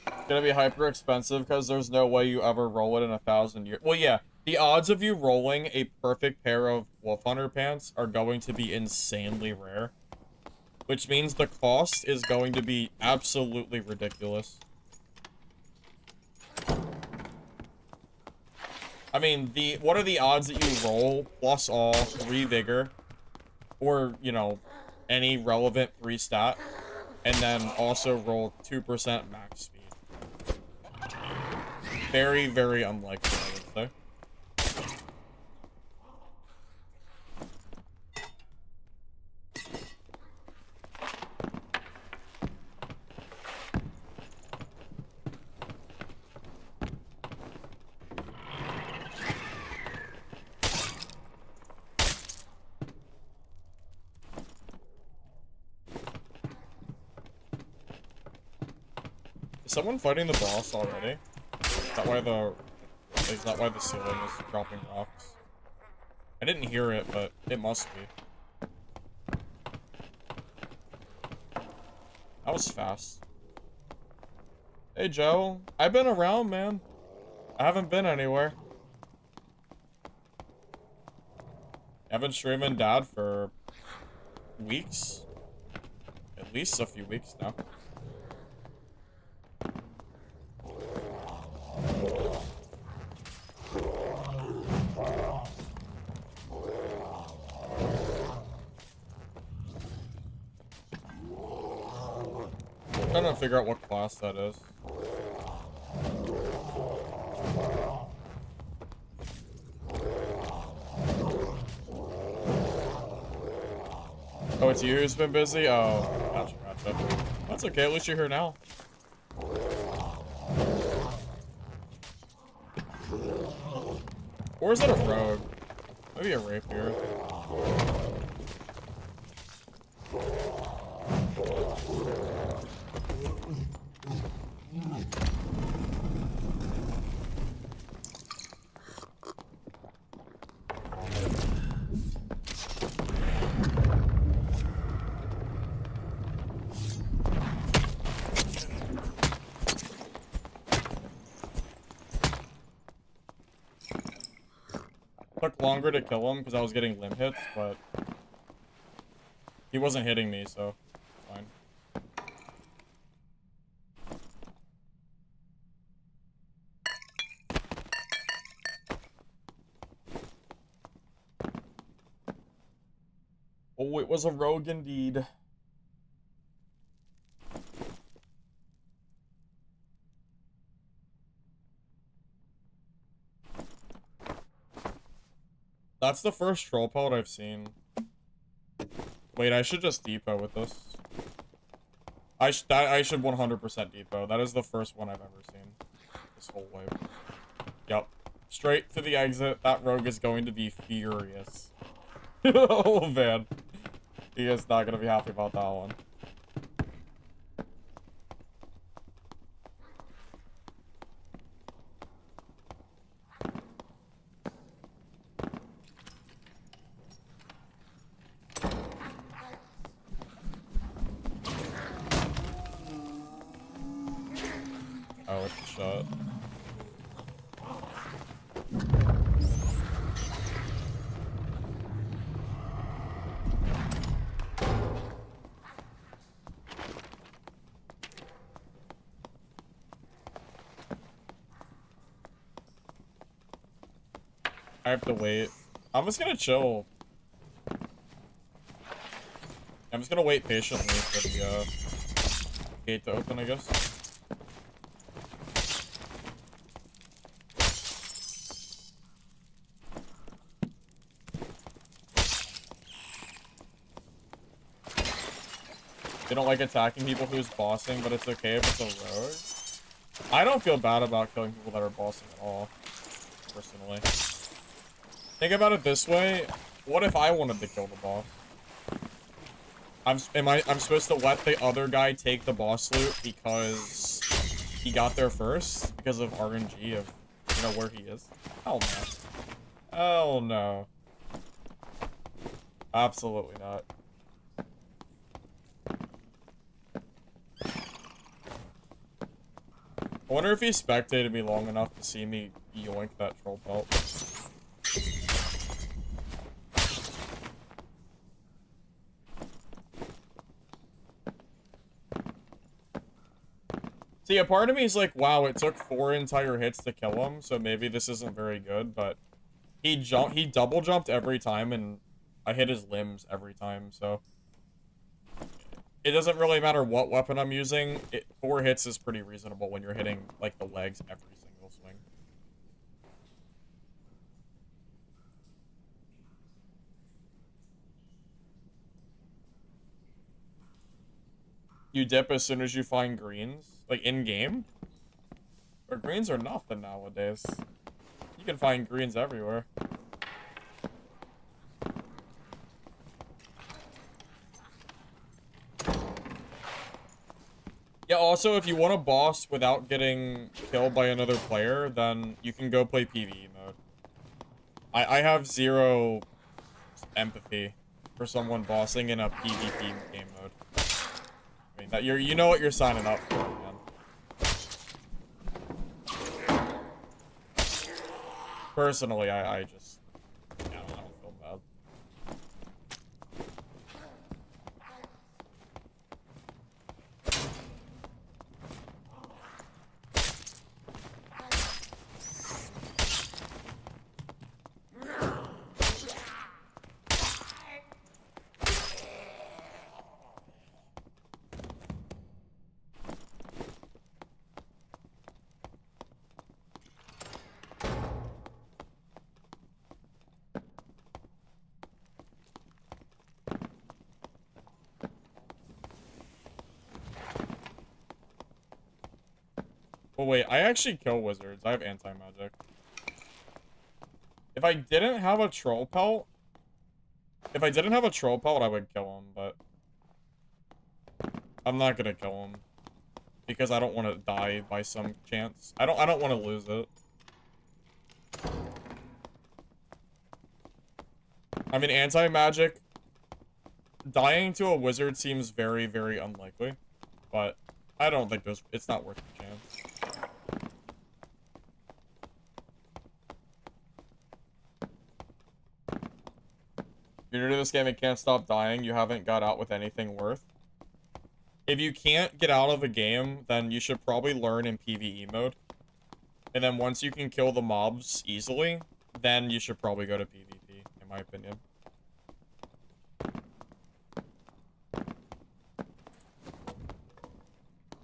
It's gonna be hyper expensive because there's no way you ever roll it in 1,000 years. Well, yeah, the odds of you rolling a perfect pair of Wolf Hunter pants are going to be insanely rare, which means the cost is going to be absolutely ridiculous. I mean, what are the odds that you roll plus all 3 vigor, or, you know, any relevant 3 stat, and then also roll 2% max speed? Very, very unlikely, I would say. Is someone fighting the boss already? Is that why the ceiling is dropping rocks? I didn't hear it, but it must be. That was fast. Hey, Joe. I've been around, man. I haven't been anywhere. I've been streaming Dad for weeks. At least a few weeks now. I'm trying to figure out what class that is. Oh, it's you who's been busy? Oh, gotcha, gotcha. That's okay, at least you're here now. Or is that a rogue? Maybe a rapier. Took longer to kill him because I was getting limb hits, but he wasn't hitting me, so fine. Oh, it was a rogue indeed. That's the first troll pellet I've seen. Wait, I should just depot with this. I should 100% depot. That is the first one I've ever seen. This whole wave. Yep. Straight to the exit. That rogue is going to be furious. Oh, man. He is not going to be happy about that one. Oh, it's a shot. I have to wait. I'm just gonna chill. I'm just gonna wait patiently for the gate to open, I guess. They don't like attacking people who's bossing, but it's okay if it's a rogue. I don't feel bad about killing people that are bossing at all, personally. Think about it this way. What if I wanted to kill the boss? I'm supposed to let the other guy take the boss loot because he got there first? Because of RNG of, you know, where he is? Hell no. Hell no. Absolutely not. I wonder if he spectated me long enough to see me yoink that troll pelt. See, a part of me is like, wow, it took 4 entire hits to kill him, so maybe this isn't very good, but he double jumped every time, and I hit his limbs every time, so it doesn't really matter what weapon I'm using. 4 hits is pretty reasonable when you're hitting, like, the legs every single swing. You dip as soon as you find greens? Like, in-game? But greens are nothing nowadays. You can find greens everywhere. Yeah, also, if you want to boss without getting killed by another player, then you can go play PvE mode. I have 0 empathy for someone bossing in a PvP game mode. I mean, that you know what you're signing up for, man. Personally, I just, I don't feel bad. Oh wait, I actually kill wizards. I have anti-magic. If I didn't have a troll pelt, I would kill him, but I'm not gonna kill him because I don't want to die by some chance. I don't want to lose it. I mean, anti-magic, dying to a wizard seems very, very unlikely, but I don't think it's not worth the chance. If you're new to this game and can't stop dying, you haven't got out with anything worth. If you can't get out of a game, then you should probably learn in PvE mode. And then once you can kill the mobs easily, then you should probably go to PvP, in my opinion.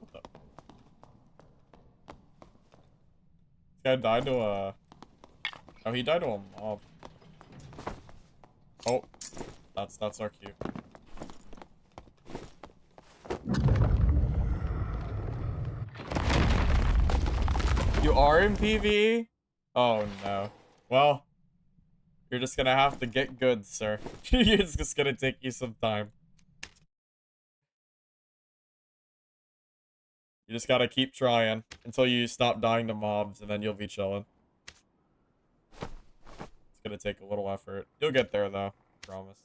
What the? This guy died to a... Oh, he died to a mob. Oh, that's our cue. You are in PvE? Oh no. Well, you're just gonna have to get good, sir. It's just gonna take you some time. You just gotta keep trying until you stop dying to mobs, and then you'll be chilling. It's gonna take a little effort. You'll get there, though. Promise.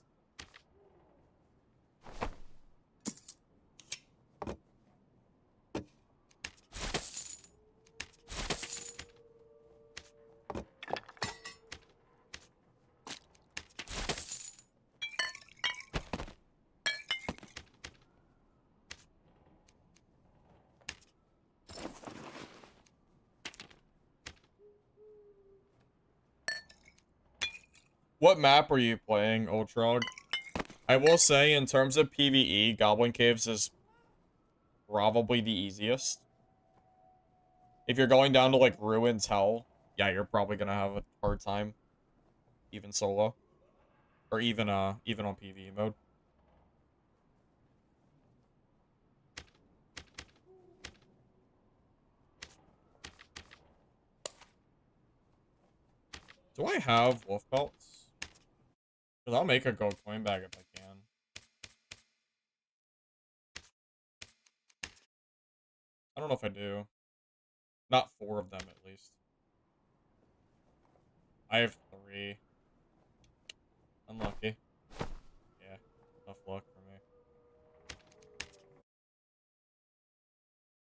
What map are you playing, Ultrog? I will say, in terms of PvE, Goblin Caves is probably the easiest. If you're going down to, like, Ruins Hell, yeah, you're probably gonna have a hard time. Even solo. Or even on PvE mode. Do I have wolf pelts? Because I'll make a gold coin bag if I can. I don't know if I do. Not 4 of them, at least. I have 3. Unlucky. Yeah, tough luck for me.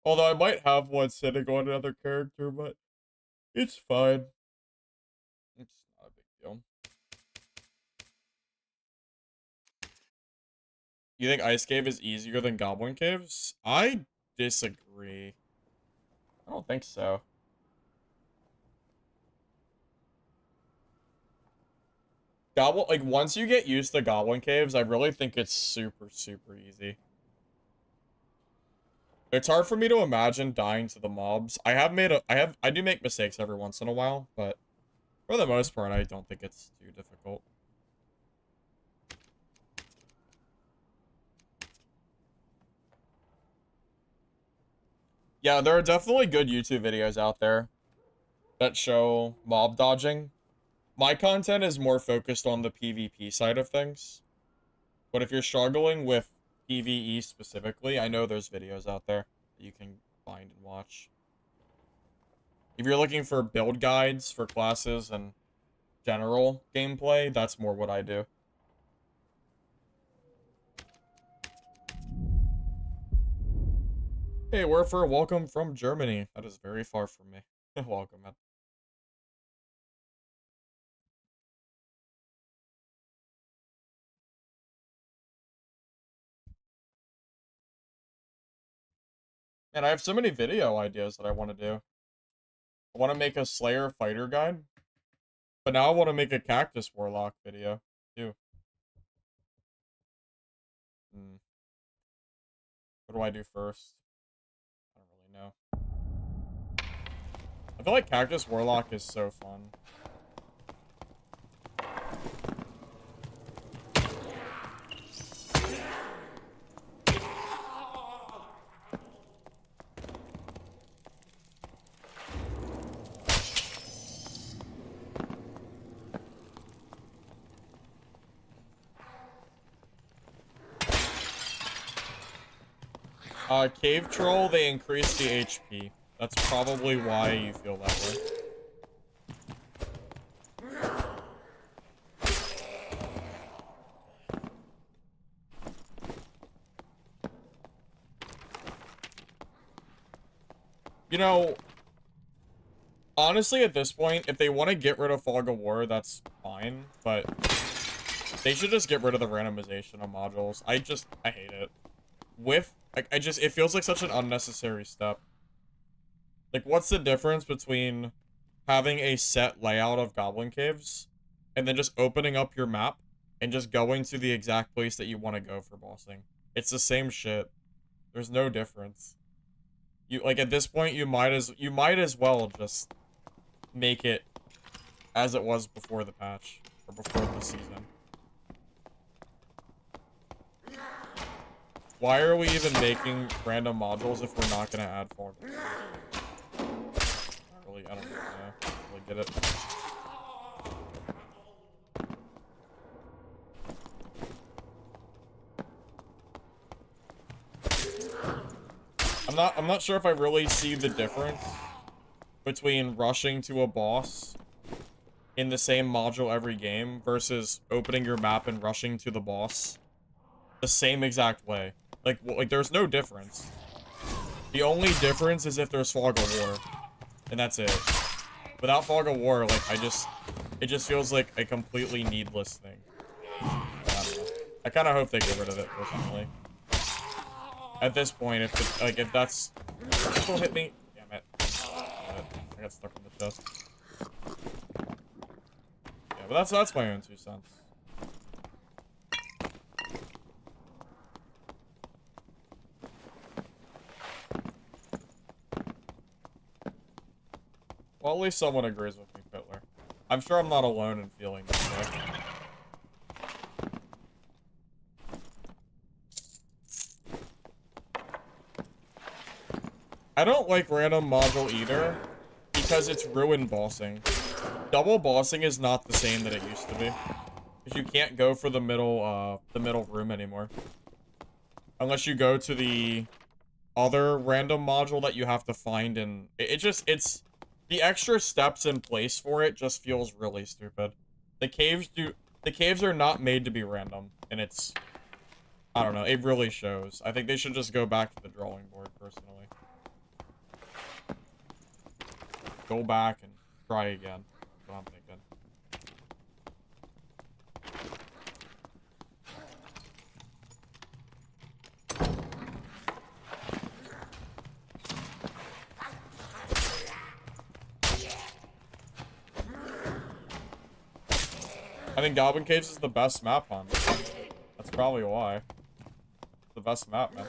Although I might have one sitting on another character, but it's fine. It's not a big deal. You think Ice Cave is easier than Goblin Caves? I disagree. I don't think so. Like, once you get used to Goblin Caves, I really think it's super, super easy. It's hard for me to imagine dying to the mobs. I do make mistakes every once in a while, but for the most part, I don't think it's too difficult. Yeah, there are definitely good YouTube videos out there that show mob dodging. My content is more focused on the PvP side of things. But if you're struggling with PvE specifically, I know there's videos out there that you can find and watch. If you're looking for build guides for classes and general gameplay, that's more what I do. Hey, Werfer, welcome from Germany. That is very far from me. Welcome, man. And I have so many video ideas that I want to do. I want to make a Slayer fighter guide. But now I want to make a Cactus Warlock video, too. What do I do first? I don't really know. I feel like Cactus Warlock is so fun. Cave Troll, they increase the HP. That's probably why you feel that way. You know, honestly, at this point, if they want to get rid of Fog of War, that's fine, but they should just get rid of the randomization of modules. I hate it. It feels like such an unnecessary step. Like, what's the difference between having a set layout of Goblin Caves and then just opening up your map and just going to the exact place that you want to go for bossing? It's the same shit. There's no difference. Like, at this point, you might as well just make it as it was before the patch or before the season. Why are we even making random modules if we're not gonna add fog? I don't really get it. I'm not sure if I really see the difference between rushing to a boss in the same module every game versus opening your map and rushing to the boss the same exact way. Like there's no difference. The only difference is if there's Fog of War, and that's it. Without Fog of War, like it just feels like a completely needless thing. I kind of hope they get rid of it personally. At this point, if that's don't hit me, damn it. I got stuck in the chest. Yeah, but that's my own 2 cents. Well, at least someone agrees with me, Pitler. I'm sure I'm not alone in feeling this way. I don't like random module either, because it's ruined bossing. Double bossing is not the same that it used to be. Because you can't go for the middle room anymore. Unless you go to the other random module that you have to find, and it's the extra steps in place for it just feels really stupid. The caves are not made to be random, and it's, I don't know, it really shows. I think they should just go back to the drawing board, personally. Go back and try again. That's what I'm thinking. I think Goblin Caves is the best map on. That's probably why. It's the best map, man.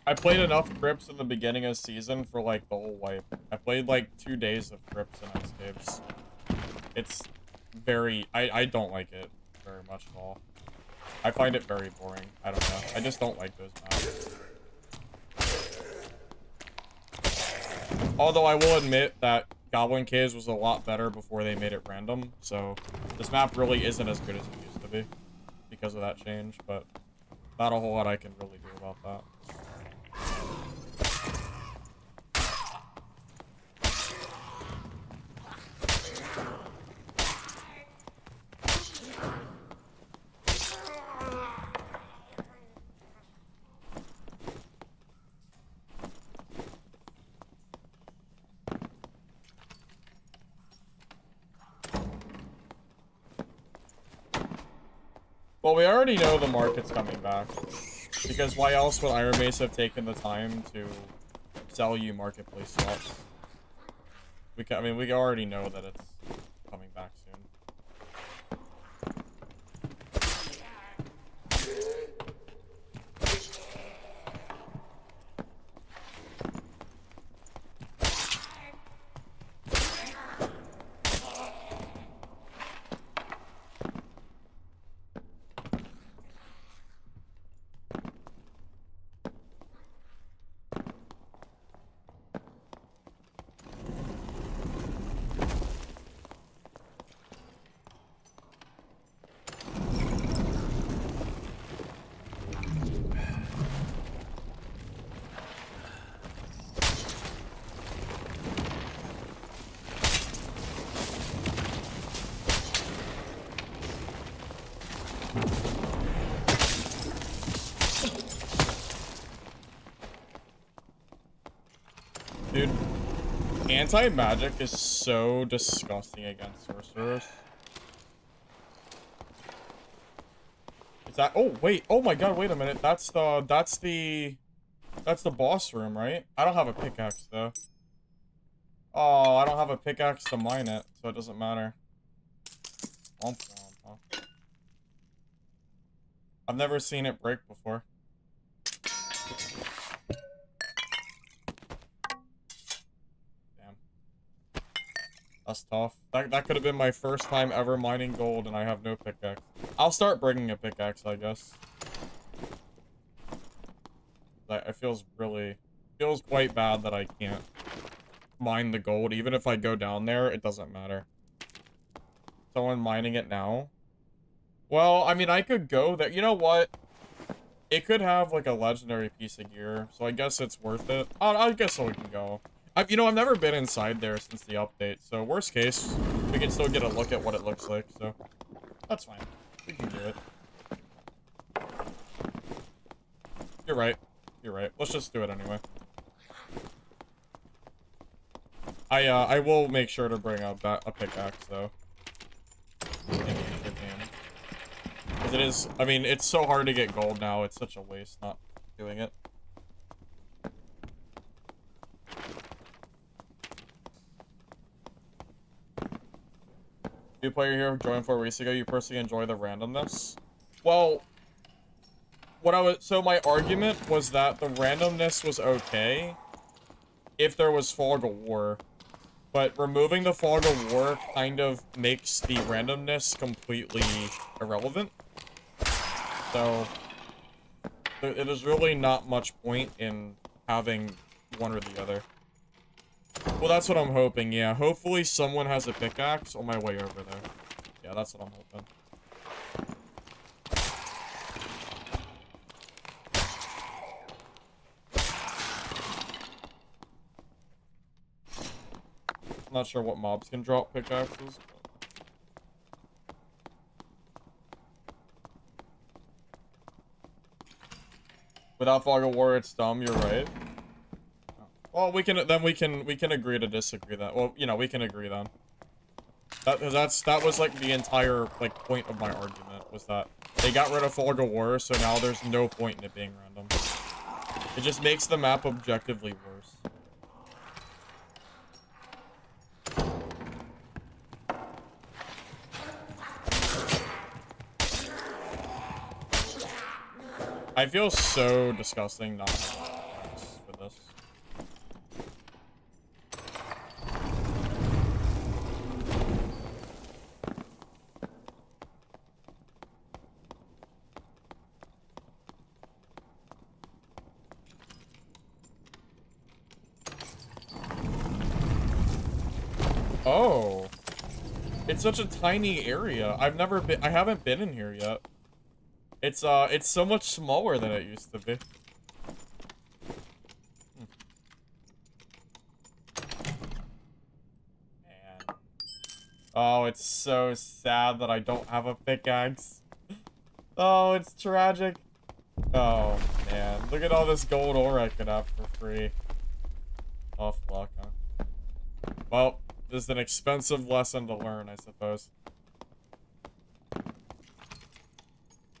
I played enough Crypts in the beginning of the season for, like, the whole wipe. I played, like, 2 days of Crypts and Ice Caves. It's very... I don't like it very much at all. I find it very boring. I don't know. I just don't like those maps. Although I will admit that Goblin Caves was a lot better before they made it random, so this map really isn't as good as it used to be because of that change, but not a whole lot I can really do about that. Well, we already know the market's coming back. Because why else would Iron Mace have taken the time to sell you marketplace slots? I mean, we already know that it's coming back soon. Dude, Anti-magic is so disgusting against sorcerers. Is that? Oh wait! Oh my god! Wait a minute. That's the boss room, right? I don't have a pickaxe though. Oh, I don't have a pickaxe to mine it, so it doesn't matter. Womp womp, huh? I've never seen it break before. Damn. That's tough. That could have been my first time ever mining gold, and I have no pickaxe. I'll start bringing a pickaxe, I guess. It feels quite bad that I can't mine the gold. Even if I go down there, it doesn't matter. Someone mining it now? Well, I mean, I could go there. You know what? It could have, like, a legendary piece of gear, so I guess it's worth it. I guess we can go. I've never been inside there since the update, so worst case, we can still get a look at what it looks like, so that's fine. We can do it. You're right. You're right. Let's just do it anyway. I will make sure to bring a pickaxe, though. Because it is, I mean, it's so hard to get gold now, it's such a waste not doing it. New player here joined 4 weeks ago, you personally enjoy the randomness? Well, so my argument was that the randomness was okay if there was Fog of War. But removing the Fog of War kind of makes the randomness completely irrelevant. So, it is really not much point in having one or the other. Well, that's what I'm hoping, yeah. Hopefully someone has a pickaxe on my way over there. Yeah, that's what I'm hoping. I'm not sure what mobs can drop pickaxes. Without Fog of War, it's dumb. You're right. Well, we can agree to disagree. That we can agree then. That was like the entire point of my argument was that they got rid of Fog of War, so now there's no point in it being random. It just makes the map objectively worse. I feel so disgusting not having pickaxe for this. Oh. It's such a tiny area. I haven't been in here yet. It's so much smaller than it used to be. Man. Oh, it's so sad that I don't have a pickaxe. Oh, it's tragic. Oh, man. Look at all this gold ore I could have for free. Off luck, huh? Well, this is an expensive lesson to learn, I suppose.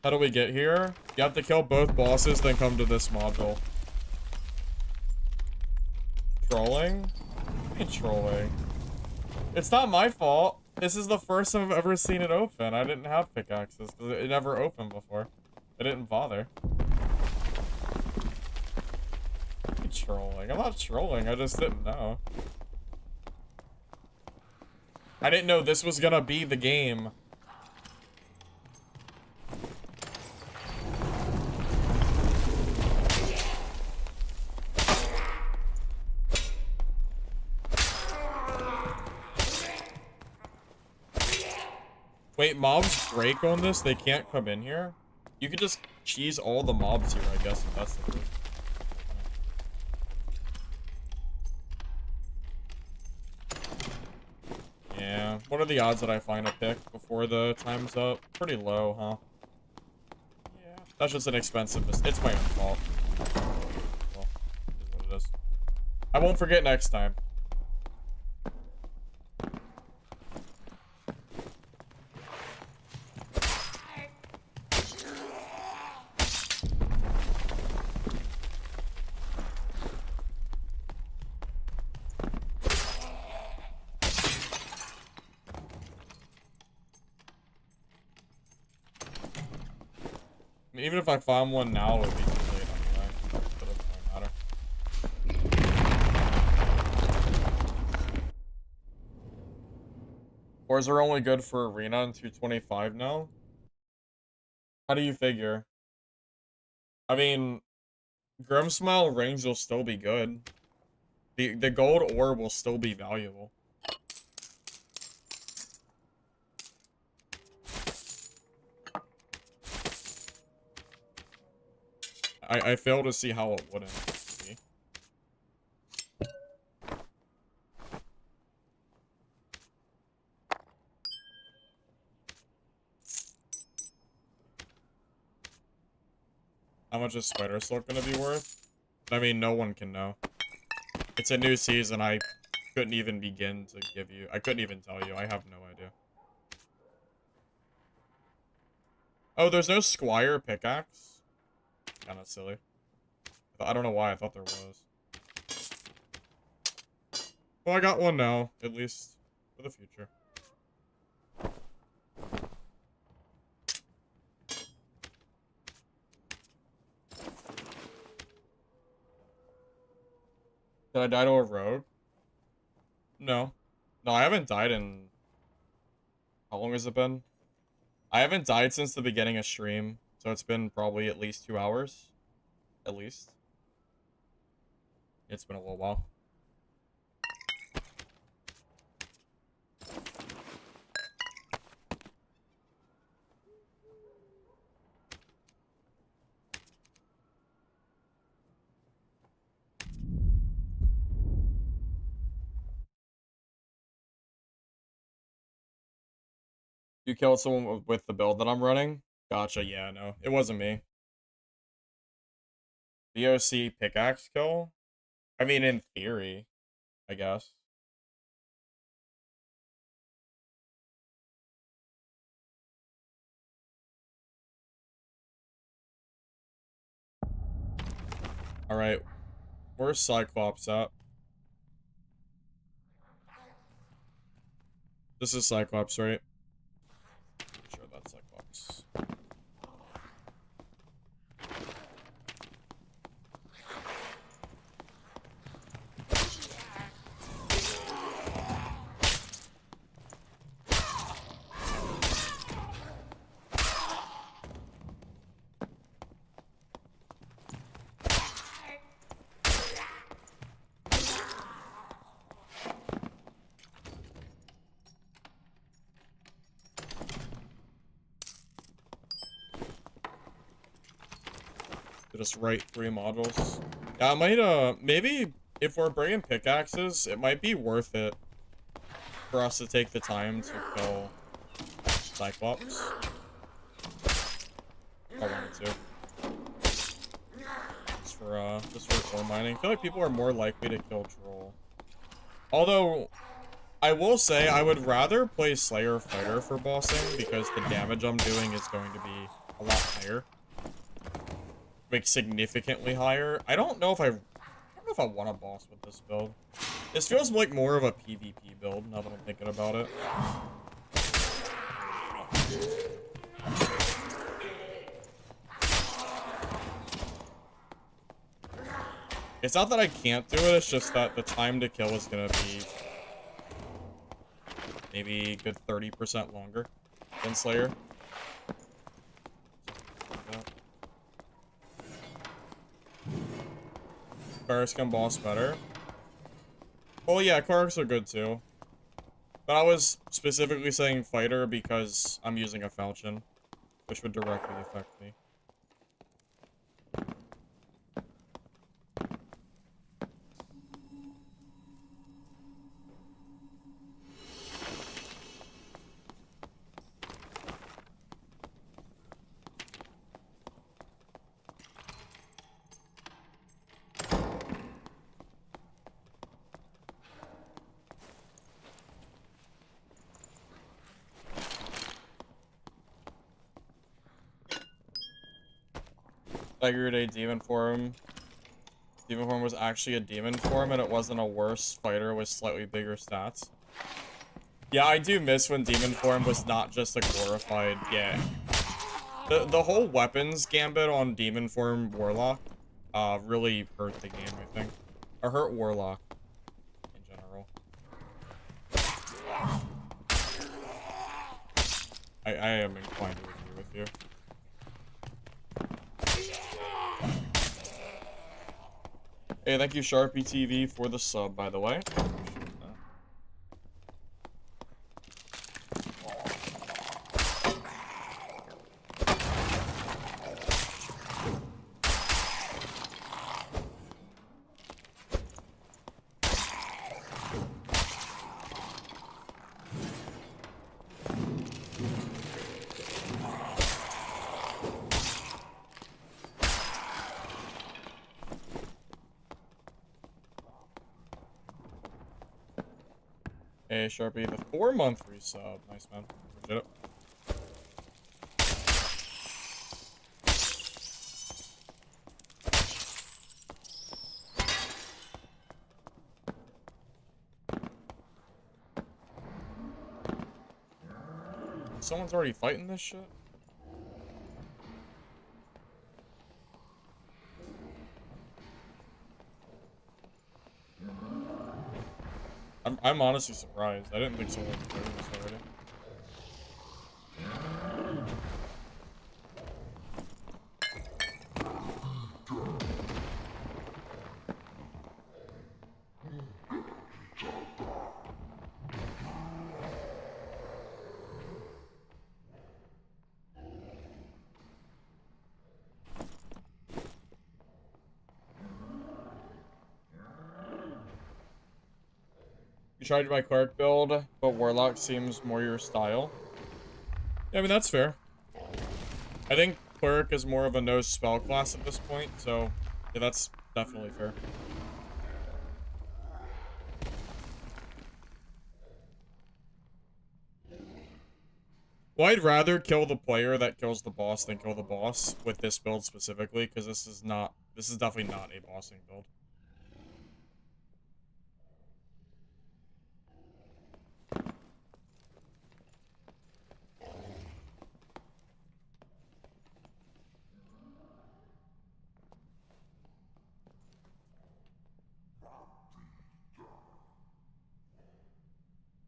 How do we get here? You have to kill both bosses, then come to this module. Trolling? What do you mean trolling? It's not my fault. This is the first time I've ever seen it open. I didn't have pickaxes, because it never opened before. I didn't bother. What are you trolling? I'm not trolling, I just didn't know. I didn't know this was gonna be the game. Wait, mobs break on this? They can't come in here? You could just cheese all the mobs here, I guess, if that's the case. Yeah. What are the odds that I find a pick before the time's up? Pretty low, huh? Yeah. That's just an expensive mistake. It's my own fault. Well, it is what it is. I won't forget next time. Even if I find one now, it would be too late anyway. So it doesn't really matter. Cores are only good for arena and 225 now? How do you figure? I mean, Grimsmile rings will still be good. The gold ore will still be valuable. I fail to see how it wouldn't be. How much is Spider Silk gonna be worth? I mean, no one can know. It's a new season. I couldn't even begin to give you. I couldn't even tell you. I have no idea. Oh, there's no Squire pickaxe? Kinda silly. I don't know why I thought there was. Well, I got one now, at least for the future. Did I die to a rogue? No. No, I haven't died in... How long has it been? I haven't died since the beginning of stream, so it's been probably at least 2 hours. At least. It's been a little while. You killed someone with the build that I'm running? Gotcha, yeah, no. It wasn't me. VOC pickaxe kill? I mean, in theory, I guess. Alright. Where's Cyclops at? This is Cyclops, right? Sure, that's Cyclops. Just write 3 modules. Yeah, I might, maybe if we're bringing pickaxes, it might be worth it for us to take the time to kill Cyclops. I wanted to. Just for ore mining. I feel like people are more likely to kill Troll. Although, I will say I would rather play Slayer Fighter for bossing because the damage I'm doing is going to be a lot higher. Like significantly higher. I don't know if I want a boss with this build. This feels like more of a PvP build now that I'm thinking about it. It's not that I can't do it, it's just that the time to kill is gonna be maybe a good 30% longer than Slayer. Cars can boss better. Well, yeah, cars are good too. But I was specifically saying fighter because I'm using a falchion, which would directly affect me. Figured a demon form. Demon form was actually a demon form, and it wasn't a worse fighter with slightly bigger stats. Yeah, I do miss when demon form was not just a glorified, yeah. The whole weapons gambit on demon form Warlock really hurt the game, I think. Or hurt Warlock in general. I am inclined to agree with you. Hey, thank you, Sharpie TV, for the sub, by the way. Hey, Sharpie, the 4-month resub. Nice, man. Appreciate it. Someone's already fighting this shit? I'm honestly surprised. I didn't think someone was doing this already. You tried my cleric build, but Warlock seems more your style. Yeah, I mean, that's fair. I think cleric is more of a no spell class at this point, so yeah, that's definitely fair. Well, I'd rather kill the player that kills the boss than kill the boss with this build specifically, because this is definitely not a bossing build.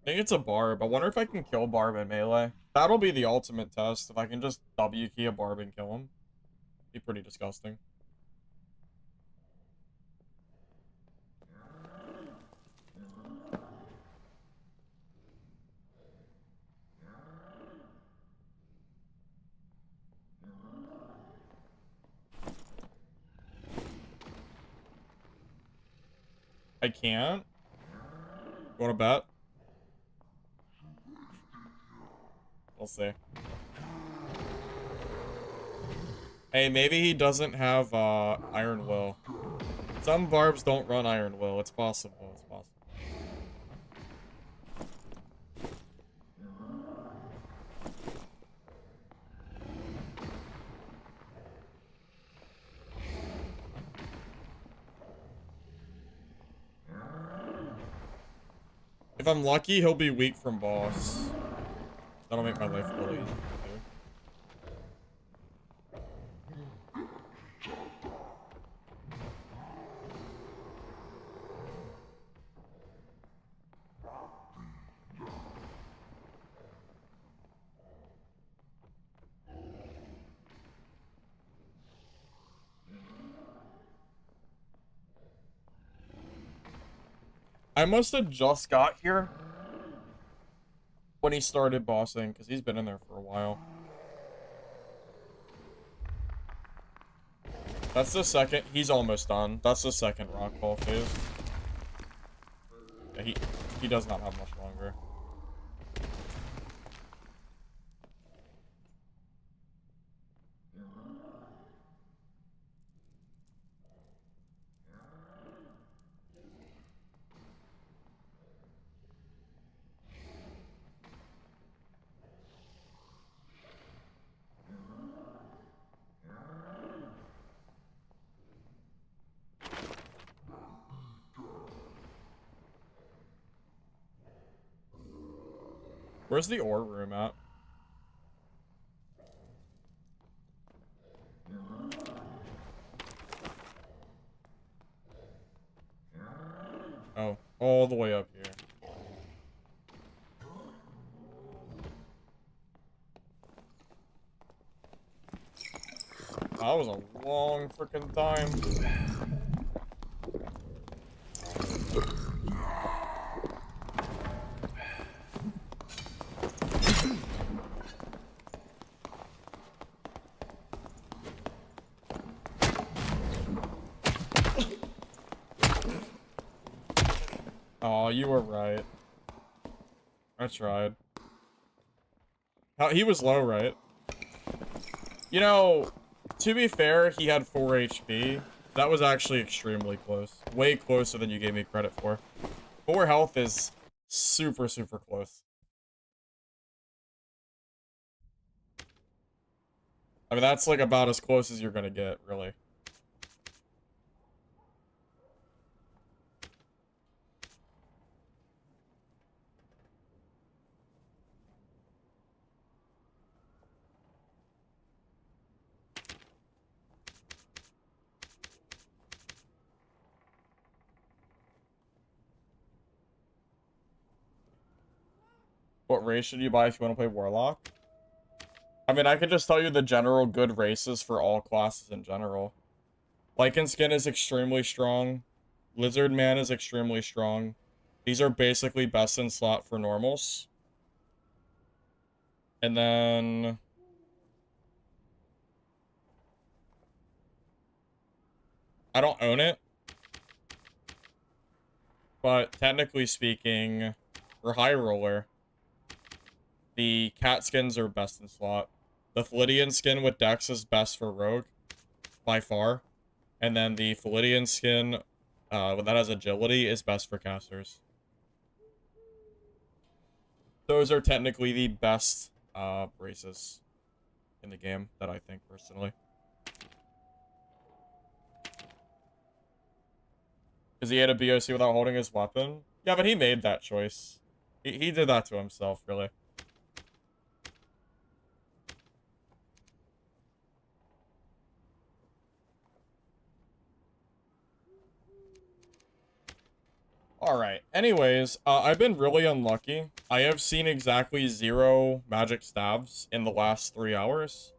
I think it's a barb. I wonder if I can kill barb in melee. That'll be the ultimate test. If I can just W key a barb and kill him. Be pretty disgusting. I can't. You wanna bet? We'll see. Hey, maybe he doesn't have Iron Will. Some barbs don't run Iron Will. It's possible. It's possible. If I'm lucky, he'll be weak from boss. That'll make my life a little easier. I must have just got here when he started bossing, because he's been in there for a while. That's the second. He's almost done. That's the second rockfall phase. Yeah, he does not have much longer. Where's the ore room at? Oh, all the way up here. That was a long freaking time. Oh, you were right. I tried. He was low, right? You know, to be fair, he had 4 HP. That was actually extremely close. Way closer than you gave me credit for. 4 health is super, super close. I mean, that's like about as close as you're gonna get, really. What race should you buy if you want to play Warlock? I mean, I could just tell you the general good races for all classes in general. Lycan Skin is extremely strong. Lizard Man is extremely strong. These are basically best in slot for normals. And then... I don't own it. But technically speaking, for High Roller, the cat skins are best in slot. The Philidian skin with Dex is best for Rogue, by far. And then the Philidian skin, that has agility, is best for casters. Those are technically the best races in the game, that I think, personally. Because he had a BOC without holding his weapon? Yeah, but he made that choice. He did that to himself, really. Alright, anyways, I've been really unlucky. I have seen exactly 0 magic stabs in the last 3 hours.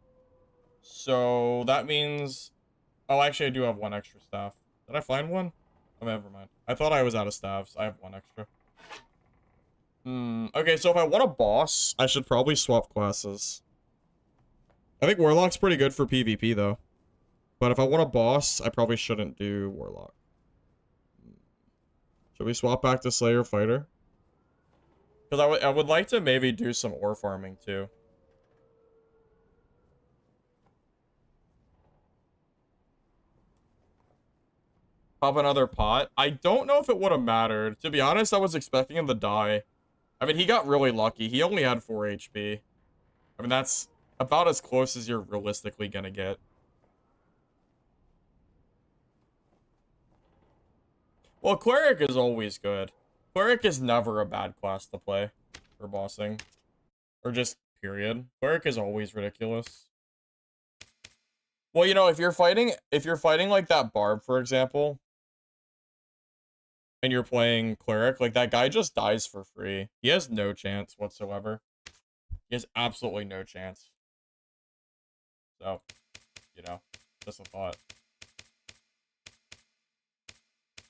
So, that means... Oh, actually, I do have 1 extra staff. Did I find one? Oh, never mind. I thought I was out of staffs. I have 1 extra. Okay, so if I want a boss, I should probably swap classes. I think Warlock's pretty good for PvP, though. But if I want a boss, I probably shouldn't do Warlock. Should we swap back to Slayer Fighter? Because I would like to maybe do some ore farming, too. Pop another pot. I don't know if it would have mattered. To be honest, I was expecting him to die. I mean, he got really lucky. He only had 4 HP. I mean, that's about as close as you're realistically gonna get. Well, Cleric is always good. Cleric is never a bad class to play for bossing. Or just, period. Cleric is always ridiculous. Well, you know, if you're fighting like that Barb, for example, and you're playing Cleric, like, that guy just dies for free. He has no chance whatsoever. He has absolutely no chance. So, you know, just a thought.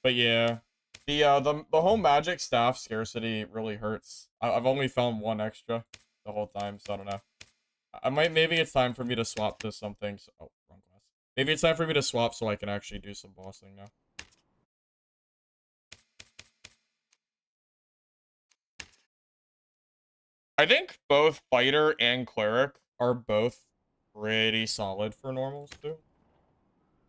But yeah, the whole magic staff scarcity really hurts. I've only found 1 extra the whole time, so I don't know. Maybe it's time for me to swap to something. So, oh, wrong class. Maybe it's time for me to swap so I can actually do some bossing now. I think both Fighter and Cleric are both pretty solid for normals, too.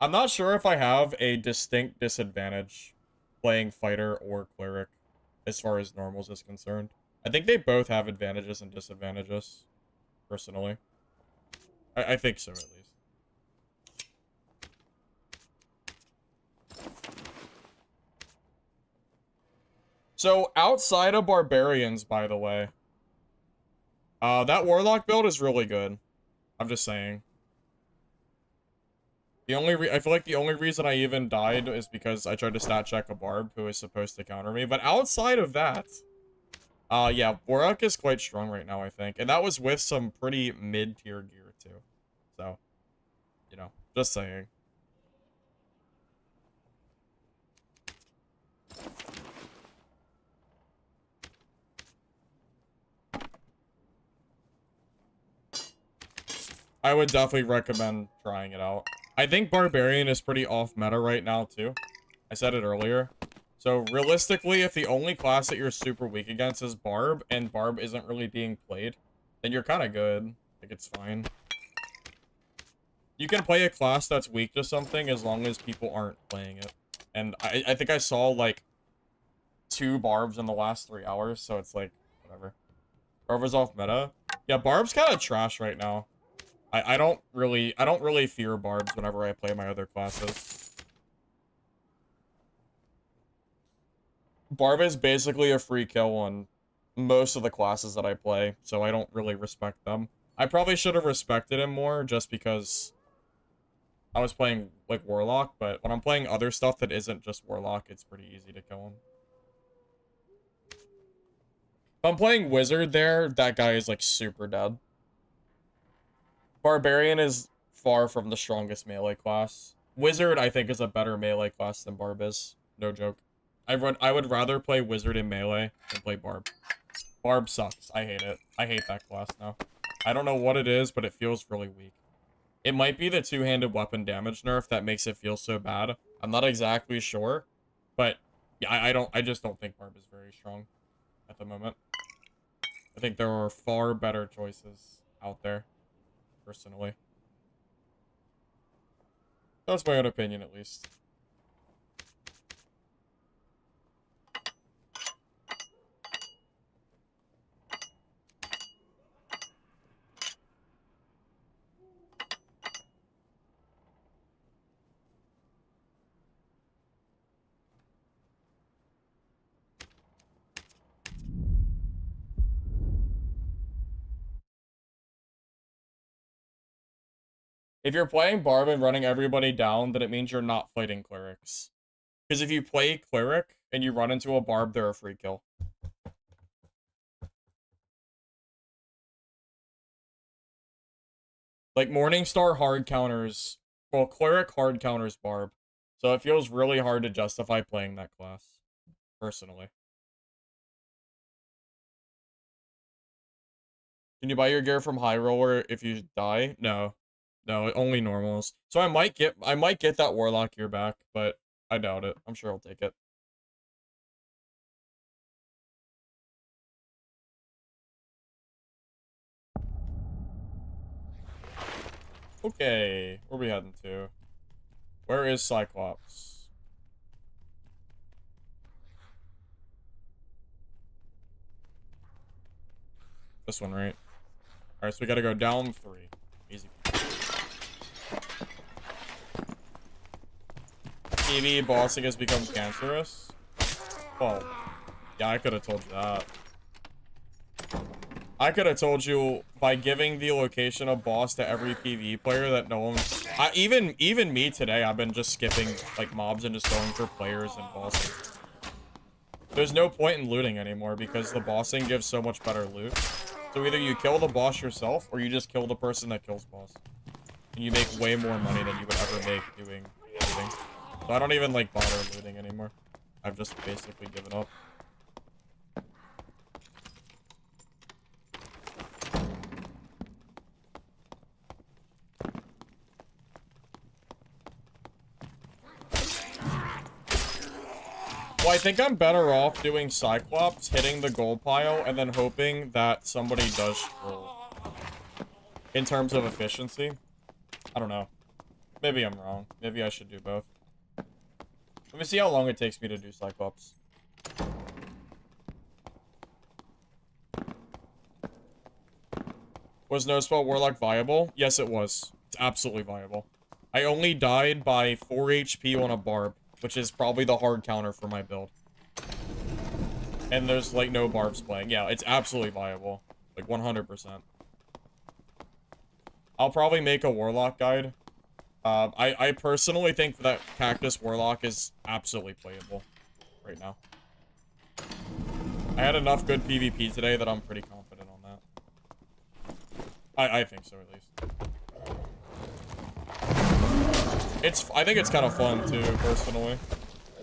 I'm not sure if I have a distinct disadvantage playing Fighter or Cleric as far as normals is concerned. I think they both have advantages and disadvantages, personally. I think so, at least. So, outside of Barbarians, by the way, that Warlock build is really good. I'm just saying. I feel like the only reason I even died is because I tried to stat check a barb who is supposed to counter me. But outside of that, yeah, WARLOCK is quite strong right now, I think. And that was with some pretty mid-tier gear, too. So, you know, just saying. I would definitely recommend trying it out. I think Barbarian is pretty off meta right now, too. I said it earlier. So, realistically, if the only class that you're super weak against is Barb, and Barb isn't really being played, then you're kind of good. Like, it's fine. You can play a class that's weak to something as long as people aren't playing it. And I think I saw, like, 2 Barbs in the last 3 hours, so it's like, whatever. Barb is off meta. Yeah, Barb's kind of trash right now. I don't really fear Barbs whenever I play my other classes. Barb is basically a free kill on most of the classes that I play, so I don't really respect them. I probably should have respected him more just because I was playing, like, Warlock, but when I'm playing other stuff that isn't just Warlock, it's pretty easy to kill him. If I'm playing Wizard there, that guy is, like, super dead. Barbarian is far from the strongest melee class. Wizard, I think, is a better melee class than Barb is. No joke. I would rather play Wizard in melee than play Barb. Barb sucks. I hate it. I hate that class now. I don't know what it is, but it feels really weak. It might be the two-handed weapon damage nerf that makes it feel so bad. I'm not exactly sure, but yeah, I just don't think Barb is very strong at the moment. I think there are far better choices out there, personally. That's my own opinion, at least. If you're playing Barb and running everybody down, then it means you're not fighting clerics. Because if you play cleric and you run into a Barb, they're a free kill. Like, Morningstar hard counters... Well, cleric hard counters Barb. So it feels really hard to justify playing that class. Personally. Can you buy your gear from High Roller if you die? No. No, only normals. So I might get that Warlock gear back, but I doubt it. I'm sure I'll take it. Okay, where are we heading to? Where is Cyclops? This one, right? Alright, so we gotta go down 3. Easy. TV bossing has become cancerous? Well, yeah, I could have told you that. I could have told you by giving the location of boss to every PvE player that no one... even me today, I've been just skipping, like, mobs and just going for players and bossing. There's no point in looting anymore because the bossing gives so much better loot. So either you kill the boss yourself or you just kill the person that kills boss. And you make way more money than you would ever make doing looting. So I don't even, like, bother looting anymore. I've just basically given up. Well, I think I'm better off doing Cyclops, hitting the gold pile, and then hoping that somebody does scroll. In terms of efficiency. I don't know. Maybe I'm wrong. Maybe I should do both. Let me see how long it takes me to do Cyclops. Was no spell Warlock viable? Yes, it was. It's absolutely viable. I only died by 4 HP on a Barb, which is probably the hard counter for my build. And there's, like, no Barbs playing. Yeah, it's absolutely viable. Like, 100%. I'll probably make a Warlock guide I personally think that Cactus Warlock is absolutely playable right now. I had enough good PvP today that I'm pretty confident on that. I think so, at least. I think it's kind of fun, too, personally.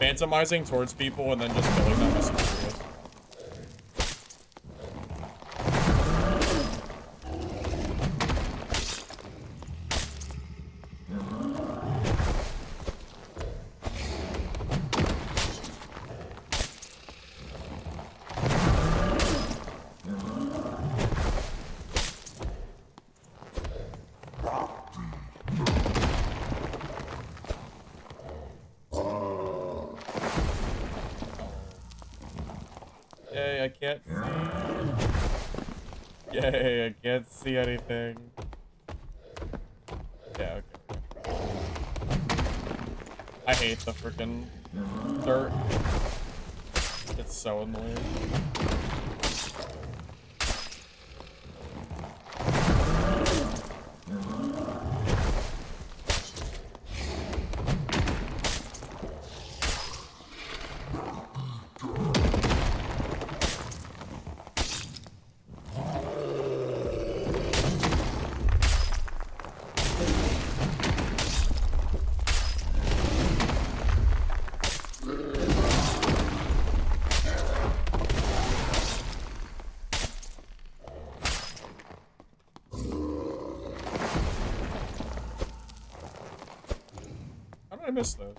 Phantomizing towards people and then just killing them is hilarious. Yay, I can't see. Yay, I can't see anything. Yeah, okay. I hate the freaking dirt. It's so annoying. I missed those.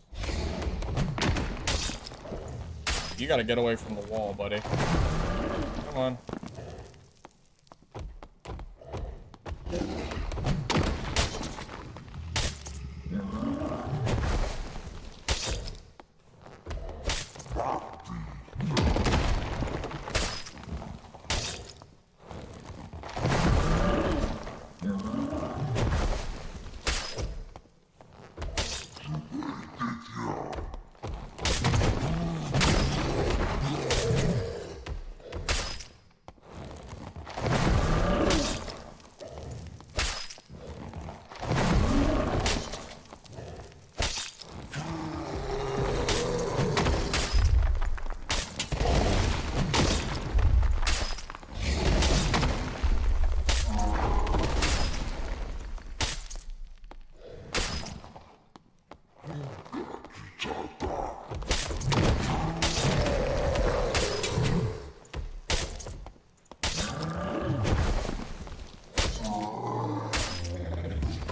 You gotta get away from the wall, buddy. Come on.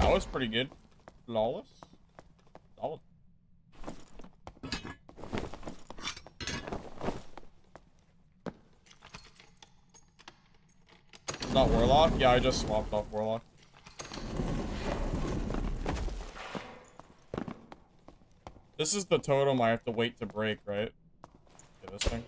That was pretty good. Flawless. Solid. Not Warlock? Yeah, I just swapped off Warlock. This is the totem I have to wait to break, right? Yeah, this thing.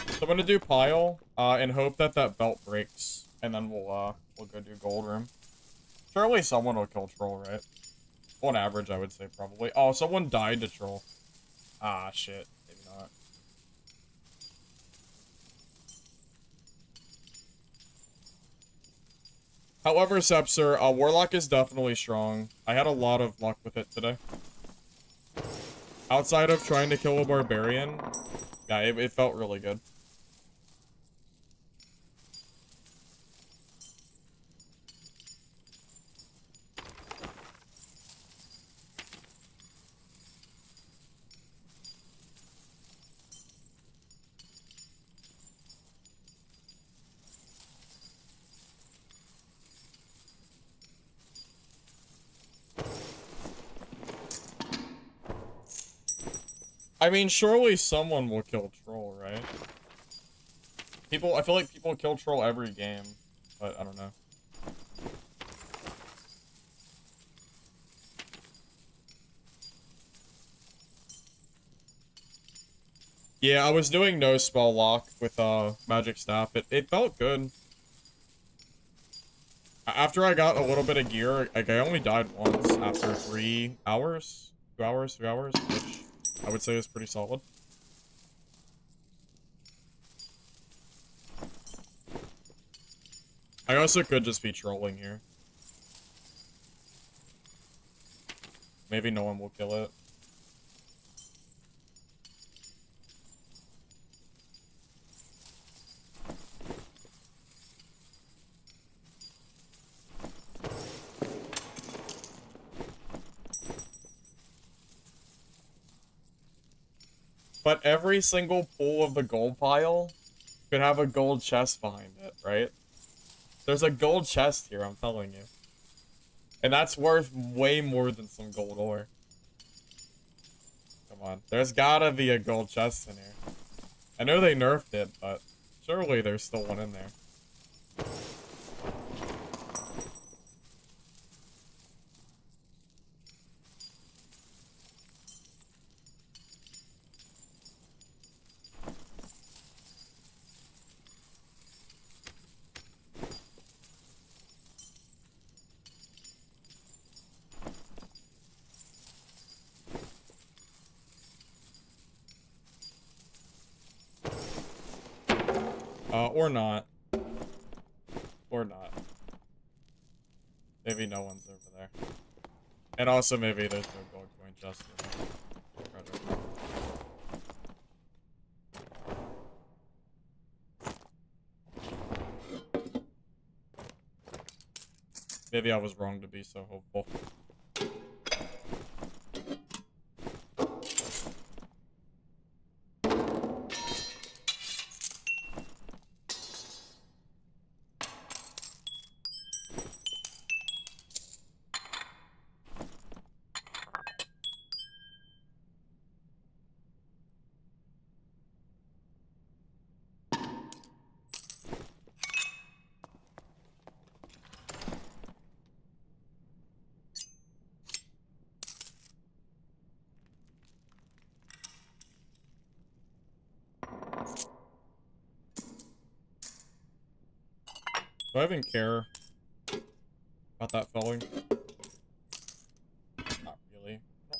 So I'm gonna do pile, and hope that that belt breaks, and then we'll go do gold room. Surely someone will kill troll, right? On average, I would say probably. Oh, someone died to troll. Ah, shit. Maybe not. However, Sepser, Warlock is definitely strong. I had a lot of luck with it today. Outside of trying to kill a barbarian, yeah, it felt really good. I mean, surely someone will kill troll, right? I feel like people kill troll every game, but I don't know. Yeah, I was doing no spell lock with magic staff. It felt good. After I got a little bit of gear, like I only died once after 3 hours, 2 hours, 3 hours, which I would say is pretty solid. I also could just be trolling here. Maybe no one will kill it. But every single pool of the gold pile could have a gold chest behind it, right? There's a gold chest here, I'm telling you. And that's worth way more than some gold ore. Come on. There's gotta be a gold chest in here. I know they nerfed it, but surely there's still one in there. Or not. Or not. Maybe no one's over there. And also maybe there's no gold coin chest in there. Maybe I was wrong to be so hopeful. Do I even care about that felling? Not really. I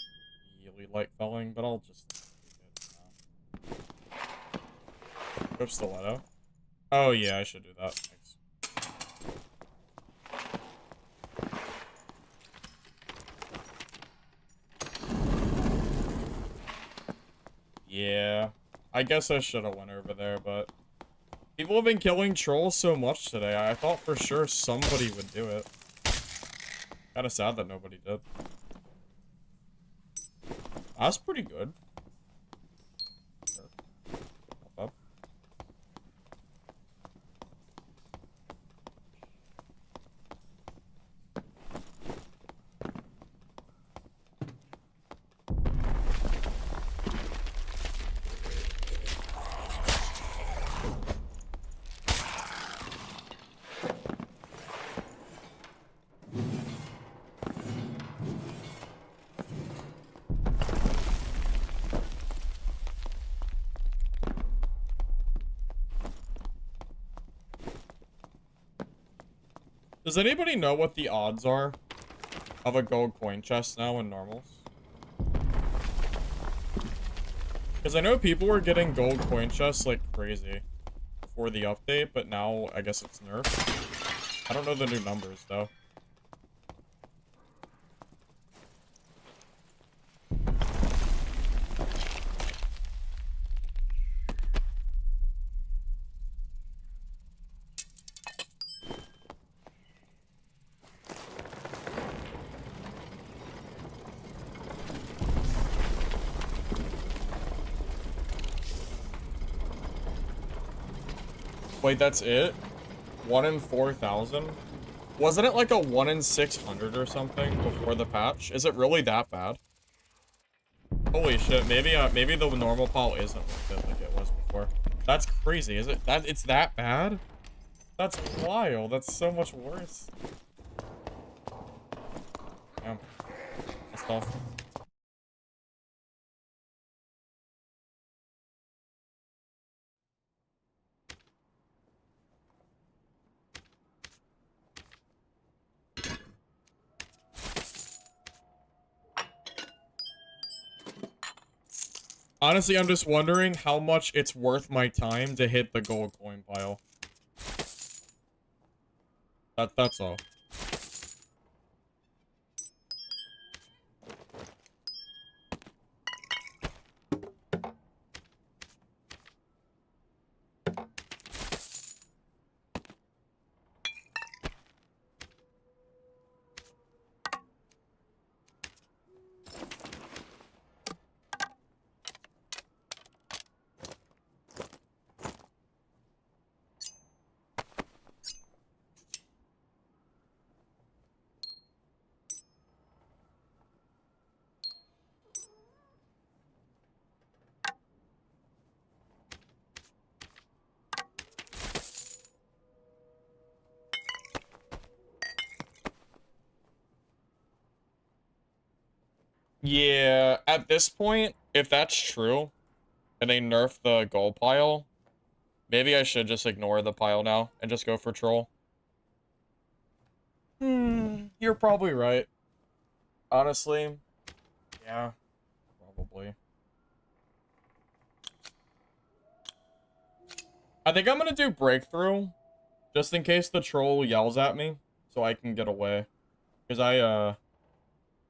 don't really like felling, but I'll just do it. Go stiletto. Oh yeah, I should do that. Thanks. Yeah. I guess I should have went over there, but people have been killing trolls so much today. I thought for sure somebody would do it. Kinda sad that nobody did. That's pretty good. Sure. Not bad. Does anybody know what the odds are of a gold coin chest now in normals? Because I know people were getting gold coin chests like crazy before the update, but now I guess it's nerfed. I don't know the new numbers though. Wait, that's it? 1 in 4,000? Wasn't it like a 1 in 600 or something before the patch? Is it really that bad? Holy shit, maybe the normal pal isn't like it was before. That's crazy, is it? It's that bad? That's wild, that's so much worse. Damn. That's tough. Honestly, I'm just wondering how much it's worth my time to hit the gold coin pile. That's all. Yeah, at this point, if that's true, and they nerf the gold pile, maybe I should just ignore the pile now and just go for troll. You're probably right. Honestly, yeah, probably. I think I'm gonna do breakthrough, just in case the troll yells at me, so I can get away. Because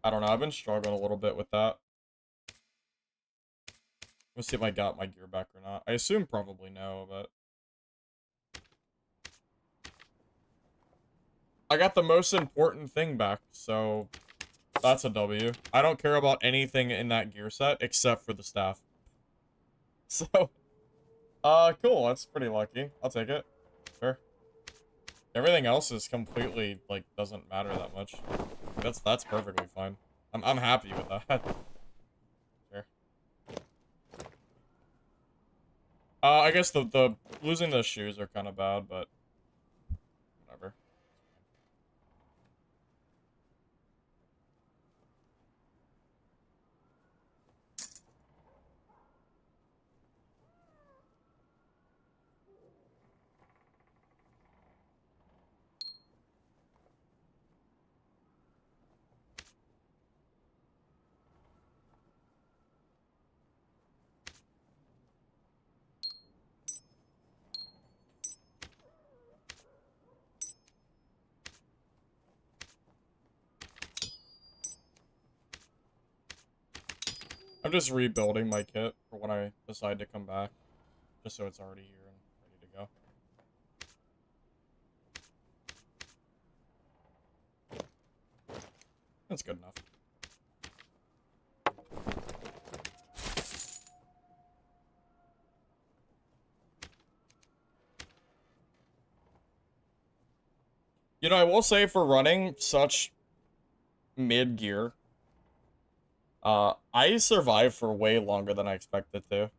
I don't know, I've been struggling a little bit with that. Let's see if I got my gear back or not. I assume probably no, but... I got the most important thing back, so... That's a W. I don't care about anything in that gear set, except for the staff. So... cool, that's pretty lucky. I'll take it. Sure. Everything else is completely, like, doesn't matter that much. That's perfectly fine. I'm happy with that. Sure. I guess the losing the shoes are kind of bad, but whatever. I'm just rebuilding my kit for when I decide to come back, just so it's already here and ready to go. That's good enough. You know, I will say for running such mid gear, I survived for way longer than I expected to.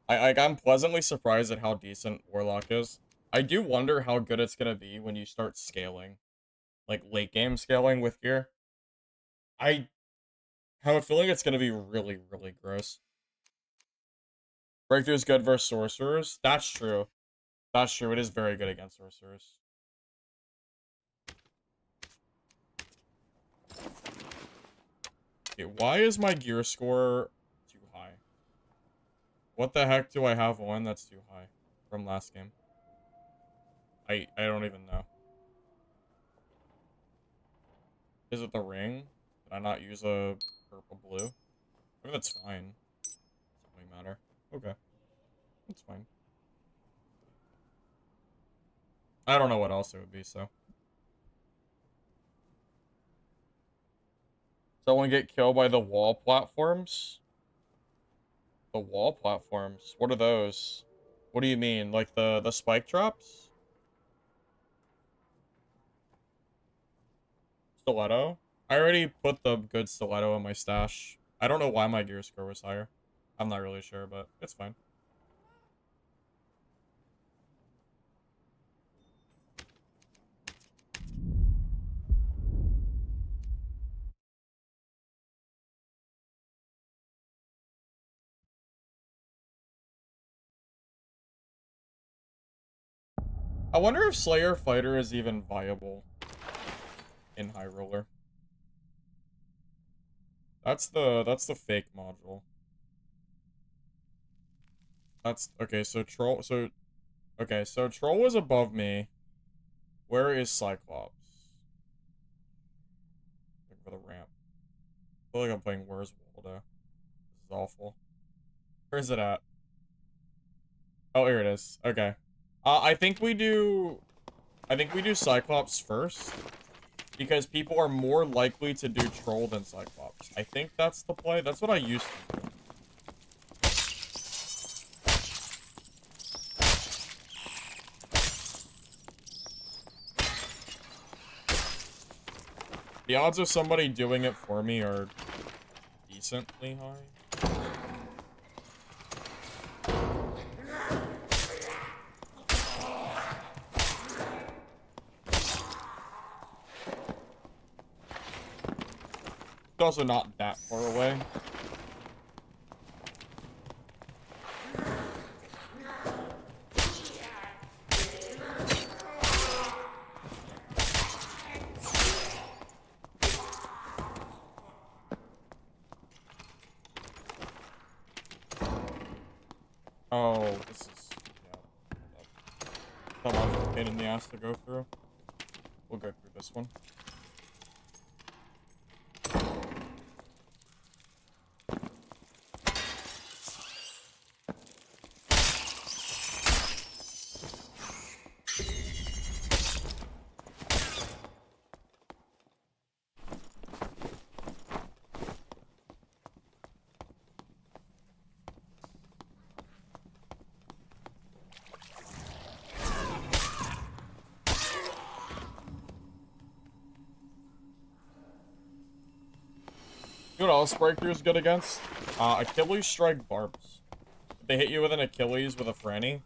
I'm pleasantly surprised at how decent Warlock is. I do wonder how good it's gonna be when you start scaling, like late game scaling with gear. I have a feeling it's gonna be really, really gross. Breakthrough is good versus sorcerers. That's true. That's true. It is very good against sorcerers. Okay, why is my gear score too high? What the heck do I have on that's too high from last game? I don't even know. Is it the ring? Did I not use a purple blue? I mean, that's fine. Doesn't really matter. Okay. That's fine. I don't know what else it would be, so. Someone get killed by the wall platforms? The wall platforms? What are those? What do you mean? Like the spike drops? Stiletto? I already put the good stiletto in my stash. I don't know why my gear score was higher. I'm not really sure, but it's fine. I wonder if Slayer Fighter is even viable in High Roller. That's the fake module. That's okay. So troll. So okay. So troll was above me. Where is Cyclops? Looking for the ramp. I feel like I'm playing Where's Waldo. This is awful. Where is it at? Oh, here it is. Okay. I think we do. I think we do Cyclops first because people are more likely to do troll than Cyclops. I think that's the play. That's what I used to do. The odds of somebody doing it for me are decently high. It's also not that far away. Oh, this is, yeah. That was a pain in the ass to go through. We'll go through this one. You know what else Breakthrough's good against? Achilles strike barbs. If they hit you with an Achilles with a Franny,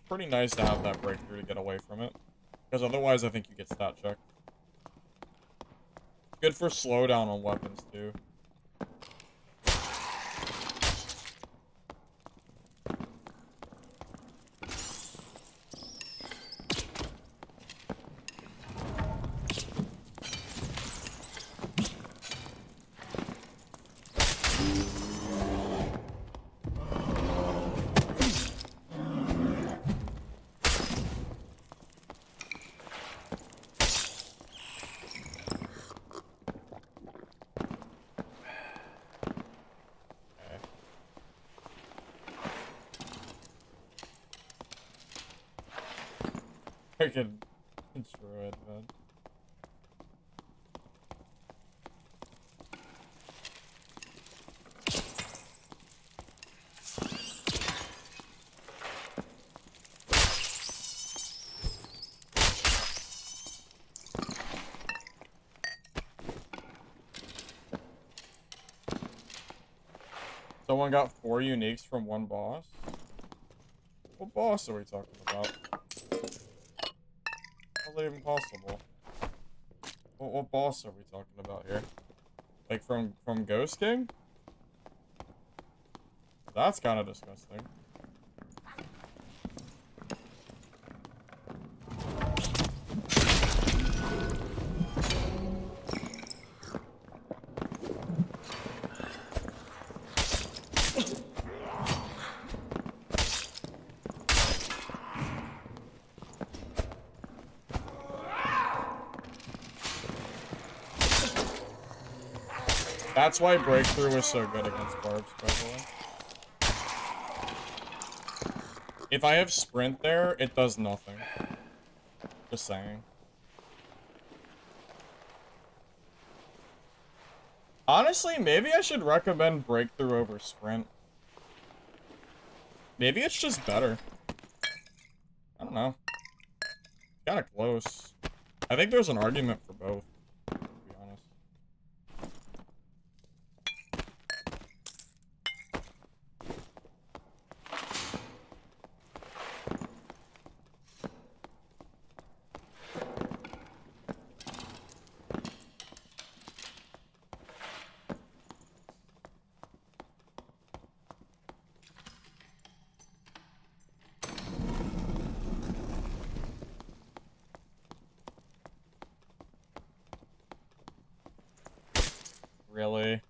pretty nice to have that breakthrough to get away from it. Because otherwise I think you get stat checked. Good for slowdown on weapons too. Freaking druid, man. Someone got 4 uniques from one boss? What boss are we talking about? How's that even possible? What boss are we talking about here? Like from Ghost King? That's kind of disgusting. That's why Breakthrough was so good against barbs, by the way. If I have Sprint there, it does nothing. Just saying. Honestly, maybe I should recommend Breakthrough over Sprint. Maybe it's just better. I don't know. Kinda close. I think there's an argument for both, to be honest. Really?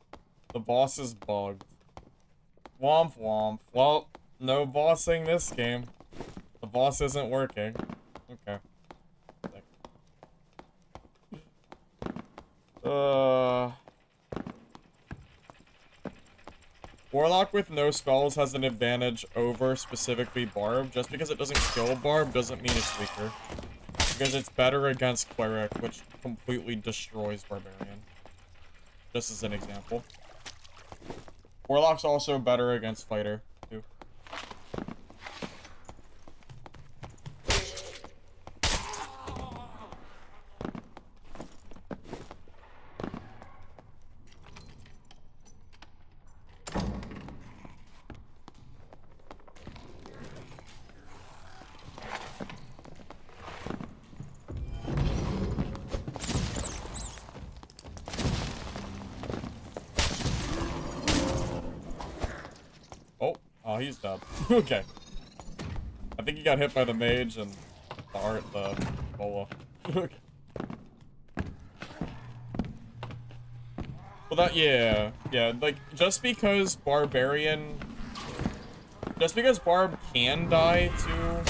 The boss is bugged. Womp womp. Well, No bossing this game. The boss isn't working. Okay. Warlock with no spells has an advantage over specifically Barb. Just because it doesn't kill Barb doesn't mean it's weaker. Because it's better against Cleric, which completely destroys Barbarian. Just as an example. Warlock's also better against Fighter, too. Oh, he's dead. Okay. I think he got hit by the mage and the bola. Okay. Well, yeah, like, just because Barb can die to,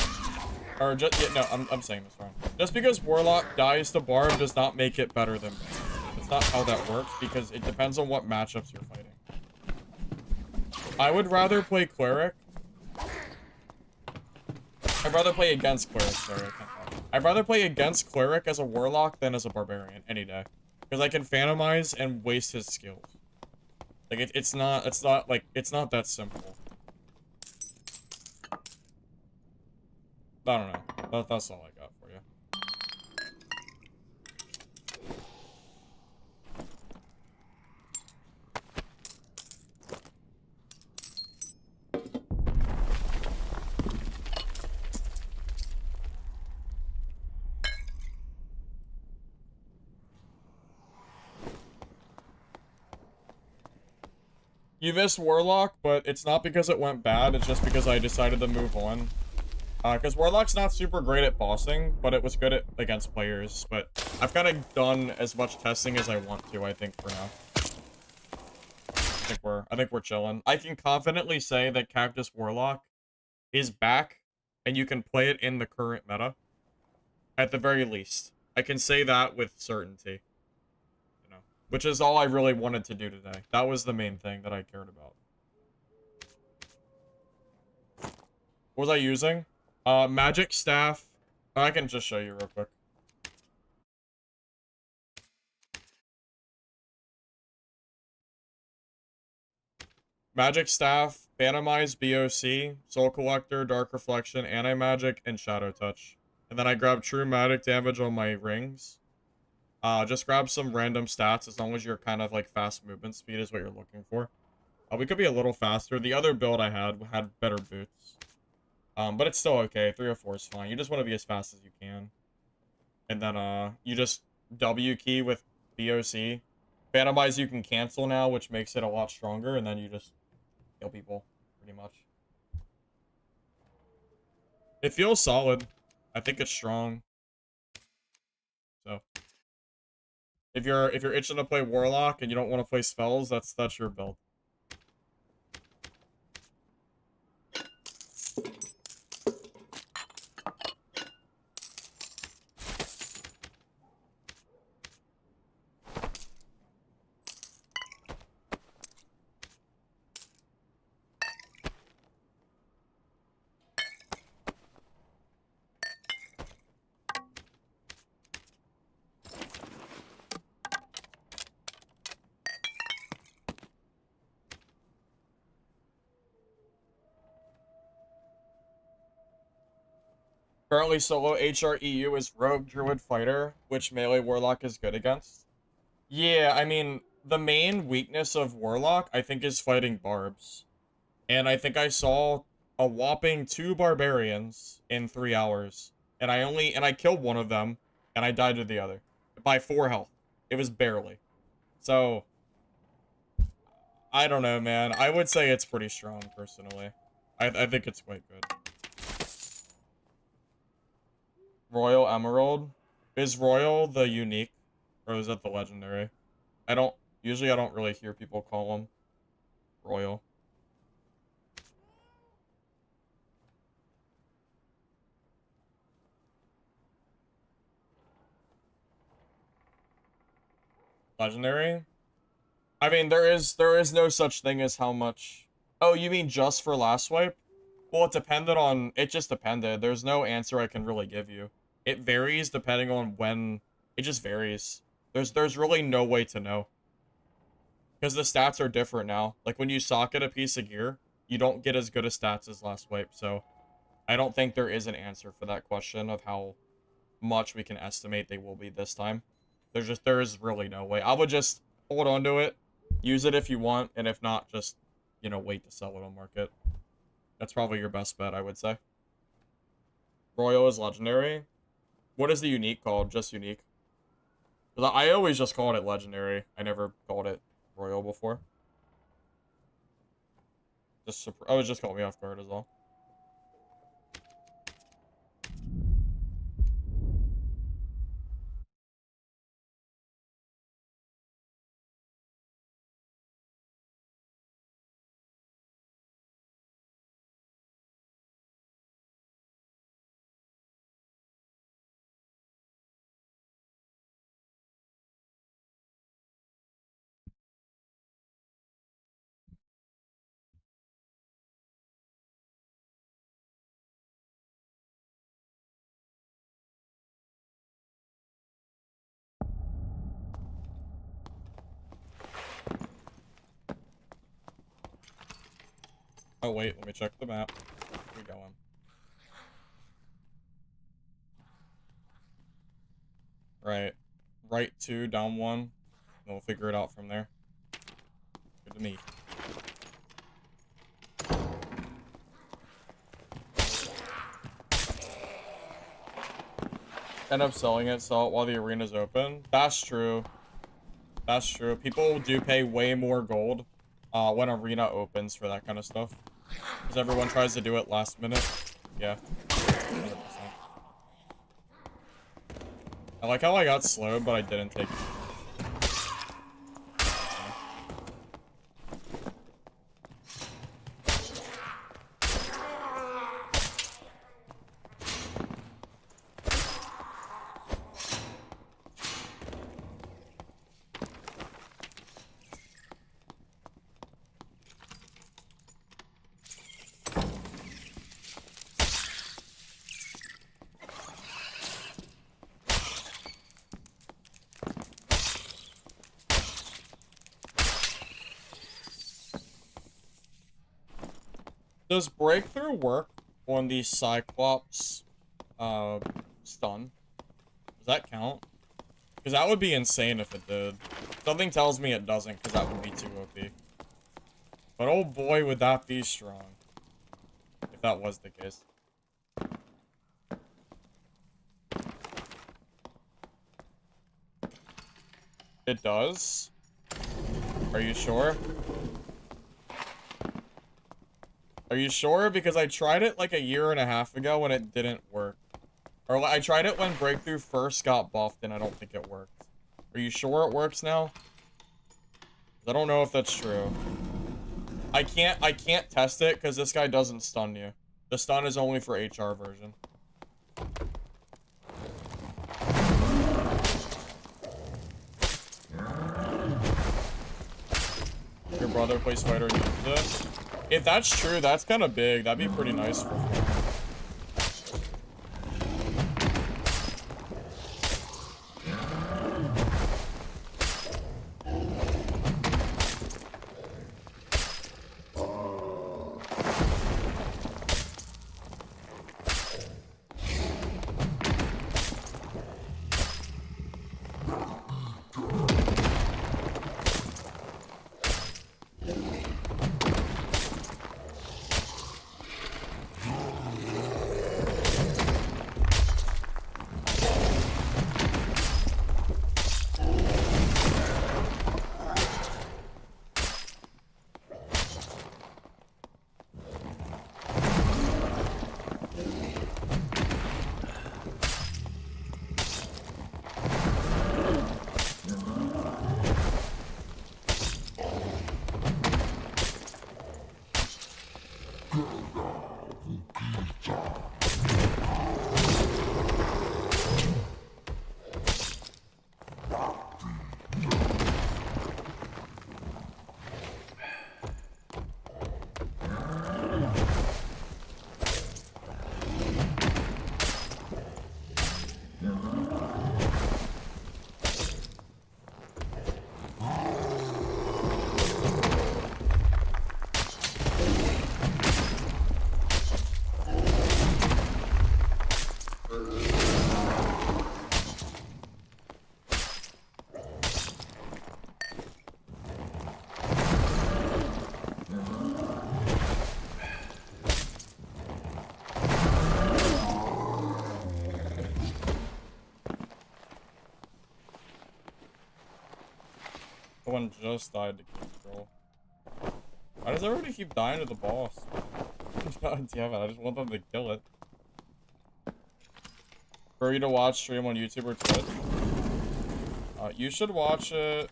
or just, yeah, no, I'm saying this wrong. Just because Warlock dies to Barb does not make it better than Barb. That's not how that works, because it depends on what matchups you're fighting. I would rather play Cleric. I'd rather play against Cleric, sorry, I can't talk. I'd rather play against Cleric as a Warlock than as a Barbarian, any day. Because I can Phantomize and waste his skills. Like, it's not that simple. I don't know. That's all I got for you. You missed Warlock, but it's not because it went bad, it's just because I decided to move on. Because Warlock's not super great at bossing, but it was good against players. But I've kind of done as much testing as I want to, I think, for now. I think we're chilling. I can confidently say that Cactus Warlock is back, and you can play it in the current meta. At the very least. I can say that with certainty. You know, which is all I really wanted to do today. That was the main thing that I cared about. What was I using? Magic Staff. I can just show you real quick. Magic Staff, Phantomize, BOC, Soul Collector, Dark Reflection, Anti-Magic, and Shadow Touch. And then I grabbed True Magic Damage on my rings. Just grab some random stats as long as you're kind of like fast movement speed is what you're looking for. We could be a little faster. The other build I had better boots. But it's still okay. 304 is fine. You just want to be as fast as you can. And then, you just W key with BOC. Phantomize you can cancel now, which makes it a lot stronger. And then you just kill people, pretty much. It feels solid. I think it's strong. So, if you're itching to play Warlock and you don't want to play spells, that's your build. Currently solo HREU is Rogue Druid Fighter, which melee Warlock is good against. Yeah, I mean, the main weakness of Warlock, I think, is fighting Barbs. And I think I saw a whopping 2 Barbarians in 3 hours. And I killed one of them, and I died to the other. By 4 health. It was barely. So, I don't know, man. I would say it's pretty strong, personally. I think it's quite good. Royal Emerald. Is Royal the unique? Or is that the legendary? Usually I don't really hear people call them Royal. Legendary? I mean, there is no such thing as how much... Oh, you mean just for last swipe? Well, it just depended. There's no answer I can really give you. It varies depending on when... It just varies. There's really no way to know. Because the stats are different now. Like, when you socket a piece of gear, you don't get as good a stats as last swipe, so... I don't think there is an answer for that question of how much we can estimate they will be this time. There is really no way. I would just hold on to it, use it if you want, and if not, just, you know, wait to sell it on market. That's probably your best bet, I would say. Royal is legendary. What is the unique called? Just unique. Because I always just called it legendary. I never called it royal before. I was just caught me off guard as well. Oh wait, let me check the map. Where we going? Right. Right 2, down 1. And we'll figure it out from there. Good to meet. End up selling it, sell it while the arena's open. That's true. That's true. People do pay way more gold when arena opens for that kind of stuff. Because everyone tries to do it last minute. Yeah. 100%. I like how I got slowed, but I didn't take it. Does breakthrough work on the Cyclops stun? Does that count? Because that would be insane if it did. Something tells me it doesn't, because that would be too OP. But oh boy, would that be strong. If that was the case. It does? Are you sure? Are you sure? Because I tried it like a year and a half ago and it didn't work. Or I tried it when Breakthrough first got buffed and I don't think it worked. Are you sure it works now? I don't know if that's true. I can't test it because this guy doesn't stun you. The stun is only for HR version. Your brother plays fighter and uses it? If that's true, that's kind of big. That'd be pretty nice for me. everyone just died to control. Why does everybody keep dying to the boss? God damn it, I just want them to kill it. For you to watch stream on YouTube or Twitch, you should watch it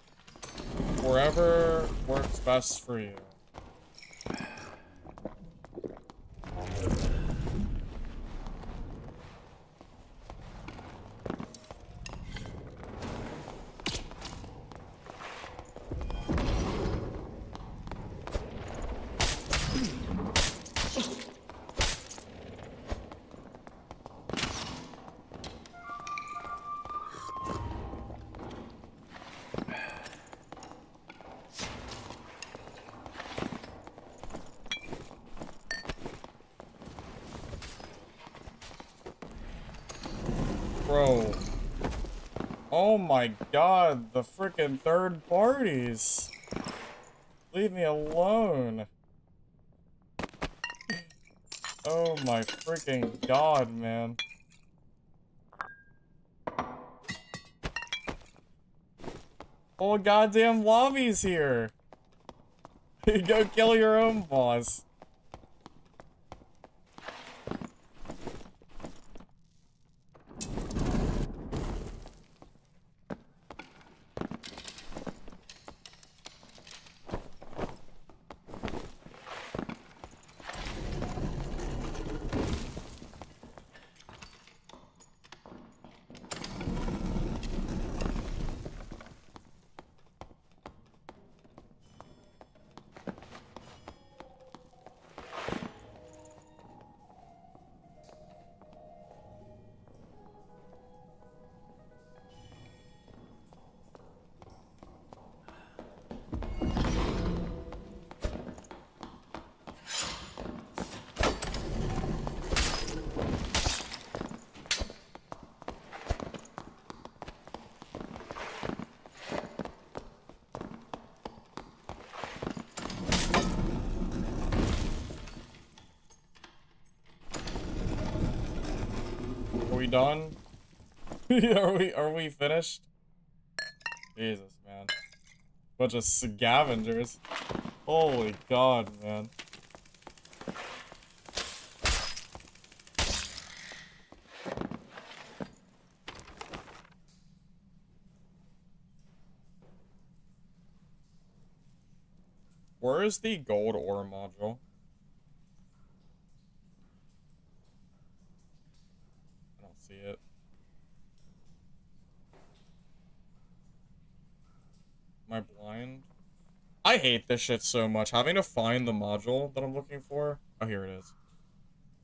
wherever works best for you. Bro. Oh my god, the freaking third parties. Leave me alone. Oh my freaking god, man. Whole goddamn lobby's here. Go kill your own boss. Are we done? Are we finished? Jesus, man. Bunch of scavengers. Holy god, man. Where is the gold ore module? I don't see it. Am I blind? I hate this shit so much. Having to find the module that I'm looking for. Oh, here it is.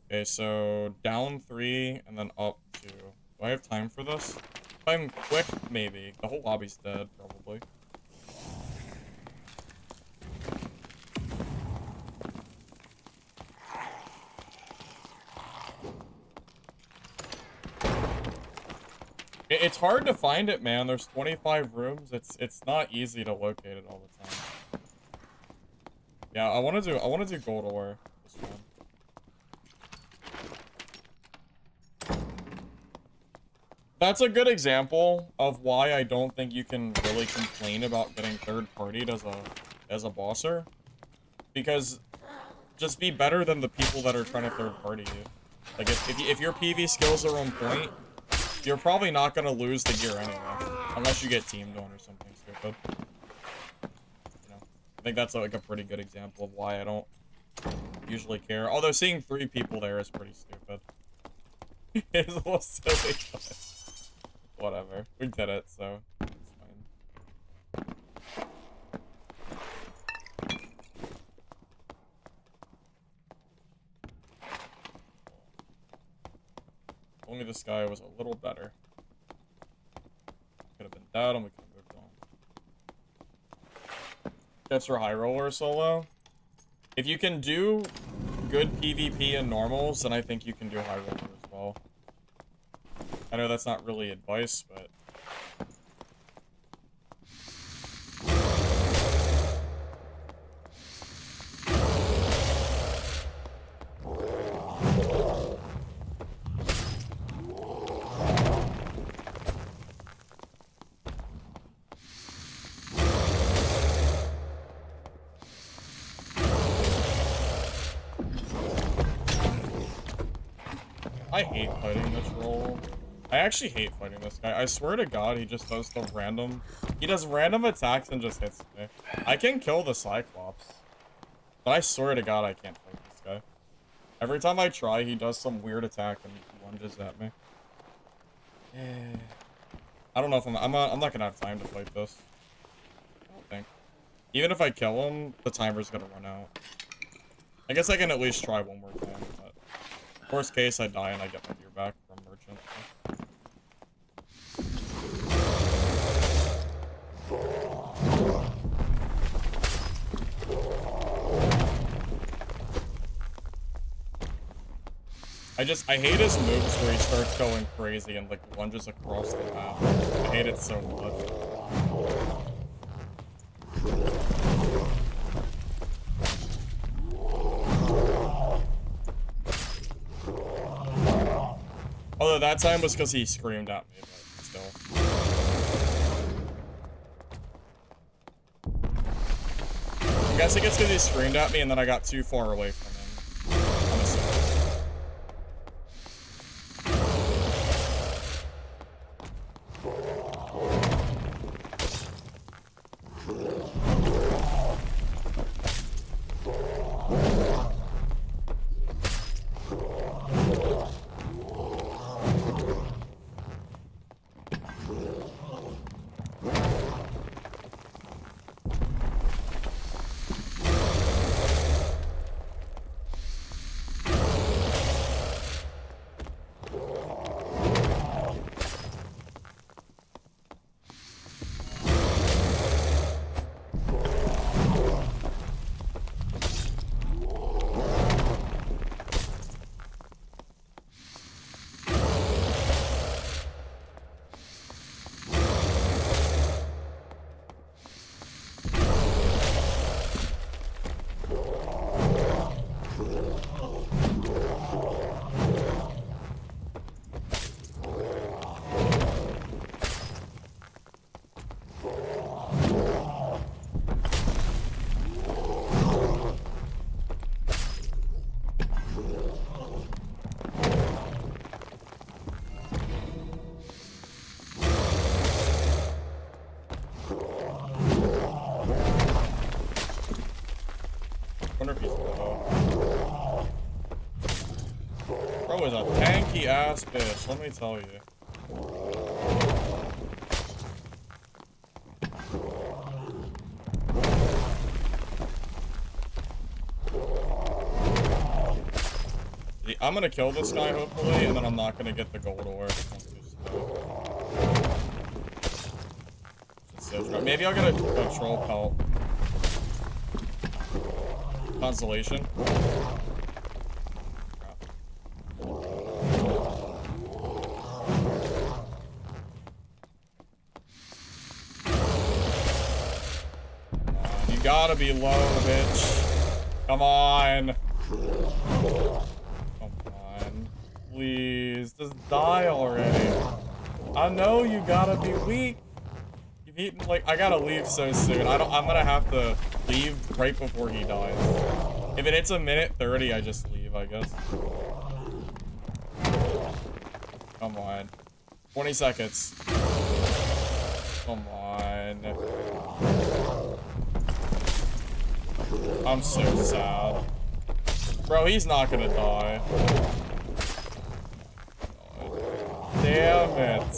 Okay, so down 3 and then up 2. Do I have time for this? If I'm quick, maybe. The whole lobby's dead, probably. It's hard to find it, man. There's 25 rooms. It's not easy to locate it all the time. Yeah, I want to do gold ore this one. That's a good example of why I don't think you can really complain about getting third-partied as a bosser. Because just be better than the people that are trying to third-party you. Like if your PV skills are on point, you're probably not gonna lose the gear anyway, unless you get teamed on or something stupid. You know, I think that's like a pretty good example of why I don't usually care. Although seeing 3 people there is pretty stupid. It's a little silly, but whatever. We did it, so it's fine. Only this guy was a little better. Could have been dead and we could have moved on. That's for high roller solo. If you can do good PvP and normals, then I think you can do high roller as well. I know that's not really advice, but I hate fighting this role. I actually hate fighting this guy. I swear to God, he just does the random... He does random attacks and just hits me. I can kill the Cyclops. But I swear to God, I can't fight this guy. Every time I try, he does some weird attack and lunges at me. I don't know if I'm not gonna have time to fight this. I don't think. Even if I kill him, the timer's gonna run out. I guess I can at least try one more time, but worst case, I die and I get my gear back from Merchant. I hate his moves where he starts going crazy and like lunges across the map. I hate it so much. Although that time was because he screamed at me, but still. I'm guessing it's because he screamed at me and then I got too far away from him. I'm assuming. Bro is a tanky ass bitch, let me tell you. I'm gonna kill this guy hopefully, and then I'm not gonna get the gold ore. Maybe I'll get a troll pelt. Constellation. You gotta be low, bitch. Come on. Come on. Please, just die already. I know you gotta be weak. You've eaten, like, I gotta leave so soon. I'm gonna have to leave right before he dies. If it hits a minute 30, I just leave, I guess. Come on. 20 seconds. Come on. I'm so sad. Bro, he's not gonna die. Damn it.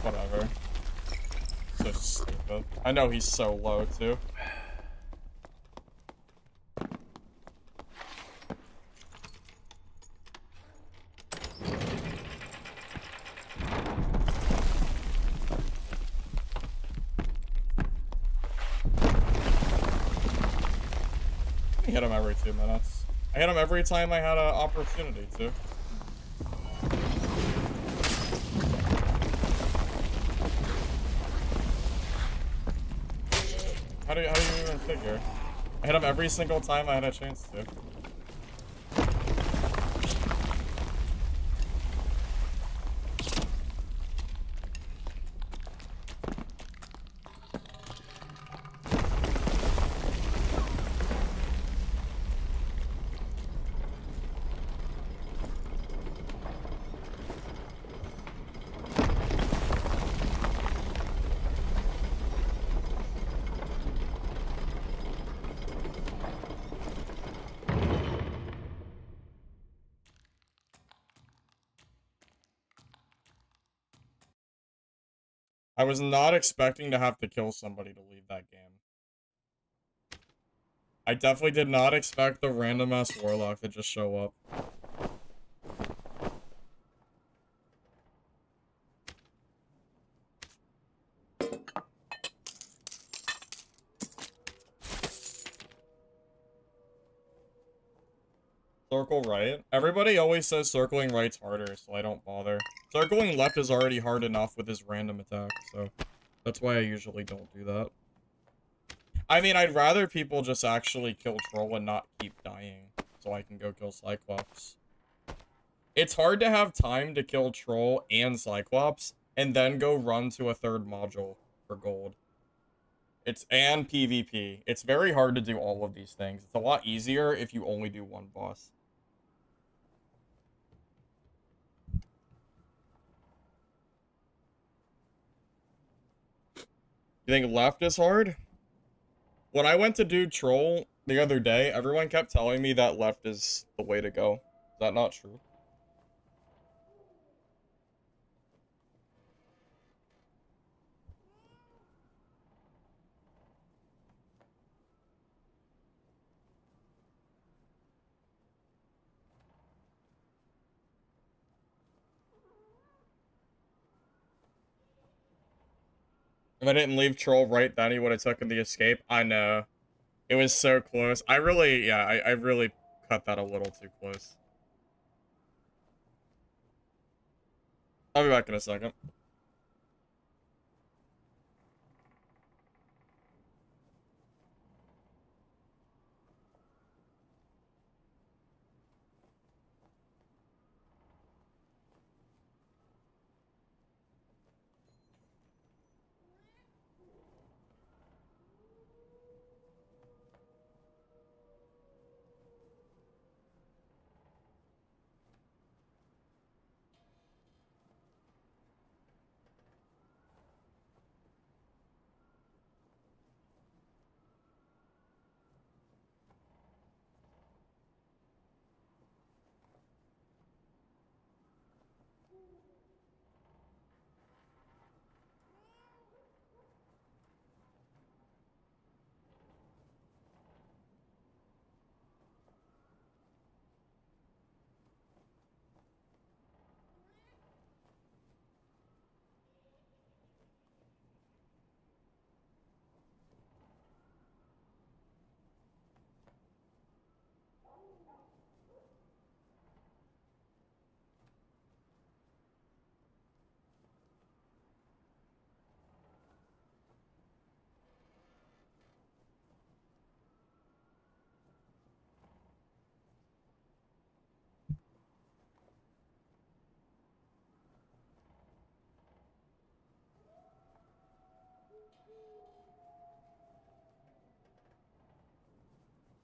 Whatever. So stupid. I know he's so low, too. I hit him every 2 minutes. I hit him every time I had an opportunity to. How do you even figure? I hit him every single time I had a chance to. I was not expecting to have to kill somebody to leave that game. I definitely did not expect the random ass warlock to just show up. Circle right. Everybody always says circling right's harder, so I don't bother. Circling left is already hard enough with his random attack, so that's why I usually don't do that. I mean, I'd rather people just actually kill Troll and not keep dying, so I can go kill Cyclops. It's hard to have time to kill Troll and Cyclops, and then go run to a third module for gold. And PvP. It's very hard to do all of these things. It's a lot easier if you only do one boss. You think left is hard? When I went to do Troll the other day, everyone kept telling me that left is the way to go. Is that not true? If I didn't leave Troll right then, he would have taken the escape. I know. It was so close. I really, yeah, I really cut that a little too close. I'll be back in a second.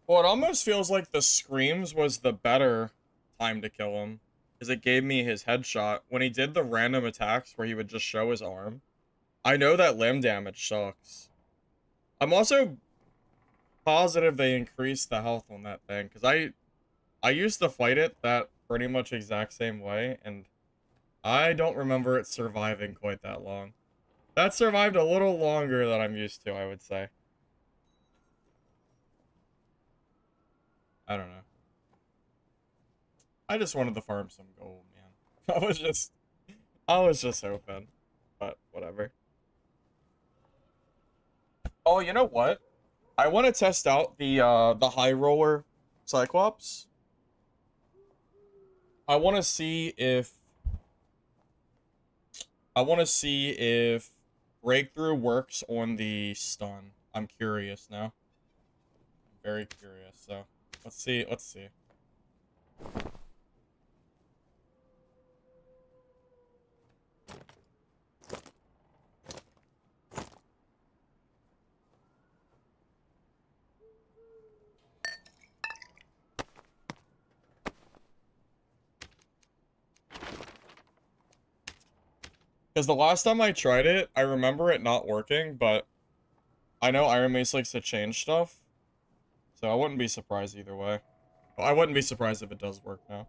Well, it almost feels like the screams was the better time to kill him. Because it gave me his headshot. When he did the random attacks where he would just show his arm. I know that limb damage sucks. I'm also positive they increased the health on that thing. Because I used to fight it that pretty much exact same way. And I don't remember it surviving quite that long. That survived a little longer than I'm used to, I would say. I don't know. I just wanted to farm some gold, man. I was just hoping. But whatever. Oh, you know what? I want to test out the high roller Cyclops. I want to see if breakthrough works on the stun. I'm curious now. I'm very curious. So, let's see. Let's see. Because the last time I tried it, I remember it not working, but I know Iron Mace likes to change stuff. So I wouldn't be surprised either way. Well, I wouldn't be surprised if it does work now.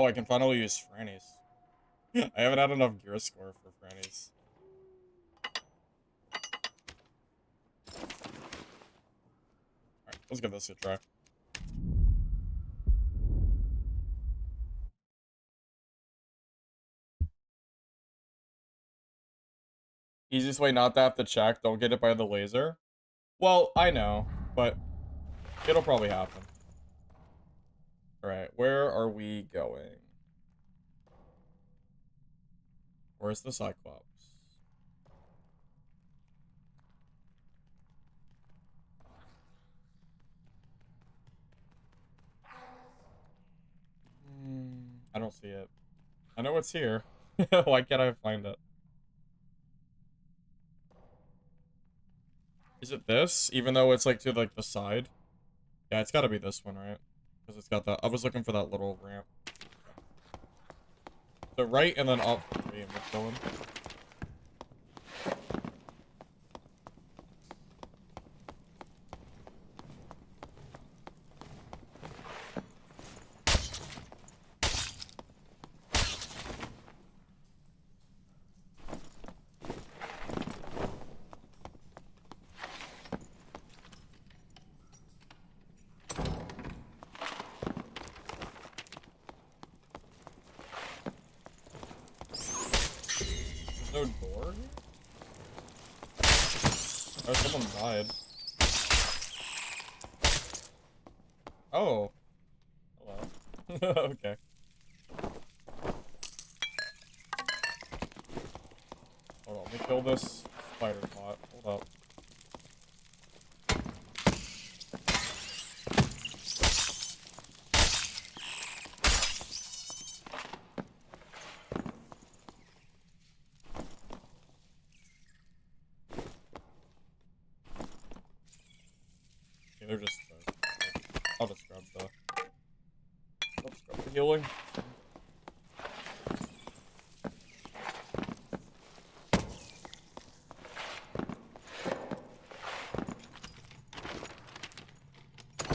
Oh, I can finally use Franny's. I haven't had enough gear score for Franny's. Alright, let's give this a try. Easiest way not to have to check, don't get it by the laser. Well, I know, but it'll probably happen. Alright, where are we going? Where's the Cyclops? I don't see it. I know it's here. Why can't I find it? Is it this? Even though it's like to like the side? Yeah, it's gotta be this one, right? Because it's got that. I was looking for that little ramp. So right and then up. Wait, what's going? No door here? Oh, someone died. Oh. Hello. Okay. Hold on, let me kill this spider bot. Hold up. They're just I'll just grab the healing.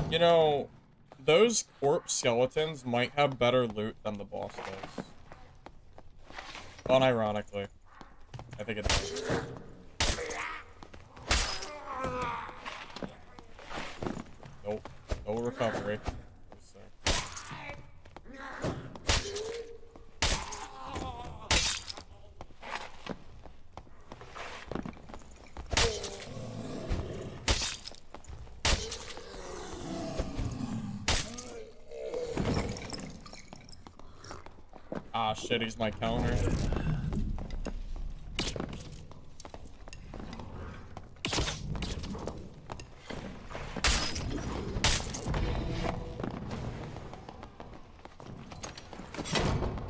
You know, those corpse skeletons might have better loot than the boss does. Unironically. I think it does. Nope. No recovery. Ah, shit, he's my counter.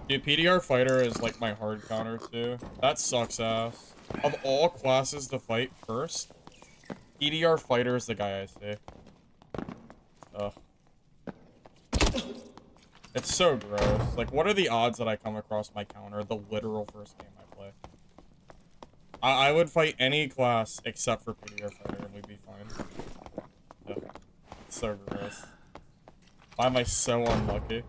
Dude, PDR fighter is like my hard counter too. That sucks ass. Of all classes to fight first, PDR fighter is the guy I see. Ugh. It's so gross. Like, what are the odds that I come across my counter the literal first game I play? I would fight any class except for PDR fighter and we'd be fine. Ugh. It's so gross. Why am I so unlucky?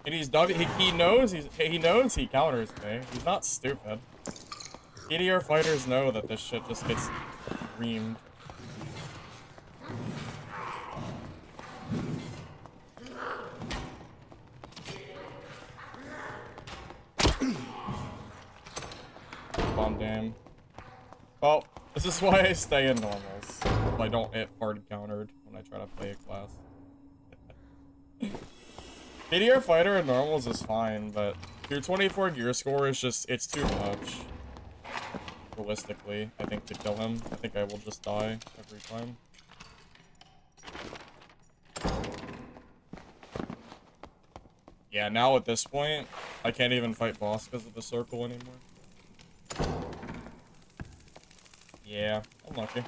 And he knows he counters me. He's not stupid. PDR fighters know that this shit just gets reamed. Bomb damn. Well, this is why I stay in normals. So I don't get hard countered when I try to play a class. PDR fighter in normals is fine, but your 24 gear score is just, it's too much. Realistically, I think to kill him, I think I will just die every time. Yeah, now at this point, I can't even fight boss because of the circle anymore. Yeah, unlucky.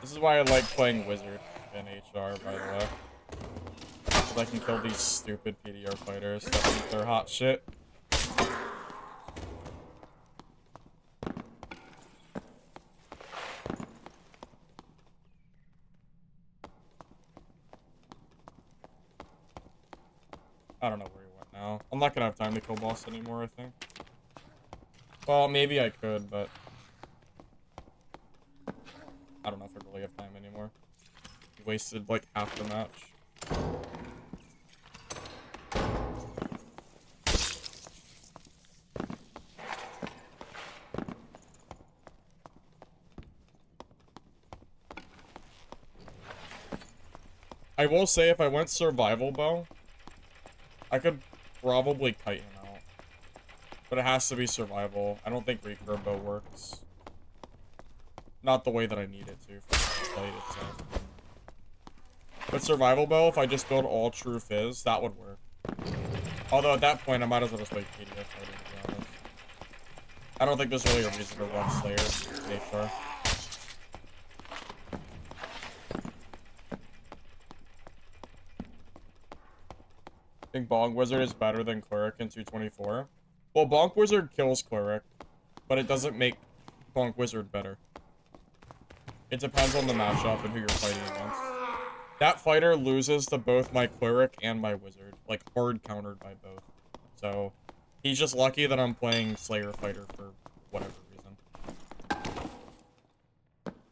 This is why I like playing Wizard in HR, by the way. So I can kill these stupid PDR fighters that think they're hot shit. I don't know where he went now. I'm not gonna have time to kill boss anymore, I think. Well, maybe I could, but I don't know if I really have time anymore. Wasted like half the match. I will say if I went survival bow, I could probably kite him out. But it has to be survival. I don't think recurve bow works. Not the way that I need it to for the fight itself. But survival bow, if I just build all true fizz, that would work. Although at that point, I might as well just wait PDF fighting, to be honest. I don't think there's really a reason to run Slayer in HR. I think Bonk Wizard is better than Cleric in 224. Well, Bonk Wizard kills Cleric, but it doesn't make Bonk Wizard better. It depends on the matchup and who you're fighting against. That fighter loses to both my Cleric and my Wizard. Like, hard countered by both. So, he's just lucky that I'm playing Slayer Fighter for whatever reason.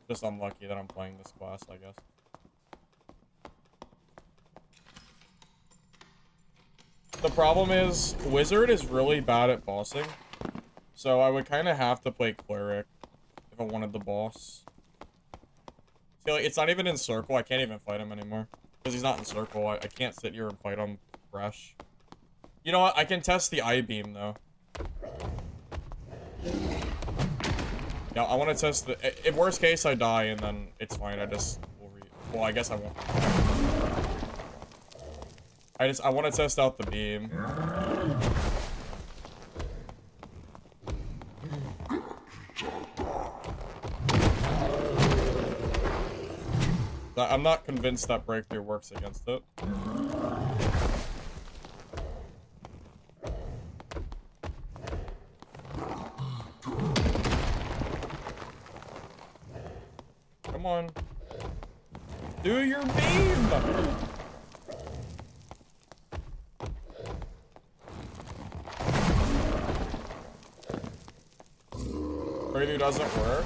Just unlucky that I'm playing this class, I guess. The problem is, Wizard is really bad at bossing. So I would kind of have to play Cleric if I wanted the boss. See, like, it's not even in circle. I can't even fight him anymore. Because he's not in circle. I can't sit here and fight him fresh. You know what? I can test the I-beam, though. Yeah, I want to test the... If worst case, I die, and then it's fine. I just... Well, I guess I won't. I want to test out the beam. I'm not convinced that breakthrough works against it. Come on. Do your beam! Breakthrough doesn't work.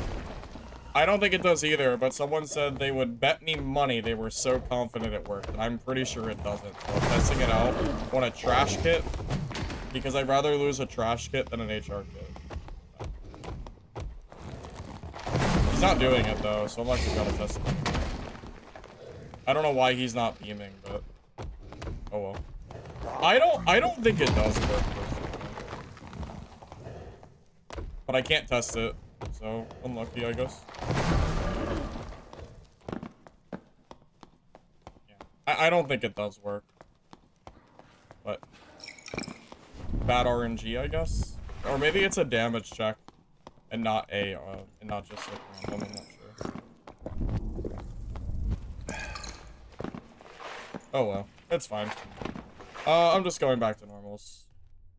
I don't think it does either, but someone said they would bet me money they were so confident it worked, and I'm pretty sure it doesn't. So I'm testing it out on a trash kit, because I'd rather lose a trash kit than an HR kit. He's not doing it, though, so I'm actually gonna test it anyway. I don't know why he's not beaming, but... Oh well. I don't think it does work, personally. But I can't test it. So, unlucky, I guess. Yeah. I don't think it does work. But... Bad RNG, I guess? Or maybe it's a damage check. And not a, and not just like random, I'm not sure. Oh well. It's fine. I'm just going back to normals.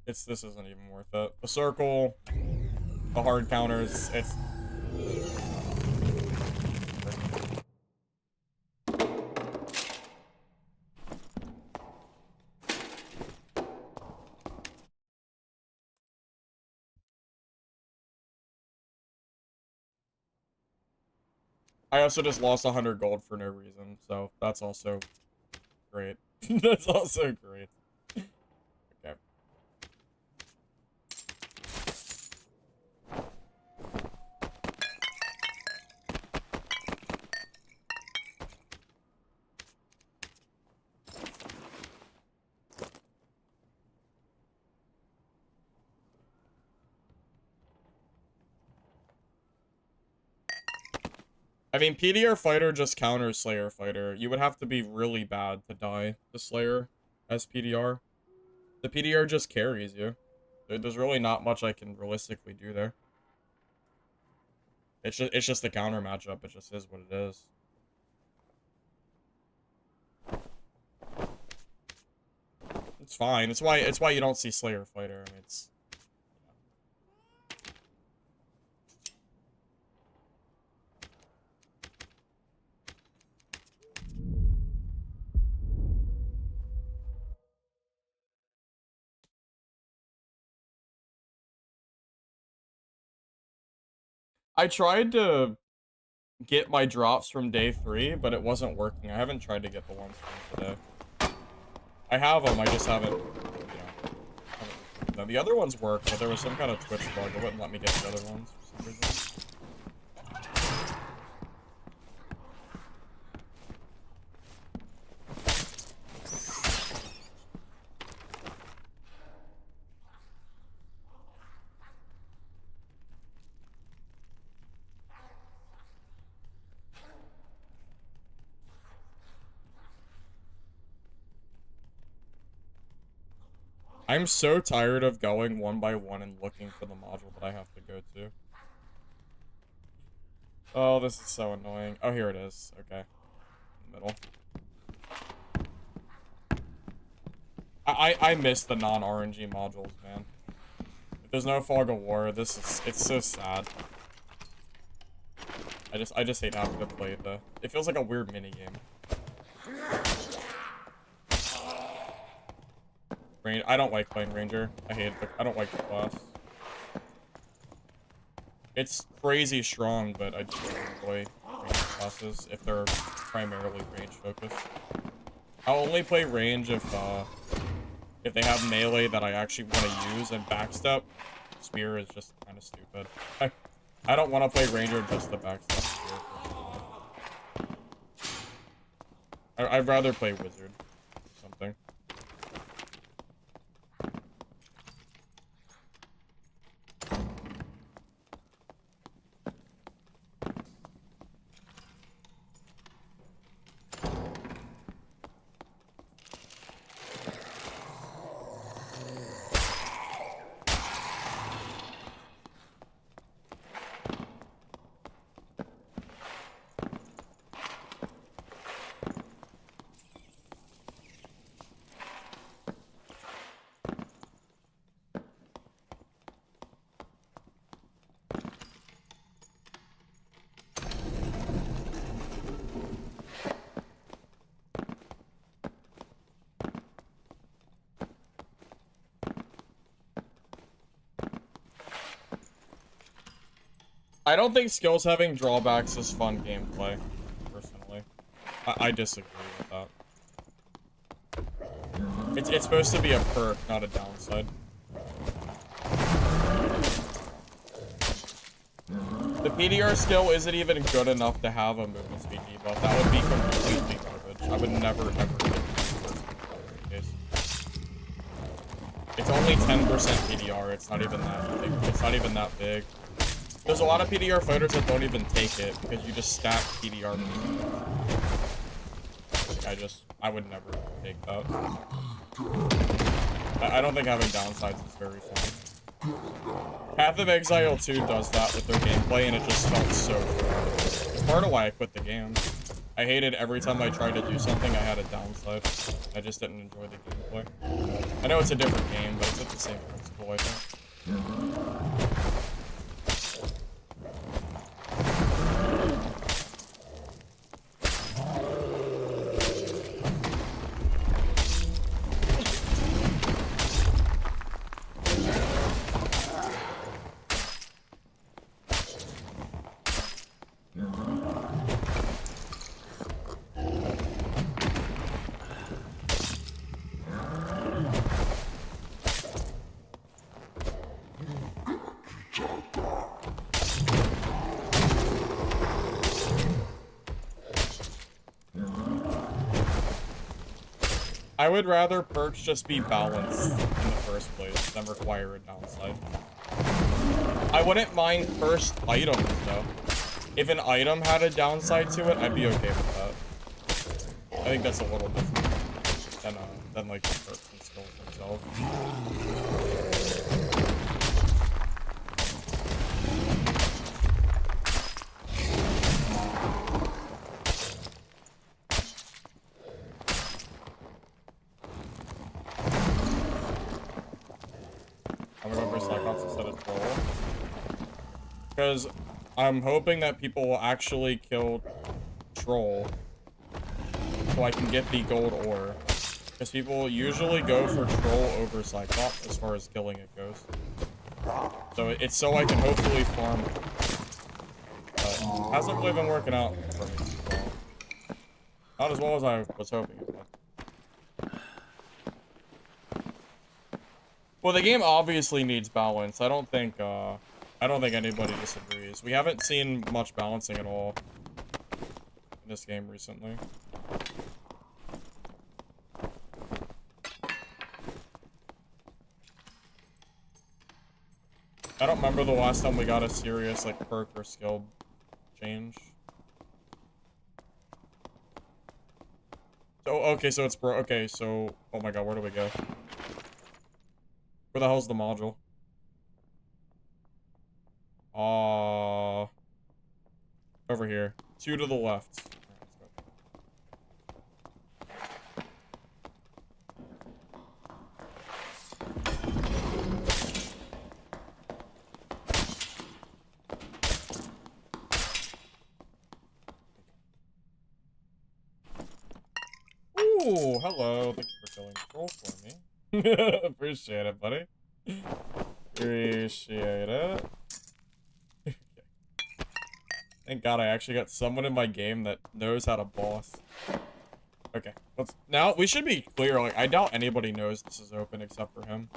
This isn't even worth it. The circle... The hard counters, it's... I also just lost 100 gold for no reason, so that's also great. That's also great. Okay. I mean, PDR fighter just counters Slayer fighter. You would have to be really bad to die to Slayer as PDR. The PDR just carries you. There's really not much I can realistically do there. It's just a counter matchup. It just is what it is. It's fine. It's why you don't see Slayer fighter. I mean, it's. I tried to get my drops from day 3, but it wasn't working. I haven't tried to get the ones from today. I have them, I just haven't, no, the other ones work, but there was some kind of Twitch bug. It wouldn't let me get the other ones for some reason. I'm so tired of going one by one and looking for the module that I have to go to. Oh, this is so annoying. Oh, here it is. Okay. Middle. I miss the non-RNG modules, man. If there's no Fog of War, it's so sad. I just hate having to play it feels like a weird minigame. I don't like playing Ranger. I don't like the class. It's crazy strong, but I just don't enjoy range classes if they're primarily range focused. I'll only play range if they have melee that I actually want to use, and backstep spear is just kind of stupid. I don't want to play Ranger just to backstep spear. I'd rather play Wizard or something. I don't think skills having drawbacks is fun gameplay, personally. I disagree with that. It's supposed to be a perk, not a downside. The PDR skill isn't even good enough to have a movement speed debuff. That would be completely garbage. I would never, ever get it. It's only 10% PDR. It's not even that big. It's not even that big. There's a lot of PDR fighters that don't even take it because you just stack PDR moves. I would never take that. I don't think having downsides is very fun. Path of Exile 2 does that with their gameplay, and it just felt so good. It's part of why I quit the game. I hated every time I tried to do something, I had a downside. I just didn't enjoy the gameplay. I know it's a different game, but it's at the same principle, I think. I would rather perks just be balanced in the first place than require a downside. I wouldn't mind cursed items, though. If an item had a downside to it, I'd be okay with that. I think that's a little different than like the perks and skills themselves. I'm gonna go for Cyclops instead of Troll. Because I'm hoping that people will actually kill Troll so I can get the gold ore. Because people usually go for Troll over Cyclops as far as killing it goes. So it's so I can hopefully farm. But hasn't really been working out for me as well. Not as well as I was hoping it would. Well, the game obviously needs balance. I don't think anybody disagrees. We haven't seen much balancing at all in this game recently. I don't remember the last time we got a serious, like, perk or skill change. So, okay, so it's okay, so, oh my god, where do we go? Where the hell's the module? Over here. 2 to the left. Ooh, hello. Thank you for killing the troll for me. Appreciate it, buddy. Appreciate it. Okay. Thank God I actually got someone in my game that knows how to boss. Okay, now we should be clear. Like, I doubt anybody knows this is open except for him.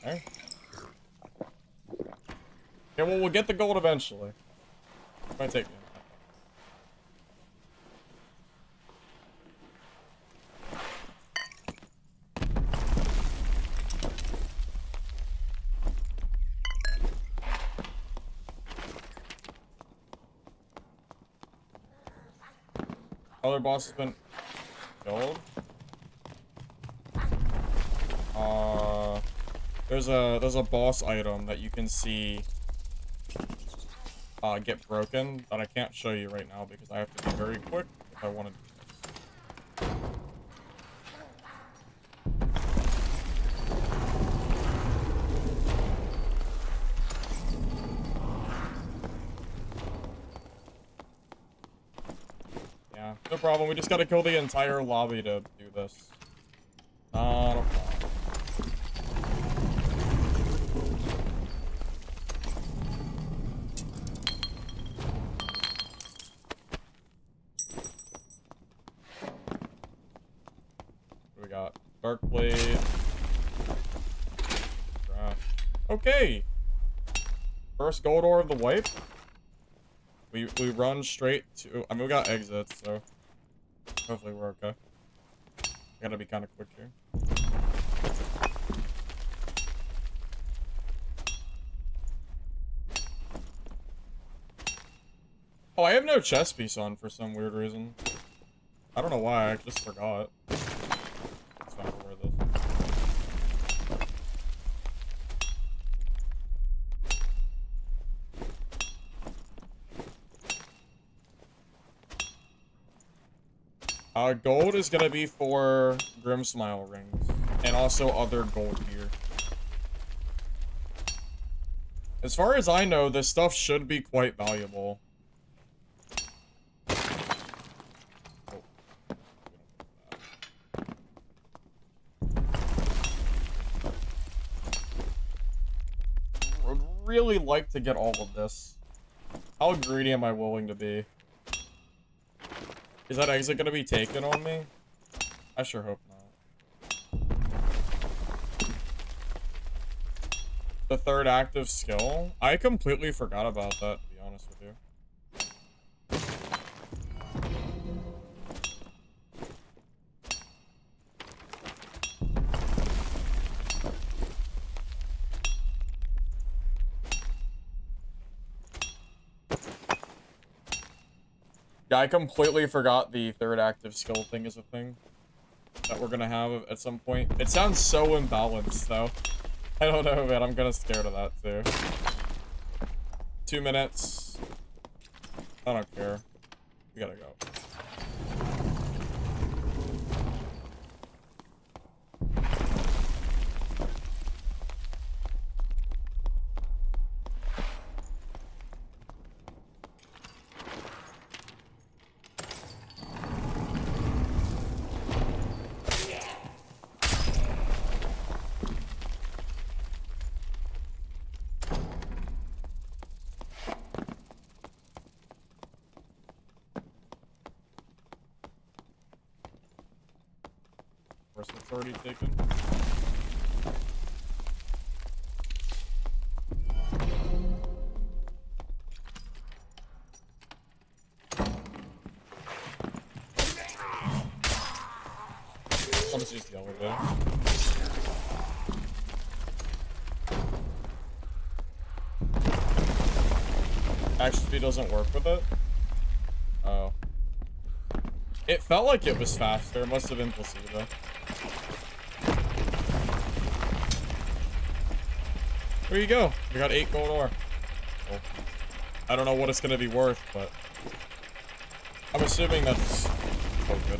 Okay. Okay, well, we'll get the gold eventually. Might take me. Other boss has been killed. There's a boss item that you can see get broken that I can't show you right now because I have to be very quick if I want to do this. Yeah, no problem. We just gotta kill the entire lobby to do this. Not a problem. We got Dark Blade. Okay. First gold ore of the wipe. We run straight to. I mean, we got exits, so hopefully we're okay. Gotta be kind of quick here. Oh, I have no chest piece on for some weird reason. I don't know why. I just forgot. It's fine, we'll wear this. Gold is gonna be for Grim Smile rings and also other gold gear. As far as I know, this stuff should be quite valuable. Would really like to get all of this. How greedy am I willing to be? Is that exit gonna be taken on me? I sure hope not. The third active skill? I completely forgot about that, to be honest with you. Yeah, I completely forgot the third active skill thing is a thing that we're gonna have at some point. It sounds so imbalanced, though. I don't know, man. I'm kind of scared of that, too. 2 minutes. I don't care. We gotta go. First one's already taken. I'll just use the elevator. Action speed doesn't work with it? Oh. It felt like it was faster. It must have been placebo. There you go. We got 8 gold ore. Cool. I don't know what it's going to be worth, but I'm assuming that's so good.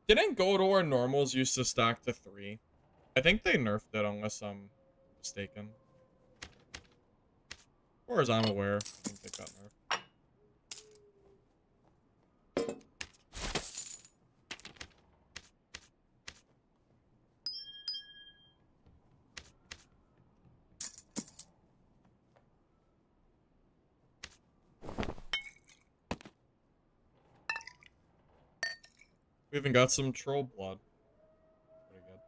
Didn't gold ore normals used to stack to 3? I think they nerfed it unless I'm mistaken. Or as I'm aware, I think they got nerfed. We even got some troll blood. Pretty good.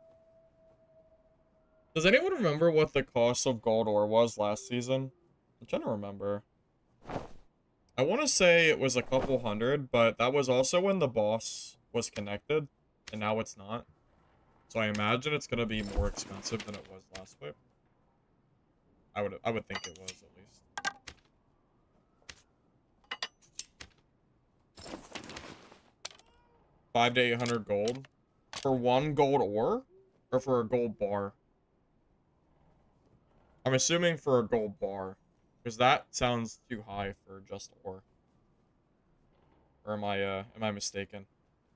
Does anyone remember what the cost of gold ore was last season? I'm trying to remember. I want to say it was a couple hundred, but that was also when the boss was connected, and now it's not. So I imagine it's gonna be more expensive than it was last wipe. I would think it was at least. 5 to 800 gold for 1 gold ore, or for a gold bar. I'm assuming for a gold bar, because that sounds too high for just ore. Or am I mistaken?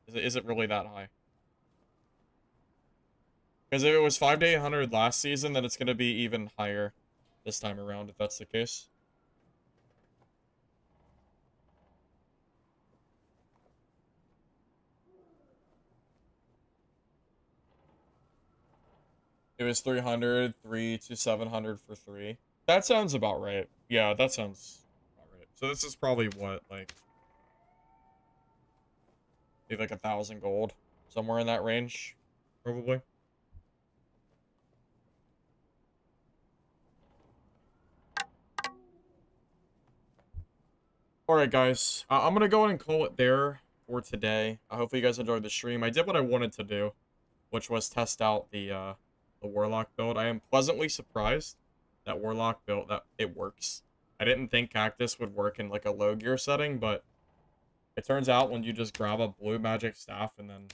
Is it really that high? Because if it was 5 to 800 last season, then it's gonna be even higher this time around, if that's the case. It was 300, 3 to 700 for 3. That sounds about right. Yeah, that sounds about right. So this is probably what, like, maybe like 1,000 gold, somewhere in that range, probably. Alright, guys. I'm gonna go ahead and call it there for today. I hope you guys enjoyed the stream. I did what I wanted to do, which was test out the Warlock build. I am pleasantly surprised that Warlock build, that it works. I didn't think Cactus would work in, like, a low gear setting, but it turns out when you just grab a blue magic staff and then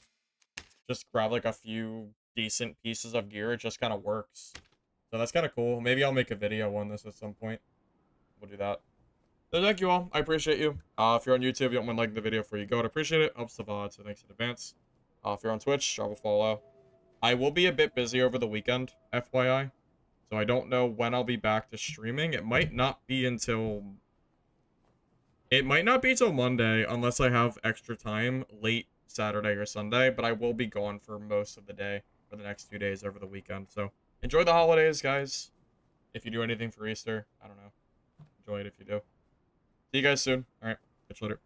just grab, like, a few decent pieces of gear, it just kind of works. So that's kind of cool. Maybe I'll make a video on this at some point. We'll do that. So thank you all. I appreciate you. If you're on YouTube, you don't mind liking the video before you go. I'd appreciate it. Helps the VOD, so thanks in advance. If you're on Twitch, drop a follow. I will be a bit busy over the weekend, FYI. So I don't know when I'll be back to streaming. It might not be until Monday, unless I have extra time late Saturday or Sunday. But I will be gone for most of the day for the next 2 days over the weekend. So enjoy the holidays, guys. If you do anything for Easter, I don't know. Enjoy it if you do. See you guys soon. All right. Catch you later.